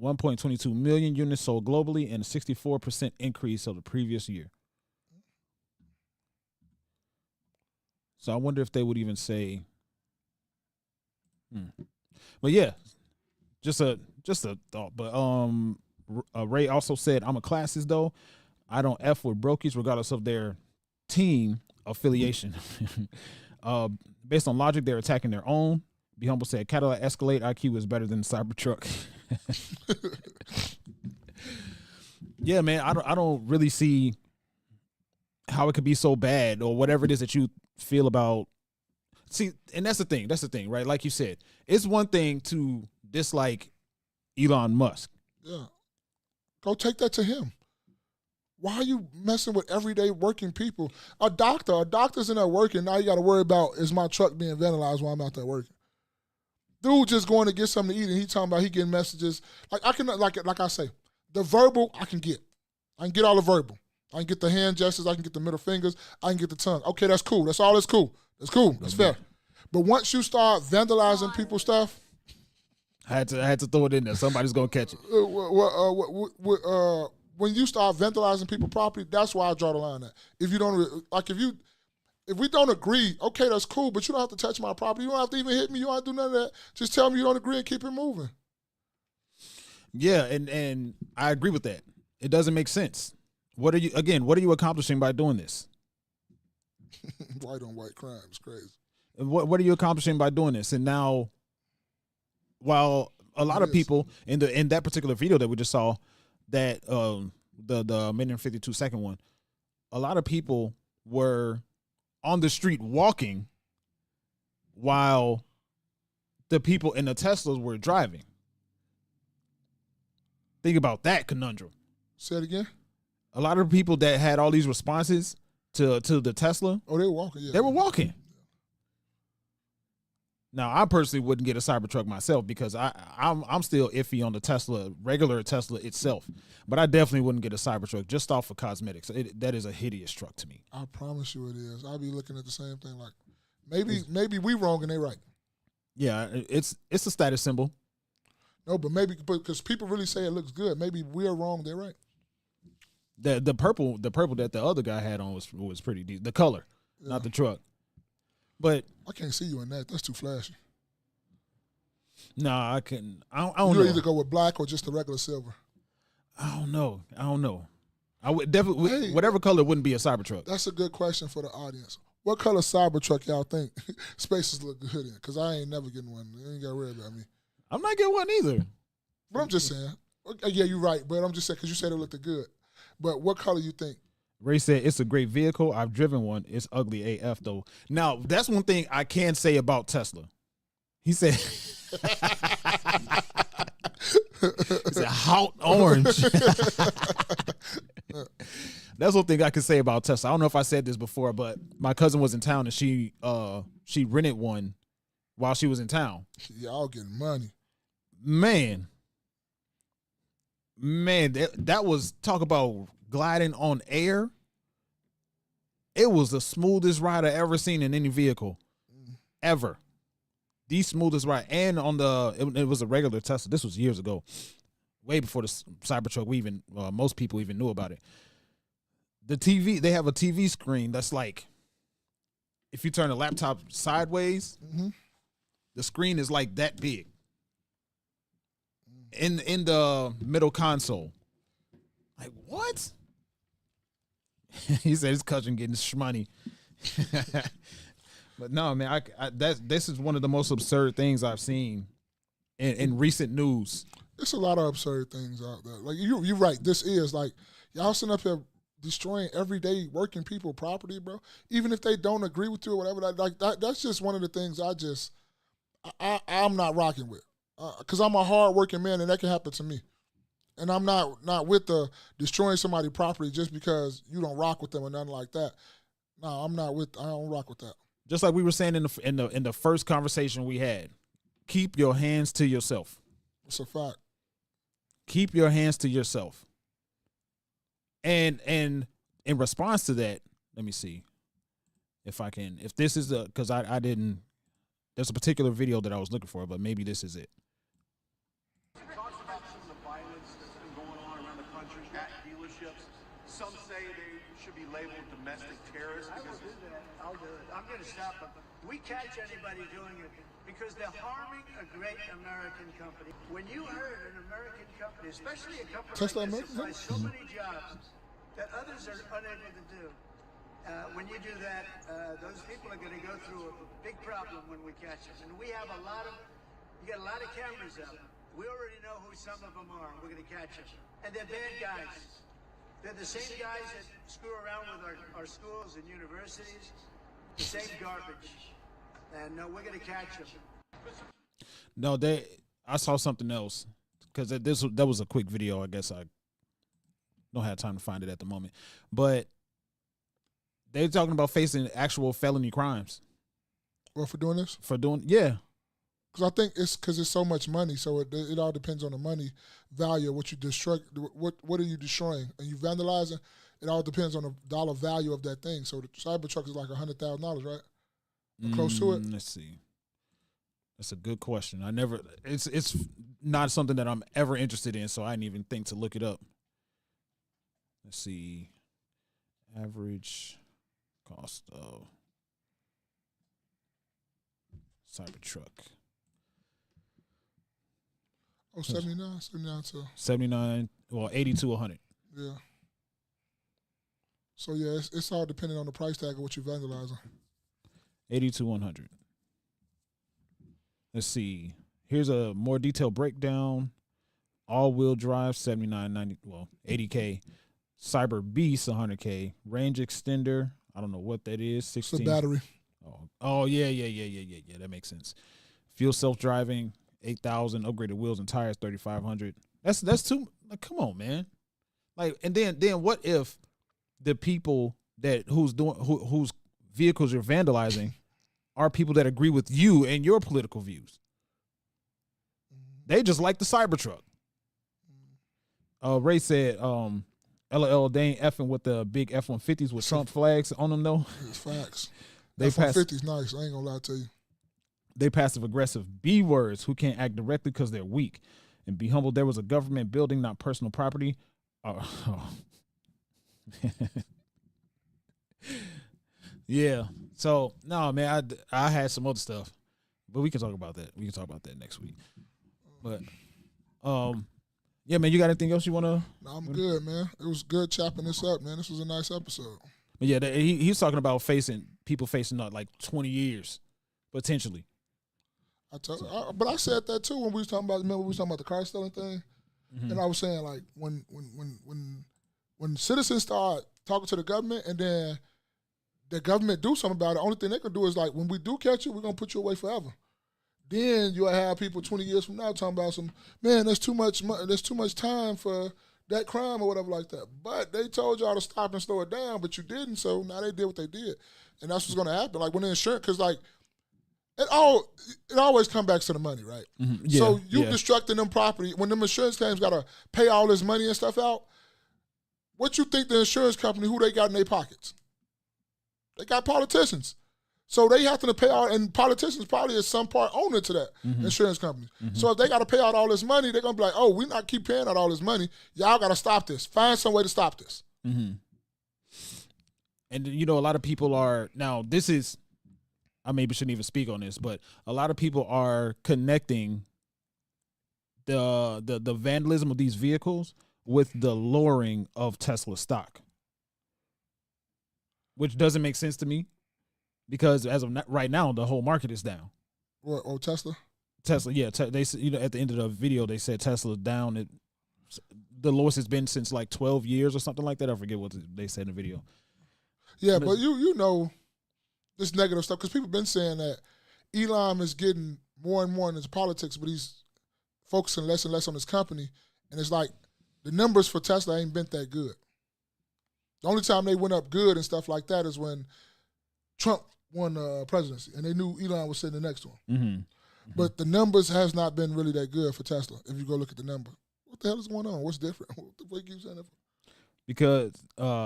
1.22 million units sold globally and a 64% increase of the previous year. So I wonder if they would even say, But yeah, just a thought. But Ray also said, "I'm a classist though. I don't F with brokies regardless of their team affiliation. Based on logic, they're attacking their own." Be Humble said, "Cadillac Escalade IQ is better than the Cybertruck." Yeah, man, I don't really see how it could be so bad, or whatever it is that you feel about. See, and that's the thing, right? Like you said, it's one thing to dislike Elon Musk. Yeah. Go take that to him. Why are you messing with everyday working people? A doctor's in there working. Now you got to worry about, is my truck being vandalized while I'm out there working? Dude just going to get something to eat, and he talking about he getting messages. Like I can, like I say, the verbal I can get. I can get all the verbal. I can get the hand gestures. I can get the middle fingers. I can get the tongue. Okay, that's cool. That's all. That's cool. That's cool. That's fair. But once you start vandalizing people's stuff, I had to throw it in there. Somebody's gonna catch it. When you start vandalizing people's property, that's why I draw the line at. If you don't like, if we don't agree, okay, that's cool. But you don't have to touch my property. You don't have to even hit me. You don't have to do none of that. Just tell me you don't agree and keep it moving. Yeah, and I agree with that. It doesn't make sense. What are you accomplishing by doing this? White on white crime is crazy. What are you accomplishing by doing this? And now, while a lot of people in that particular video that we just saw, that the minute and 52-second one, a lot of people were on the street walking while the people in the Teslas were driving. Think about that conundrum. Say it again. A lot of people that had all these responses to the Tesla. Oh, they were walking. Yeah, they were walking. Now, I personally wouldn't get a Cybertruck myself because I'm still iffy on the Tesla, regular Tesla itself. But I definitely wouldn't get a Cybertruck just off of cosmetics. That is a hideous truck to me. I promise you it is. I'll be looking at the same thing like, maybe we wrong and they right. Yeah, it's a status symbol. No, but maybe because people really say it looks good. Maybe we're wrong, they're right. The purple that the other guy had on was pretty deep. The color, not the truck. But I can't see you in that. That's too flashy. Nah, I couldn't. I don't know. You either go with black or just the regular silver. I don't know. I would definitely whatever color wouldn't be a Cybertruck. That's a good question for the audience. What color Cybertruck y'all think spaces look good in? Because I ain't never getting one. You ain't got to worry about me. I'm not getting one either. But I'm just saying. Yeah, you're right. But I'm just saying because you said it looked good. But what color you think? Ray said, "It's a great vehicle. I've driven one. It's ugly AF, though." Now, that's one thing I can say about Tesla. He said, "It's a hot orange." That's one thing I can say about Tesla. I don't know if I said this before, but my cousin was in town and she rented one while she was in town. Y'all getting money. Man, that was, talk about gliding on air. It was the smoothest ride I ever seen in any vehicle, ever. The smoothest ride, and on it was a regular Tesla. This was years ago, way before the Cybertruck. Most people even knew about it. The TV, they have a TV screen that's like, if you turn the laptop sideways, the screen is like that big. In the middle console. Like, what? He said his cousin getting shmoney. But no, man, this is one of the most absurd things I've seen in recent news. There's a lot of absurd things out there. Like you're right. This is like y'all sitting up here destroying everyday working people property, bro. Even if they don't agree with you or whatever. That's just one of the things I'm not rocking with. Because I'm a hard working man and that can happen to me. And I'm not with the destroying somebody's property just because you don't rock with them or nothing like that. No, I don't rock with that. Just like we were saying in the first conversation we had, keep your hands to yourself. It's a fact. Keep your hands to yourself. And in response to that, let me see if this is because I didn't. There's a particular video that I was looking for, but maybe this is it. Talks about some of the violence that's been going on around the country at dealerships. Some say they should be labeled domestic terrorists. I will do that. I'll do it. I'm going to stop them. We catch anybody doing it because they're harming a great American company. When you heard an American company, especially a company Tesla like this, American? supplies so many jobs that others are unable to do. When you do that, those people are going to go through a big problem when we catch them. And we have you got a lot of cameras up. We already know who some of them are. We're going to catch them. And they're bad guys. They're the same guys that screw around with our schools and universities. The same garbage. And we're going to catch them. No, I saw something else because that was a quick video. I guess I don't have time to find it at the moment. But they're talking about facing actual felony crimes. Well, for doing this? Yeah. Because I think it's because it's so much money, so it all depends on the money value of what you destroy. What are you destroying? Are you vandalizing? It all depends on the dollar value of that thing. So the Cybertruck is like $100,000, right? Or close to it. Let's see. That's a good question. It's not something that I'm ever interested in, so I didn't even think to look it up. Let's see. Average cost of Cybertruck. Oh, 79 to 79, well, 80 to 100. Yeah. So yeah, it's all depending on the price tag of what you're vandalizing. 80 to 100. Let's see. Here's a more detailed breakdown. All-wheel drive, 79.90, well, 80K. Cyber Beast, 100K. Range extender, I don't know what that is. 16. It's a battery. Oh, yeah. That makes sense. Fuel self-driving, 8,000. Upgraded wheels and tires, 3,500. That's too. Like, come on, man. Like, and then what if the people whose vehicles you're vandalizing are people that agree with you and your political views? They just like the Cybertruck. Ray said, LOL, they ain't effing with the big F-150s with Trump flags on them, though. It's facts. F-150's nice. I ain't gonna lie to you. They passive-aggressive B-words who can't act directly because they're weak. And be humble, there was a government building, not personal property. Yeah. So, no, man, I had some other stuff. But we can talk about that. We can talk about that next week. But, yeah, man, you got anything else you want to? No, I'm good, man. It was good chopping this up, man. This was a nice episode. But yeah, he's talking about people facing like 20 years, potentially. But I said that too when we was talking about. Remember we was talking about the car stealing thing, and I was saying like when citizens start talking to the government and then the government do something about it, the only thing they can do is like when we do catch you, we're gonna put you away forever. Then you'll have people 20 years from now talking about there's too much time for that crime or whatever like that. But they told y'all to stop and slow it down, but you didn't, so now they did what they did. And that's what's going to happen. Like when the insurance, because like, it always comes back to the money, right? Mm-hmm. Yeah, so you destructing them property, when them insurance claims got to pay all this money and stuff out, what you think the insurance company, who they got in their pockets? They got politicians. So they have to pay out, and politicians probably is some part owner to that insurance company. Mm-hmm. So if they got to pay out all this money, they're going to be like, oh, we not keep paying out all this money. Y'all got to stop this. Find some way to stop this. Mm-hmm. And, a lot of people are, now this is, I maybe shouldn't even speak on this, but a lot of people are connecting the vandalism of these vehicles with the lowering of Tesla stock, which doesn't make sense to me. because as of right now, the whole market is down. What? Oh, Tesla. Tesla, yeah. They at the end of the video they said Tesla's down. The lowest it's been since like 12 years or something like that. I forget what they said in the video. Yeah, but you know this negative stuff because people been saying that Elon is getting more and more in his politics, but he's focusing less and less on his company. And it's like the numbers for Tesla ain't been that good. The only time they went up good and stuff like that is when Trump won the presidency, and they knew Elon was sitting next to him. Mm-hmm. But the numbers has not been really that good for Tesla. If you go look at the number, what the hell is going on? What's different? What the fuck keep saying that for? Because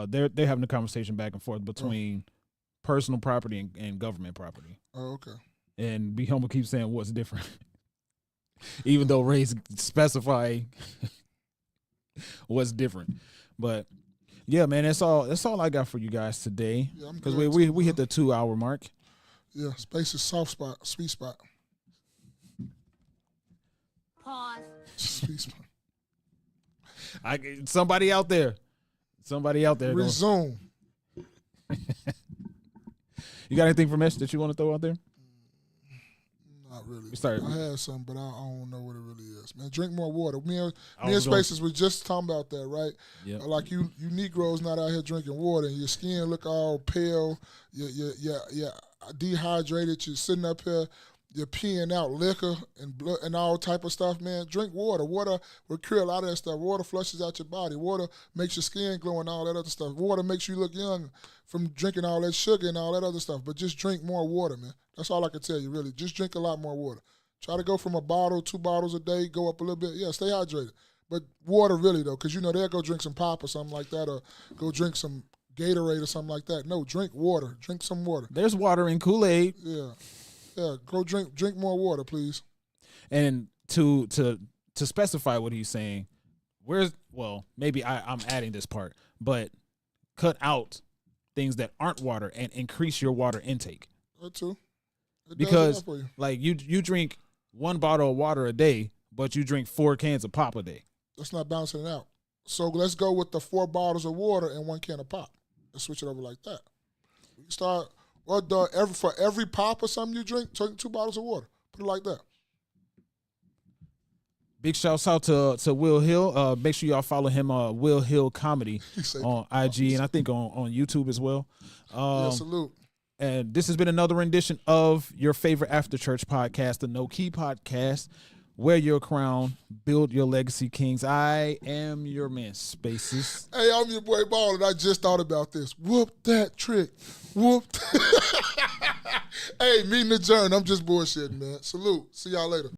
they're having a conversation back and forth between personal property and government property. Oh, okay. And Be Humble keeps saying what's different, even though Ray's specify what's different. But yeah, man, that's all I got for you guys today. Because we hit the 2-hour mark. Yeah, space is soft spot, sweet spot. Pause. Sweet spot. Somebody out there. Resume. You got anything from Mesh that you want to throw out there? Not really. I had some, but I don't know what it really is. Man, drink more water. Me and Spaces, we just talking about that, right? Yeah. Like you Negroes not out here drinking water, and your skin look all pale. You're dehydrated. You're sitting up here. You're peeing out liquor and blood and all type of stuff, man. Drink water. Water will cure a lot of that stuff. Water flushes out your body. Water makes your skin glow and all that other stuff. Water makes you look young from drinking all that sugar and all that other stuff. But just drink more water, man. That's all I can tell you, really. Just drink a lot more water. Try to go from a bottle, 2 bottles a day, go up a little bit. Yeah, stay hydrated. But water, really, though, because, they'll go drink some pop or something like that or go drink some Gatorade or something like that. No, drink water. Drink some water. There's water in Kool-Aid. Yeah. Yeah, go drink more water, please. And to specify what he's saying, maybe I'm adding this part, but cut out things that aren't water and increase your water intake. That too. Because like you drink 1 bottle of water a day, but you drink 4 cans of pop a day. That's not balancing it out. So let's go with the 4 bottles of water and 1 can of pop. Let's switch it over like that. We start. For every pop or something you drink, take 2 bottles of water. Put it like that. Big shouts out to Will Hill. Make sure y'all follow him on Will Hill Comedy on IG and I think on YouTube as well. Salute. And this has been another rendition of your favorite after church podcast, the No Key Podcast. Wear your crown, build your legacy, kings. I am your man, Spaces. Hey, I'm your boy Ball, and I just thought about this. Whoop that trick. Whoop. Hey, meeting adjourned. I'm just bullshitting, man. Salute. See y'all later.